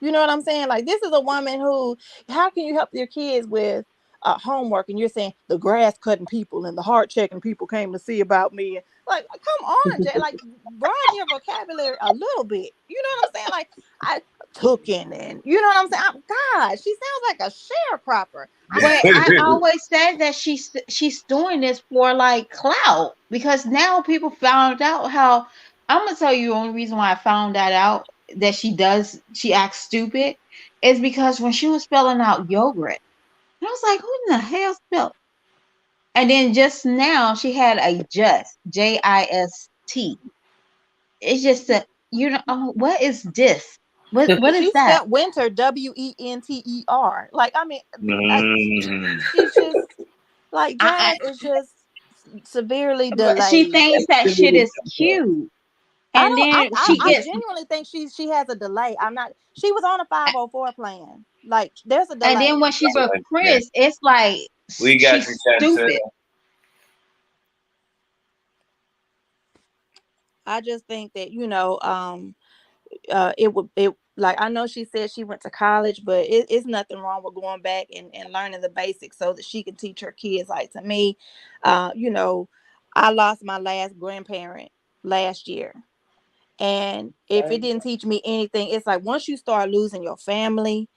You know what I'm saying? Like, this is a woman who, how can you help your kids with homework, and you're saying the grass cutting people and the heart checking people came to see about me? Like, come on, Jay. Like, broaden your vocabulary a little bit. You know what I'm saying? Like, I took in, and you know what I'm saying? God, she sounds like a sharecropper. But I always said that she's doing this for like clout, because now people found out how. I'm gonna tell you the only reason why I found that out, that she acts stupid, is because when she was spelling out yogurt, and I was like, who in the hell spelled? And then just now she had a JIST. It's just a, what is this? What is She that? spelled winter WENTER. Like, I mean, she's just like, Jazz is just severely But she delayed. thinks that shit is cute. I And don't. then she I gets, genuinely think she has a delay. I'm not. She was on a 504 plan. Like, there's a and delay. then when she's with Chris, it's like We got you, She's Chantel. stupid. I just think that it like, I know she said she went to college, but it's nothing wrong with going back and learning the basics so that she can teach her kids. Like, to me, I lost my last grandparent last year, and if it didn't teach me anything, it's like once you start losing your family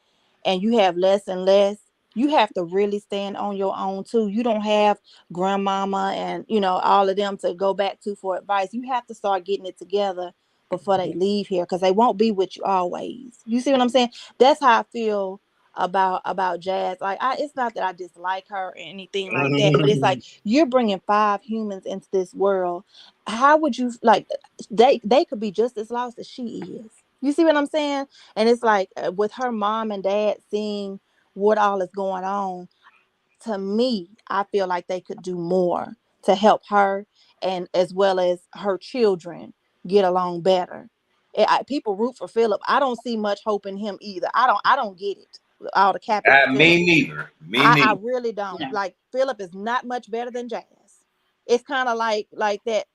and you have less and less, you have to really stand on your own too. You don't have grandmama and all of them to go back to for advice. You have to start getting it together before they leave here, because they won't be with you always. You see what I'm saying? That's how I feel about Jazz. Like, it's not that I dislike her or anything like that, but it's like, you're bringing 5 humans into this world. How would you, like, they could be just as lost as she is. You see what I'm saying? And it's like, with her mom and dad seeing what all is going on, to me, I feel like they could do more to help her, and as well as her children get along better. People root for Philip. I don't see much hope in him either. I don't get it. All the capping for Philip. Me neither. I really don't. Yeah. Like, Philip is not much better than Jazz. It's kind of like that.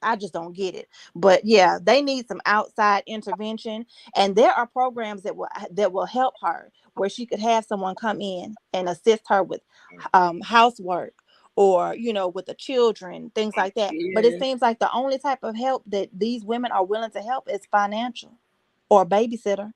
I just don't get it. But yeah, they need some outside intervention, and there are programs that will help her, where she could have someone come in and assist her with housework, or with the children, things like that. But it seems like the only type of help that these women are willing to help is financial or babysitter.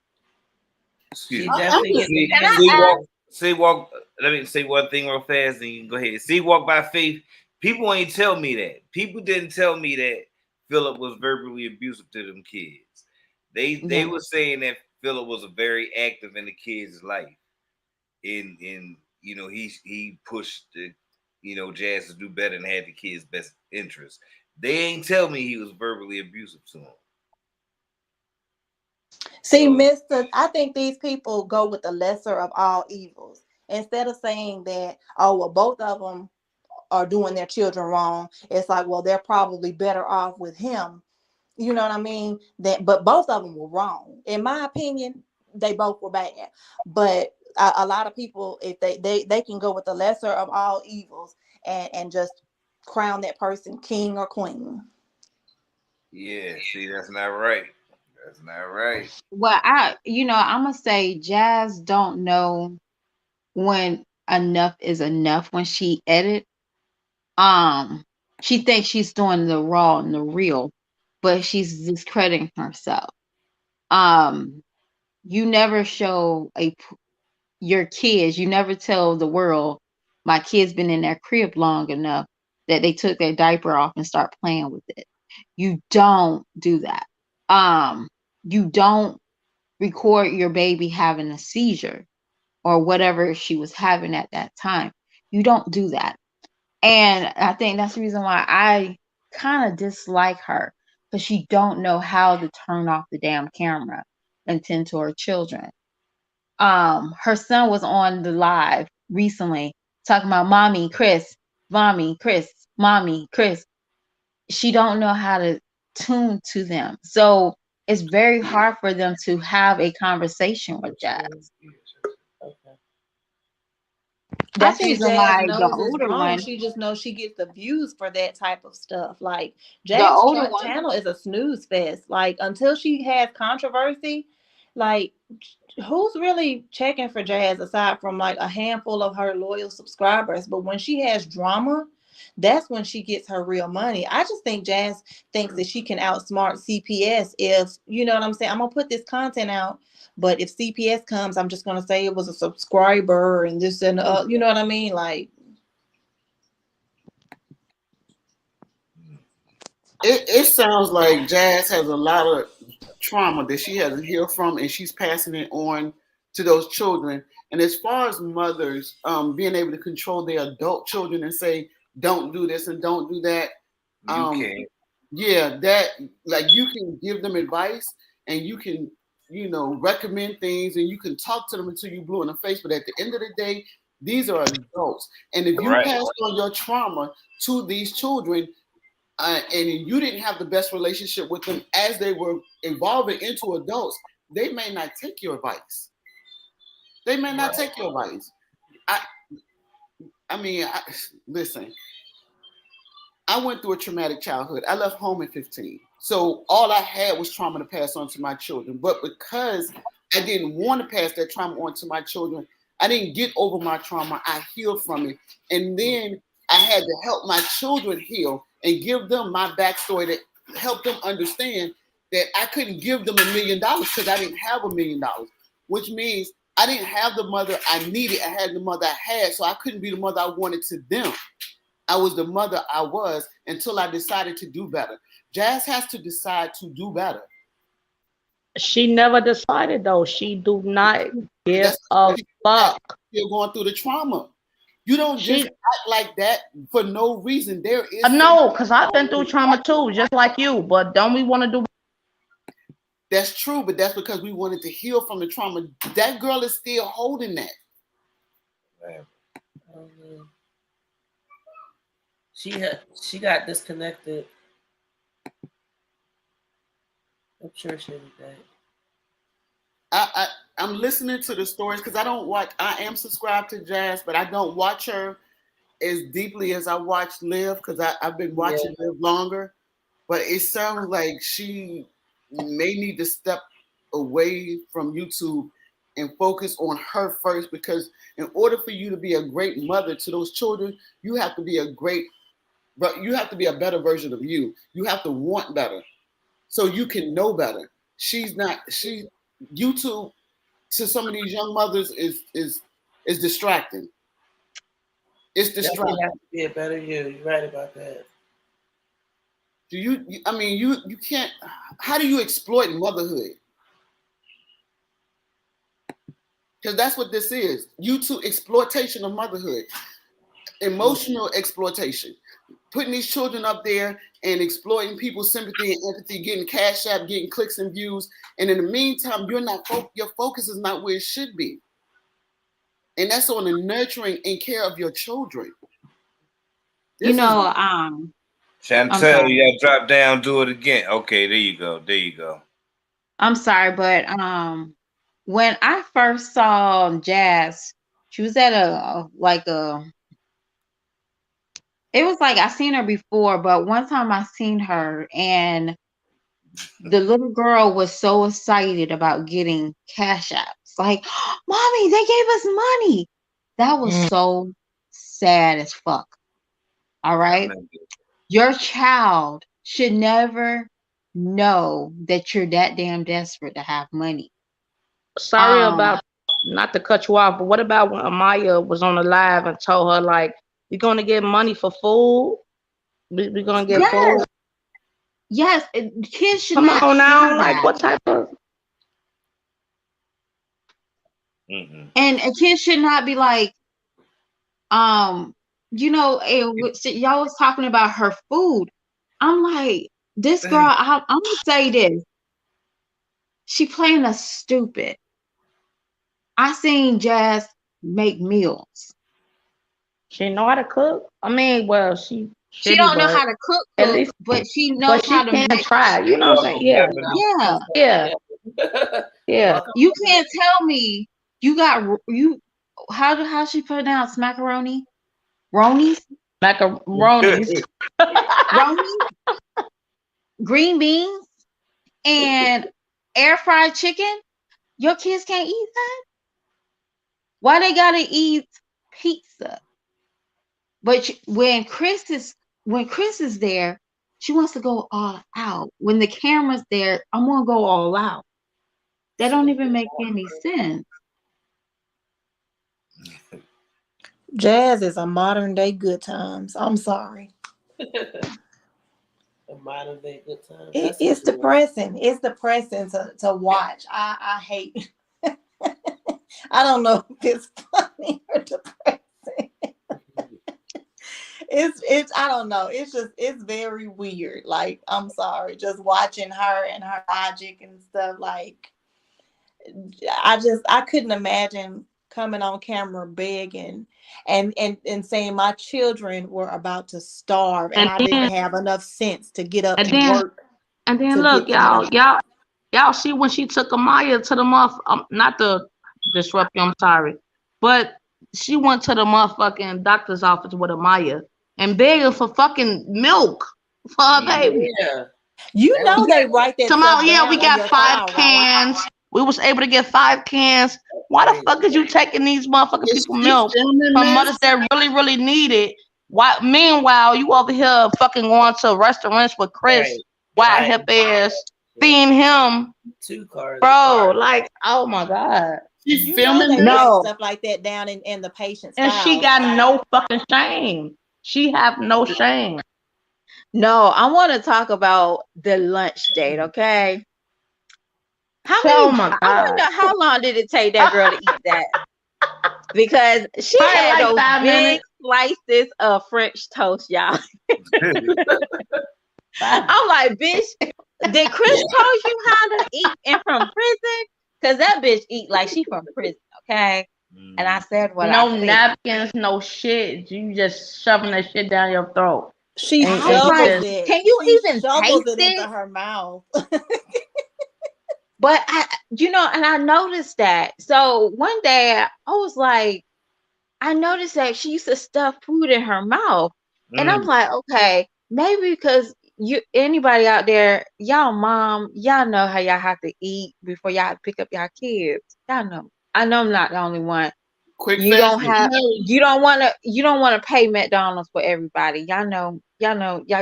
Excuse She me. definitely I'm get the Can I See babysitter. ask? walk. See walk. Let me say one thing real fast, and you can go ahead. See walk by faith. People ain't tell me that. People didn't tell me that Philip was verbally abusive to them kids. They Yeah. were saying that Philip was a very active in the kids' life. In he pushed the Jazz to do better and had the kids' best interest. They ain't tell me he was verbally abusive to him. See, So Mr. I think these people go with the lesser of all evils. Instead of saying that, oh, well, both of them are doing their children wrong, it's like, well, they're probably better off with him. You know what I mean? But both of them were wrong. In my opinion, they both were bad. But a lot of people, if they can go with the lesser of all evils, and just crown that person king or queen. yeah, see, that's not right. That's not right. Well, I'm gonna say Jazz don't know when enough is enough when she edit. Um, she thinks she's doing the raw and the real, but she's discrediting herself. Um, you never show your kids. You never tell the world, my kid's been in their crib long enough that they took their diaper off and start playing with it. You don't do that. Um, you don't record your baby having a seizure or whatever she was having at that time. You don't do that. And I think that's the reason why I kind of dislike her, because she don't know how to turn off the damn camera and tend to her children. Her son was on the live recently talking about mommy, Chris, mommy, Chris, mommy, Chris. She don't know how to tune to them. So it's very hard for them to have a conversation with Jazz. I That's the think reason Jazz why knows it's wrong. She just knows she gets the views for that type of stuff. Like, the Jazz older one, channel is a snooze fest. Like, until she has controversy, like, who's really checking for Jazz aside from like a handful of her loyal subscribers? But when she has drama, that's when she gets her real money. I just think Jazz thinks that she can outsmart CPS. If you know what I'm saying, I'm gonna put this content out, but if CPS comes, I'm just gonna say it was a subscriber and this and you know what I mean? Like, It sounds like Jazz has a lot of trauma that she hasn't healed from, and she's passing it on to those children. And as far as mothers being able to control their adult children and say, "Don't do this and don't do that," You can. yeah, that, like, you can give them advice and you can recommend things and you can talk to them until you blue in the face. But at the end of the day, these are adults, and if you Right. pass on your trauma to these children, and you didn't have the best relationship with them as they were evolving into adults, they may not take your advice. They may not take your advice. I mean, listen. I went through a traumatic childhood. I left home at 15. So all I had was trauma to pass on to my children. But because I didn't want to pass that trauma on to my children, I didn't get over my trauma. I healed from it. And then I had to help my children heal and give them my backstory to help them understand that I couldn't give them $1 million because I didn't have $1 million, which means I didn't have the mother I needed. I had the mother I had, so I couldn't be the mother I wanted to them. I was the mother I was until I decided to do better. Jazz has to decide to do better. She never decided though. She do not give a fuck. You're going through the trauma. You don't just act like that for no reason. There is no, because I've been through trauma too, just like you. But don't we want to do? That's true, but that's because we wanted to heal from the trauma. That girl is still holding that. She got disconnected. I'm sure she'll be back. I'm listening to the stories because I don't watch. I am subscribed to Jazz, but I don't watch her as deeply as I watch Liv because I've been watching Liv longer. But it sounds like she may need to step away from YouTube and focus on her first, because in order for you to be a great mother to those children, you have to be a better version of you. You have to want better so you can know better. YouTube to some of these young mothers is distracting. It's distracting. You have to be a better you. You're right about that. You can't. How do you exploit motherhood? Because that's what this is. YouTube exploitation of motherhood, emotional exploitation, putting these children up there and exploiting people's sympathy and empathy, getting cash app, getting clicks and views, and in the meantime, your focus is not where it should be, and that's on the nurturing and care of your children. Chantel, you gotta drop down, do it again. Okay, there you go. I'm sorry, but when I first saw Jazz, she was at it was like I seen her before, but one time I seen her and the little girl was so excited about getting cash apps. Like, Mommy, they gave us money. That was so sad as fuck. All right. Your child should never know that you're that damn desperate to have money. Sorry about not to cut you off, but what about when Amaya was on the live and told her, like, you're going to get money for food? We're going to get food? Yes. Kids should Come not on now. that. Like, what type of... And a kid should not be like, y'all was talking about her food. I'm like, this girl, I'm going to say this. She playing us stupid. I seen Jazz make meals. She know how to cook. I mean, well, she don't know how to cook, at least, but she knows how to make. Try. You know what I'm saying? Yeah. You can't tell me how she pronounce macaroni? Ronies? Macaronis. Green beans and air fried chicken. Your kids can't eat that? Why they gotta eat pizza? But when Chris is there, she wants to go all out. When the camera's there, I'm gonna go all out. That don't even make any sense. Jazz is a modern day Good Times. I'm sorry. A modern day Good Times. It's depressing. It's depressing to watch. I hate. I don't know if it's funny or depressing. It's I don't know. It's very weird. Like, I'm sorry, just watching her and her logic and stuff. Like, I couldn't imagine coming on camera begging and saying my children were about to starve and I didn't have enough sense to get up and work. And then look, y'all see when she took Amaya to the not to disrupt you, I'm sorry, but she went to the motherfucking doctor's office with Amaya and begging for fucking milk for her baby. Yeah. You know they write that stuff down we on got your 5 file, cans. right? We was able to get 5 cans. Why the fuck is you taking these motherfucking people milk from mothers that really, really need it? Why? Meanwhile, you over here fucking going to restaurants with Chris, white hip ass, seeing him, 2 cars, bro. Like, oh my god. She's You filming know they this? write stuff like that down in the patient's And she files. got no fucking shame. She have no shame. No, I want to talk about the lunch date, okay? Oh my God. I wonder how long did it take that girl to eat that? Because she Probably had like those 5 big minutes. slices of French toast, y'all. I'm like, bitch, did Chris tell you how to eat and from prison? Because that bitch eat like she from prison, okay? And I said what No I said. napkins, no shit. You just shoving that shit down your throat. She And shovels just- it. Can you She even shovels taste it into it? her mouth. But and I noticed that. So one day I was like, I noticed that she used to stuff food in her mouth. And I'm like, okay, maybe because anybody out there, y'all mom, y'all know how y'all have to eat before y'all pick up y'all kids. Y'all know. I know I'm not the only one. Quick, You fast, don't wanna pay McDonald's for everybody. Y'all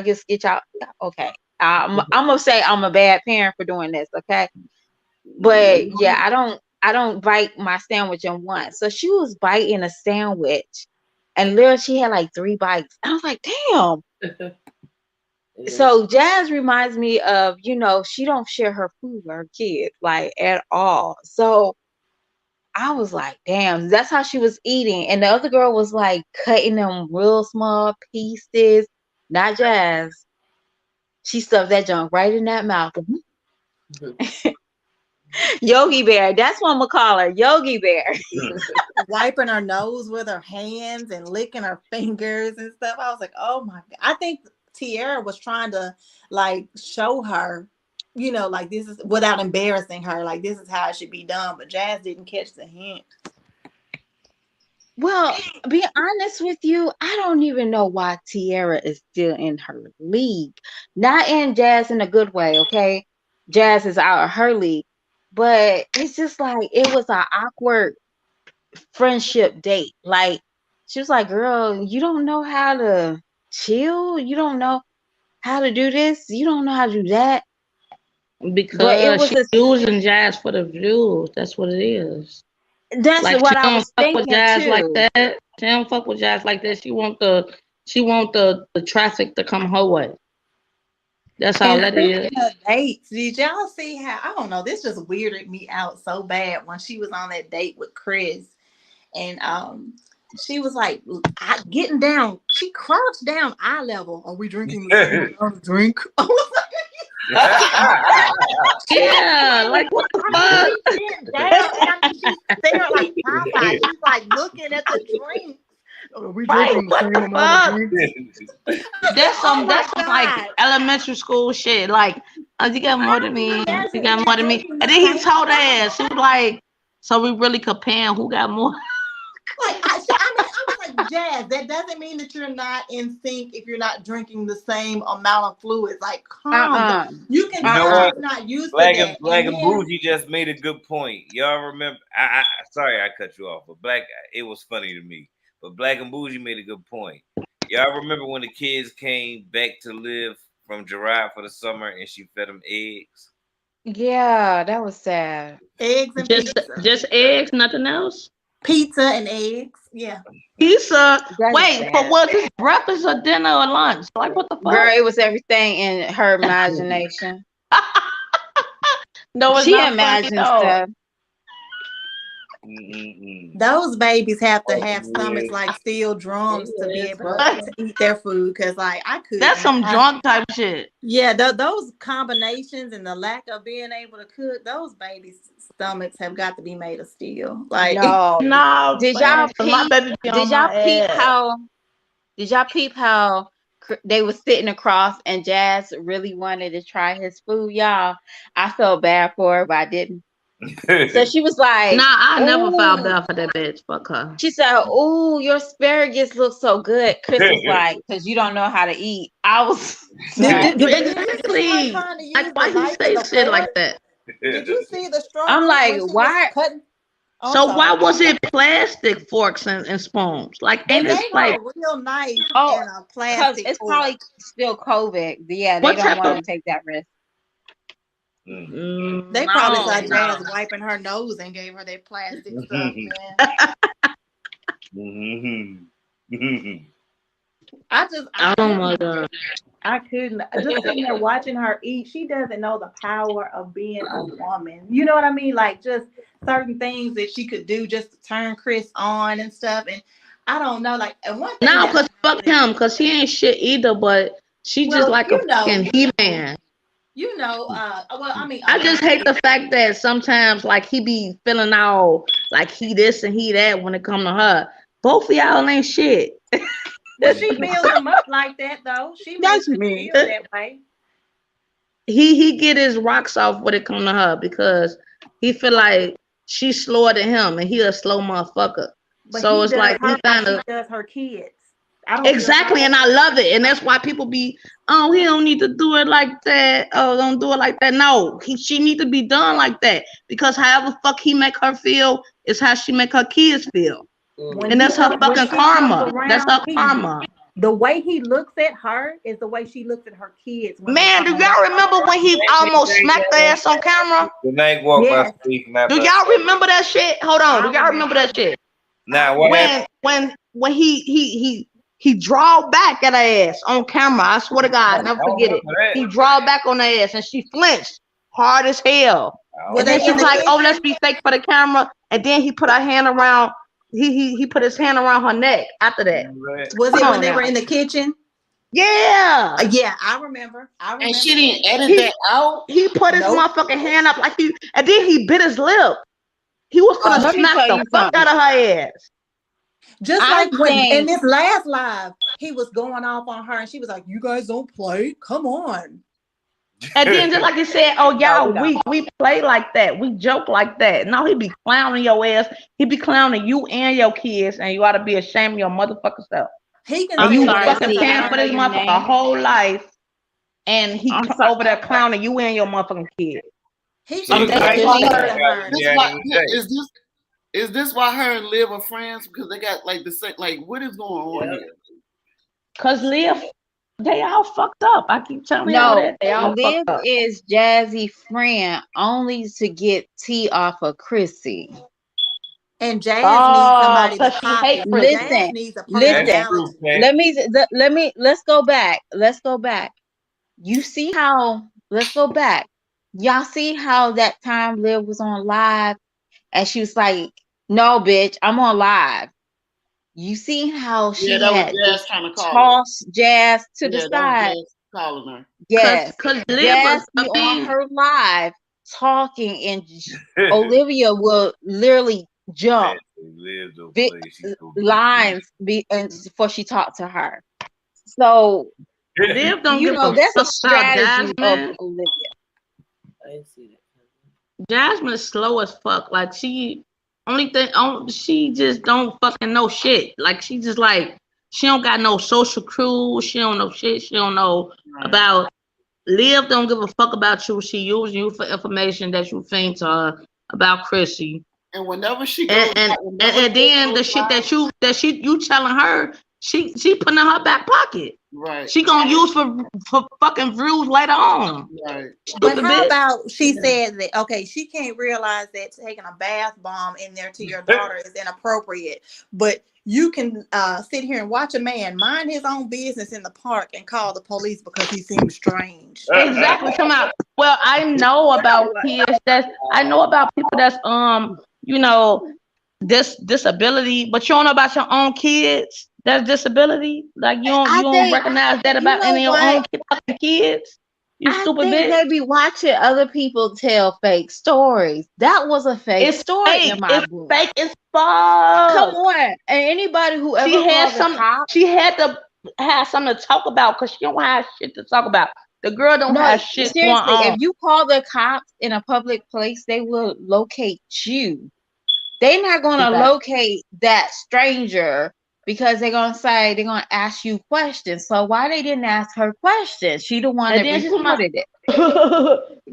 just get y'all okay. I'm gonna say I'm a bad parent for doing this, okay? But yeah, I don't bite my sandwich in one. So she was biting a sandwich and literally she had like 3 bites. I was like, damn. So Jazz reminds me of, she don't share her food with her kids, like at all. So I was like, damn, that's how she was eating. And the other girl was like cutting them real small pieces. Not Jazz. She stuffed that junk right in that mouth. Yogi Bear. That's what I'm gonna call her. Yogi Bear. Wiping her nose with her hands and licking her fingers and stuff. I was like, oh my God. I think Tiara was trying to like show her, like this is without embarrassing her, like this is how it should be done. But Jazz didn't catch the hint. Well, be honest with you, I don't even know why Tiara is still in her league. Not in Jazz in a good way, okay? Jazz is out of her league. But it's just like it was an awkward friendship date. Like she was like, girl, you don't know how to chill. You don't know how to do this. You don't know how to do that. Because she's using Jazz for the views. That's what it is. That's like, what I was thinking with Jazz too. like that. She don't fuck with Jazz like that. She want the traffic to come her way. That's all that is. Dates. Did y'all see how? I don't know. This just weirded me out so bad when she was on that date with Chris, and she was like getting down. She crouched down eye level. Are we drinking the same amount of drink? Yeah, like what the fuck? She's down, and I mean, she's there like Popeye. She's like looking at the drink. Are we drinking the same amount of drink? That's some like elementary school shit. Like, you got more than me. You got more than me. And then he told her ass, she was like, so we really comparing who got more. Like, I was like, Jazz, that doesn't mean that you're not in sync if you're not drinking the same amount of fluids. Like, calm down. You can not used to that. Black and Bougie just made a good point. Y'all remember? I sorry I cut you off, but it was funny to me. But Black and Bougie made a good point. Y'all remember when the kids came back to live from Gerard for the summer and she fed them eggs? Yeah, that was sad. Eggs and pizza. Just eggs, nothing else? Pizza and eggs. Yeah. Pizza. Wait, but was this breakfast or dinner or lunch? Like, what the fuck? Girl, it was everything in her imagination. No, she imagined stuff. Those babies have to have stomachs like steel drums to be able to eat their food. Cause like I could. That's some drunk type shit. Yeah, those combinations and the lack of being able to cook, those babies' stomachs have got to be made of steel. Like no. Did y'all peep how they were sitting across and Jazz really wanted to try his food, y'all? I felt bad for her, but I didn't. So she was like, Nah, I never felt "Ooh." bad for that bitch. Fuck her. She said, "Ooh, your asparagus looks so good." Chris was like, "Cause you don't know how to eat." I was like, Exactly. Trying to use Like, why the he knife say and the shit fork? like that? Did you see the struggle? I'm like, when she was why? cutting? Oh, So sorry. why was it plastic forks and spoons? Like, They ain't gave this her like a real knife Oh, and a cause plastic it's fork. probably still COVID. Yeah, they what don't type want of? to take that risk. They probably saw No, Jazz no. wiping her nose and gave her that plastic stuff, man. I Oh my god. I couldn't. Just sitting there watching her eat, she doesn't know the power of being a woman. You know what I mean? Like just certain things that she could do just to turn Chris on and stuff. And I don't know, like, and one thing No, that cause fuck him, cause he ain't shit either. But she just like a fucking he-man. well, I mean, I just hate the fact that sometimes like he be feeling all like he this and he that when it come to her. Both of y'all ain't shit. well, she builds them up like that though. She makes them feel that way. He get his rocks off when it come to her because he feel like she's slower than him and he a slow motherfucker. But So it's like he her kind like of she does her kids. I don't exactly, and I love it, and that's why people be, oh, he don't need to do it like that. Oh, don't do it like that. No, she need to be done like that because however fuck he make her feel is how she make her kids feel, and that's her fucking karma. That's her karma. The way he looks at her is the way she looks at her kids. Man, do y'all remember when he almost smacked the ass on camera? The night walk by Steve. Do y'all remember that shit? Hold on. Do y'all remember that shit? Now what happened? When he draw back at her ass on camera. I swear to God, never forget it. He draw back on her ass and she flinched hard as hell. And then she was like, "Oh, let's be fake for the camera." And then he put her hand around. He put his hand around her neck after that. Was it when they were in the kitchen? Yeah. Yeah, I remember. And she didn't edit that out. He put his motherfucking hand up like and then he bit his lip. He was gonna smack the fuck out of her ass. Just like when in this last live, he was going off on her and she was like, "You guys don't play? Come on." And then just like you said, oh y'all we play like that, we joke like that. No, he be clowning your ass. He be clowning you and your kids, and you ought to be ashamed of your motherfucking self. He can. And you fucking paying for this motherfucker whole life, and he over there clowning you and your motherfucking kids. Is this why her and Liv are friends? Because they got like the same. Like, what is going on here? Cause Liv, they all fucked up. I keep telling you that they all Liv fucked up. is Jazzy friend only to get tea off of Chrissy. And Jazz needs somebody to copy. Listen. Let's go back. You see how? Let's go back. Y'all see how that time Liv was on live, and she was like, "No, bitch, I'm on live." You see how she had tossed Jazz to the side. Calling her. Yes, because Jazz be on her live talking, and Olivia will literally jump lines before she talked to her. So Liv don't you give know a that's a fuck about strategy Jasmine. of Olivia. I didn't see that. Jasmine is slow as fuck. Like she just don't fucking know shit. Like she just like she don't got no social crew. She don't know shit. She don't know about. Liv don't give a fuck about you. She using you for information that you think to her about Chrissy. And whenever she goes, and then the shit that you telling her, she putting in her back pocket. Right. She gonna use for fucking views later on. Right. But how about she said that she can't realize that taking a bath bomb in there to your daughter is inappropriate, but you can sit here and watch a man mind his own business in the park and call the police because he seems strange. Exactly. Come out. Well, I know about kids about people that's this disability, but you don't know about your own kids. That's disability. Like you don't recognize that about any of your own kids. You stupid bitch. They be watching other people tell fake stories. That was a fake story in my book. Fake as fuck. Come on, and anybody who ever she had to have something to talk about because she don't have shit to talk about. The girl don't No, have shit going seriously, on. if you call the cops in a public place, they will locate you. They're not gonna locate that stranger because they're gonna ask you questions. So why they didn't ask her questions? She the one that reported it.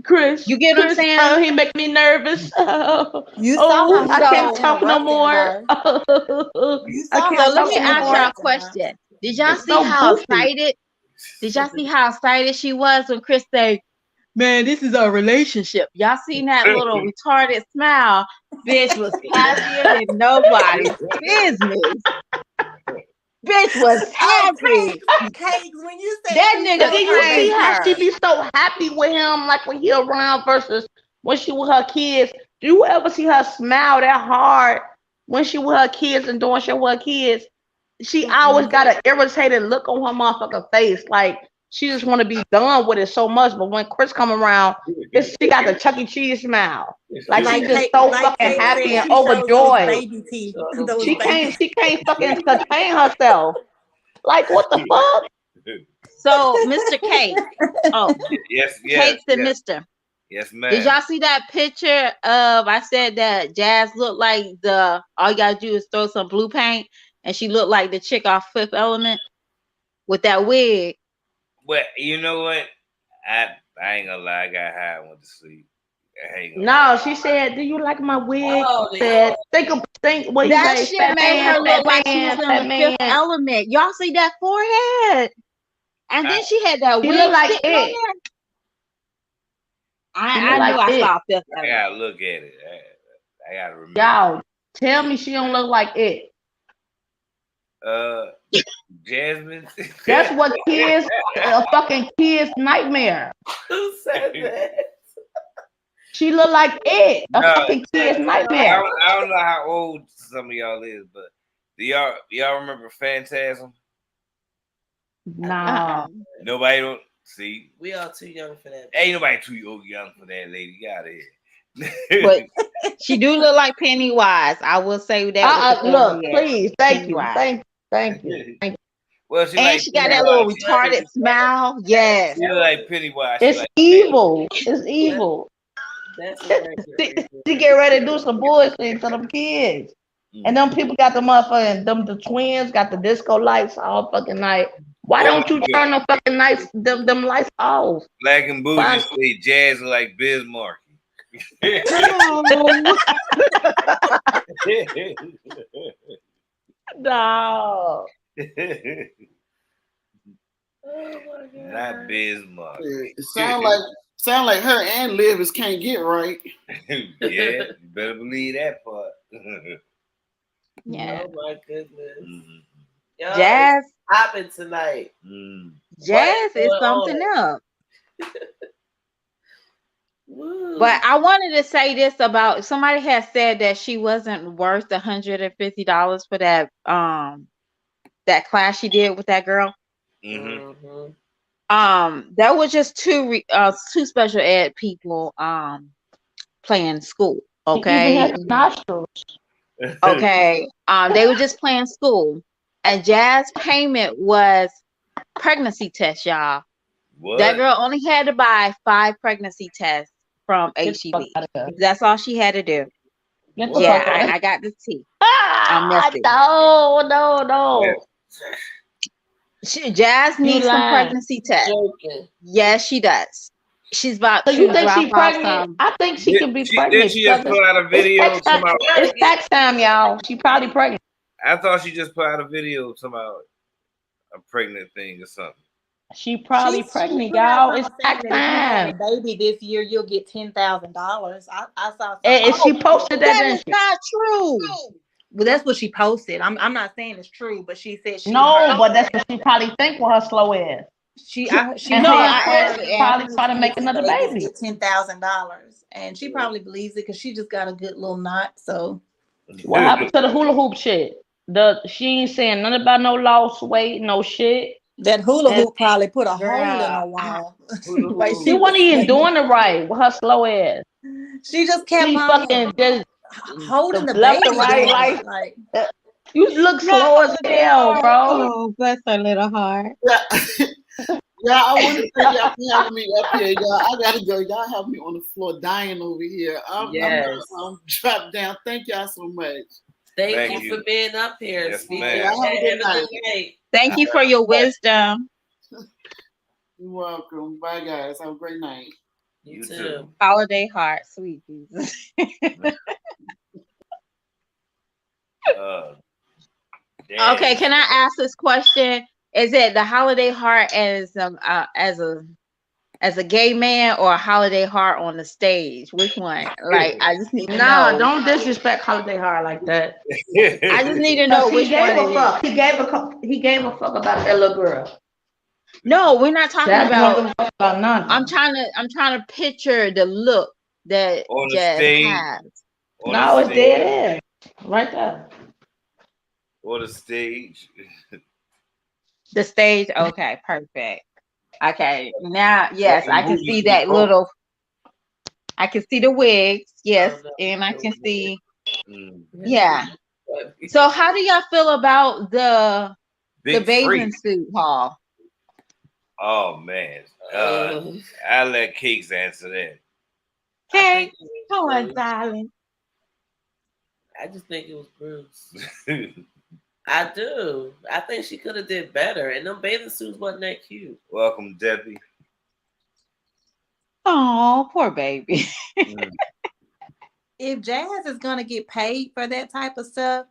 Chris, You get what I'm saying? he make me nervous. You saw how he I can't kept talk no interrupting more. her. You I saw can't how So let he me talk kept no ask more. y'all a interrupting her. question. Did y'all It's see so how goofy. excited? Did y'all see how excited she was when Chris said, "Man, this is our relationship"? Y'all seen that little retarded smile? Bitch was happier than nobody's business. Bitch was happy. Cakes, when you said That she nigga But then you see praised how she her. be so happy with him, like when he around versus when she with her kids. Do you ever see her smile that hard when she with her kids and doing shit with her kids? She always got an irritated look on her motherfucking face, like she just want to be done with it so much. But when Chris come around, she got the Chuck E. Cheese smile, like she's just so fucking Kate happy said, and she shows those overjoyed. baby teeth. She can't fucking contain herself. Like what the fuck? So, Mr. Cake. Oh, Yes, Cakes and Mr. Yes, ma'am. Did y'all see that picture of, I said that Jazz looked like all you gotta do is throw some blue paint and she looked like the chick off Fifth Element with that wig. But you know what? I ain't gonna lie, I got high and went to sleep. No, she said, "Do you like my wig?" Said, think. What you That say? shit Fat made man, her look like she was on the Fifth Element. Y'all see that forehead? And then she had that wig look like sticking on it. there. I knew I saw Fifth I Element. gotta look at it. I gotta remember. Y'all, tell me she don't look like it. Jasmine. That's what kids, a fucking kid's nightmare. Who said that? She look like it, a fucking kid's nightmare. I don't know how old some of y'all is, but do y'all remember Phantasm? No. Nobody don't see. We all too young for that. Ain't nobody too young for that, lady. Get out of here. But she do look like Pennywise. I will say that. Look, please, thank you. Well, she and like she got that little retarded smile. Yes. She like Pennywise. It's like evil. It's evil. That's she get ready to do some bullshit to them kids. And them people got the motherfucking, the twins got the disco lights all fucking night. Why don't you turn them fucking lights, them lights off? Black and Bougie say Jazz like Bismarck. No. Not Bismarck. Sound like her and Livers can't get right. Yeah, you better believe that part. Yeah. Oh my goodness. Mm-hmm. Jazz hopping tonight. Jazz is something else. But I wanted to say this about, somebody had said that she wasn't worth $150 for that that class she did with that girl. Mm-hmm. That was just two special ed people playing school. Okay. Okay. They were just playing school, and Jazz payment was pregnancy tests, y'all. What? That girl only had to buy 5 pregnancy tests from HEB. That's all she had to do. Yeah, I got the tea. No. Jazz needs some pregnancy tests. Yes, she does. She's about to you think drop she's pregnant? I think she can be pregnant. Did she just put out a video? It's tax time, y'all. She probably pregnant. I thought she just put out a video about a pregnant thing or something. She probably pregnant, y'all. It's tax time. If you have a baby this year, you'll get $10,000. I saw. And she posted that. That is not true. Well, that's what she posted. I'm not saying it's true, but she said she. No, but that's what she probably think with her slow ass. She probably trying to make another baby. $10,000, and she probably believes it because she just got a good little knot. So what happened to the hula hoop shit? She ain't saying nothing about no lost weight, no shit. That hula hoop probably put a hole in her wall. Like she wasn't even doing it right with her slow ass. She just kept fucking just holding the left baby to right, like you look slow as hell, bro. Oh, bless her little heart. Yeah, I want to thank y'all for having me up here, y'all. I gotta go. Y'all have me on the floor dying over here. I'm dropped down. Thank y'all so much. Thank you for being up here. Yes, Speaking ma'am. Have a good night. Thank you for your wisdom. You're welcome. Bye, guys. Have a great night. You too. Holiday heart, sweet Jesus. Okay, can I ask this question? Is it the holiday heart as a gay man or a holiday heart on the stage? Which one? Like, I just need to know. Don't disrespect holiday heart like that. I just need to know which one it is. He gave a fuck about that little girl. No, we're not talking about. Nothing. I'm trying to picture the look that Jazz has. No, it's dead ass. Right there. Or the stage. The stage. Okay, perfect. Okay, now yes, I can see that little. I can see the wigs, yes, and I can see. Yeah. So, how do y'all feel about the bathing suit haul? Oh man, I'll let Cakes answer that. Okay, come on, darling. I just think it was Bruce. I do. I think she could have did better, and them bathing suits wasn't that cute. Welcome, Debbie. Oh, poor baby. If Jazz is gonna get paid for that type of stuff,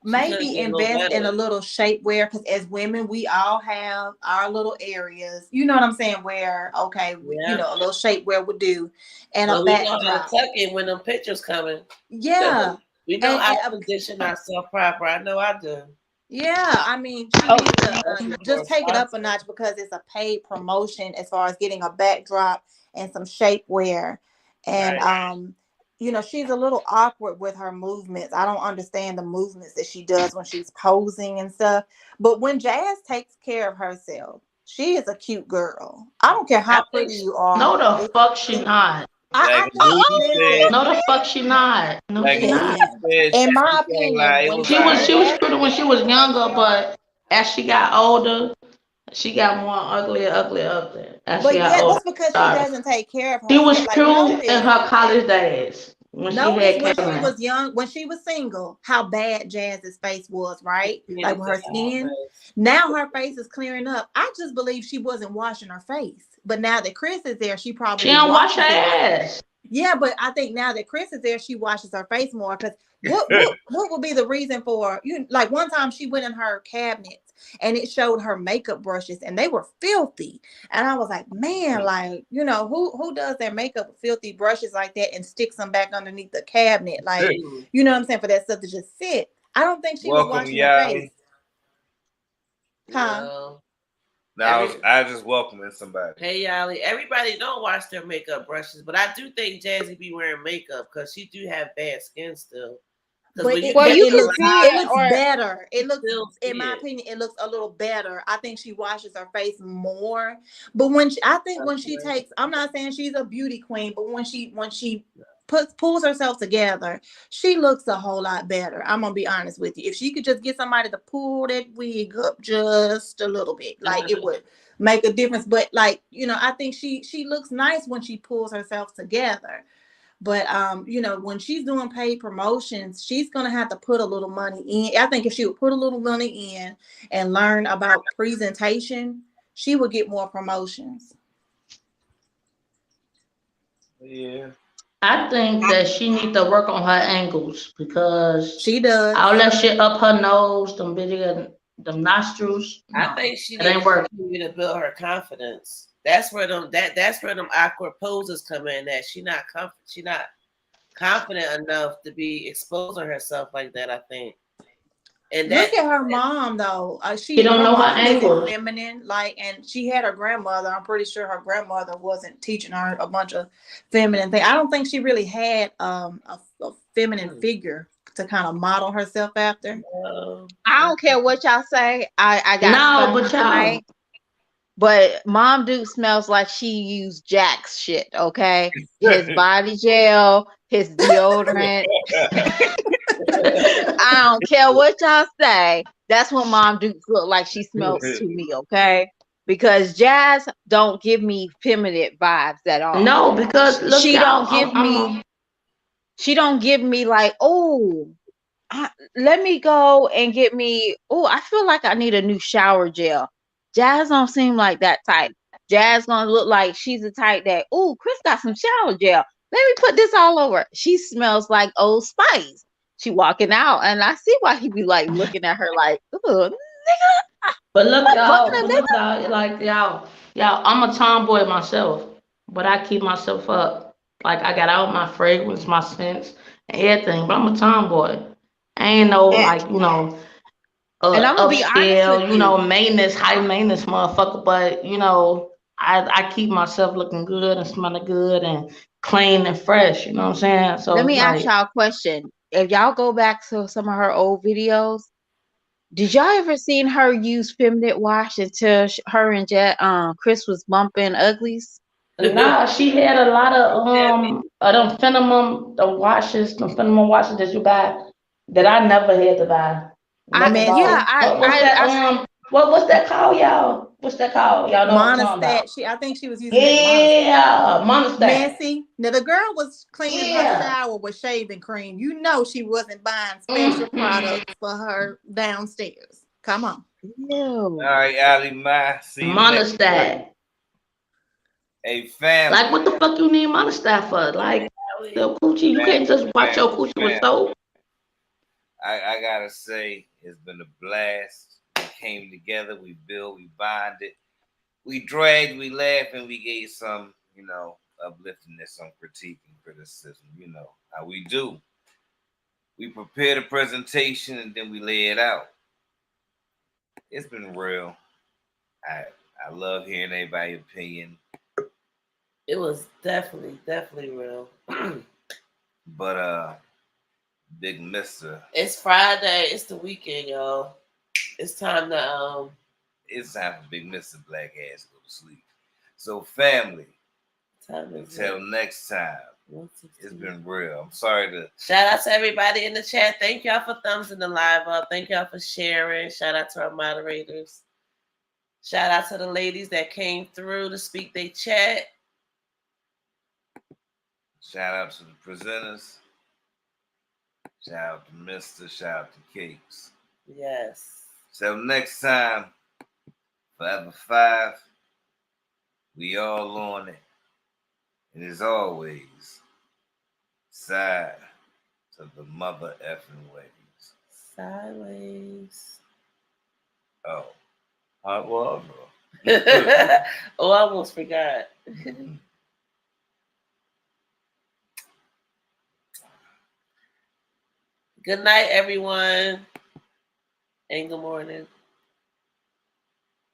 maybe invest in a little shapewear, because as women, we all have our little areas. You know what I'm saying? Where you know, a little shapewear would do, and a backdrop. We know how to tuck it when them pictures coming. Yeah, we know how to position ourselves proper. I know I do. Yeah, I mean, she needs to just take it up a notch, because it's a paid promotion as far as getting a backdrop and some shapewear, and you know, she's a little awkward with her movements. I don't understand the movements that she does when she's posing and stuff. But when Jazz takes care of herself, she is a cute girl. I don't care how pretty you are. No, the fuck she not. No, the fuck she not. No, like she not. In my opinion, she was pretty when she was younger, but as she got older, she got more uglier. But yeah, that's because she doesn't take care of herself. She was cute in her college days. When she was young, when she was single, how bad Jazz's face was, right? Like with her skin. Now her face is clearing up. I just believe she wasn't washing her face. But now that Chris is there, she don't wash her ass. Yeah, but I think now that Chris is there, she washes her face more. Because what would be the reason for you? Like one time she went in her cabinets and it showed her makeup brushes and they were filthy. And I was like, man, like, you know, who does their makeup with filthy brushes like that and sticks them back underneath the cabinet? Like, you know what I'm saying? For that stuff to just sit. I don't think she was washing her face. Huh? Now I just welcoming somebody. Hey, Yali. Everybody don't wash their makeup brushes, but I do think Jazzy be wearing makeup because she do have bad skin still. But it looks better. It looks, in my opinion, it looks a little better. I think she washes her face more. But when she takes, I'm not saying she's a beauty queen, but when she pulls herself together, she looks a whole lot better. I'm gonna be honest with you. If she could just get somebody to pull that wig up just a little bit, like it would make a difference. But like, you know, I think she looks nice when she pulls herself together. But you know, when she's doing paid promotions, she's gonna have to put a little money in. I think if she would put a little money in and learn about presentation, she would get more promotions. Yeah. I think that she needs to work on her angles, because she does all that shit up her nose, them nostrils. I think she needs to build her confidence. That's where them awkward poses come in. That she not confident enough to be exposing herself like that. I think. And look at her mom though. She don't know her angles. Feminine, and she had her grandmother. I'm pretty sure her grandmother wasn't teaching her a bunch of feminine things. I don't think she really had a feminine figure to kind of model herself after. I don't care what y'all say. I got but Mom Duke smells like she used Jack's shit, okay? His body gel, his deodorant. I don't care what y'all say. That's what Mom Duke look like she smells to me, okay? because Jazz don't give me feminine vibes at all. No, because look, she y'all, she don't give me like, oh, let me go and get me. Oh, I feel like I need a new shower gel. Jazz don't seem like that type. Jazz gonna look like she's the type that, oh, Chris got some shower gel. Let me put this all over. She smells like Old Spice. She walking out, and I see why he be like looking at her like, ooh, nigga. But look, y'all, Nigga. like y'all, I'm a tomboy myself, but I keep myself up. Like I got out my fragrance, my scents, and everything. But I'm a tomboy. I ain't no like, And I'm gonna be honest with upscale, you. maintenance, high maintenance motherfucker. But I keep myself looking good and smelling good and clean and fresh. You know what I'm saying? So Let it's me ask like, y'all a question. If y'all go back to some of her old videos, did y'all ever seen her use feminine wash until her and Chris was bumping uglies? nah, she had a lot of them Fenimum, the Fenimum washes that you buy that I never had to buy. Never bought. Messy. What's that what's that called, y'all? What's that called? Y'all know what I'm talking about. Monostat. I think she was using that monostat. Yeah, Monostat. Messy. Now the girl was cleaning her Yeah. shower with shaving cream. You know she wasn't buying special products for her downstairs. Come on. Ew. All right, Ali, my see you next week. Monostat. Hey, family. Like, what the fuck you need Monostat for? Like, the coochie, you can't just wash your coochie with soap. I gotta say, it's been a blast. We came together, we built, we bonded, we dragged, we laughed, and we gave some, upliftingness, some critique and criticism. You know how we do. We prepare the presentation and then we lay it out. It's been real. I love hearing everybody's opinion. It was definitely real. But Big Mister. It's Friday. It's the weekend, y'all. It's time to It's time for Big Mister Black ass to go to sleep. So family. Until next time. It's been real. I'm sorry to shout out to everybody in the chat. Thank y'all for thumbs in the live up. Thank y'all for sharing. Shout out to our moderators. Shout out to the ladies that came through to speak their chat. Shout out to the presenters. Shout out to Mr. Shout out to CAKZ. Yes. Till next time, Forever 5. We all on it. And as always, side to the mother effing ways. Sideways. Oh. Well, oh, I almost forgot. Good night, everyone. And good morning.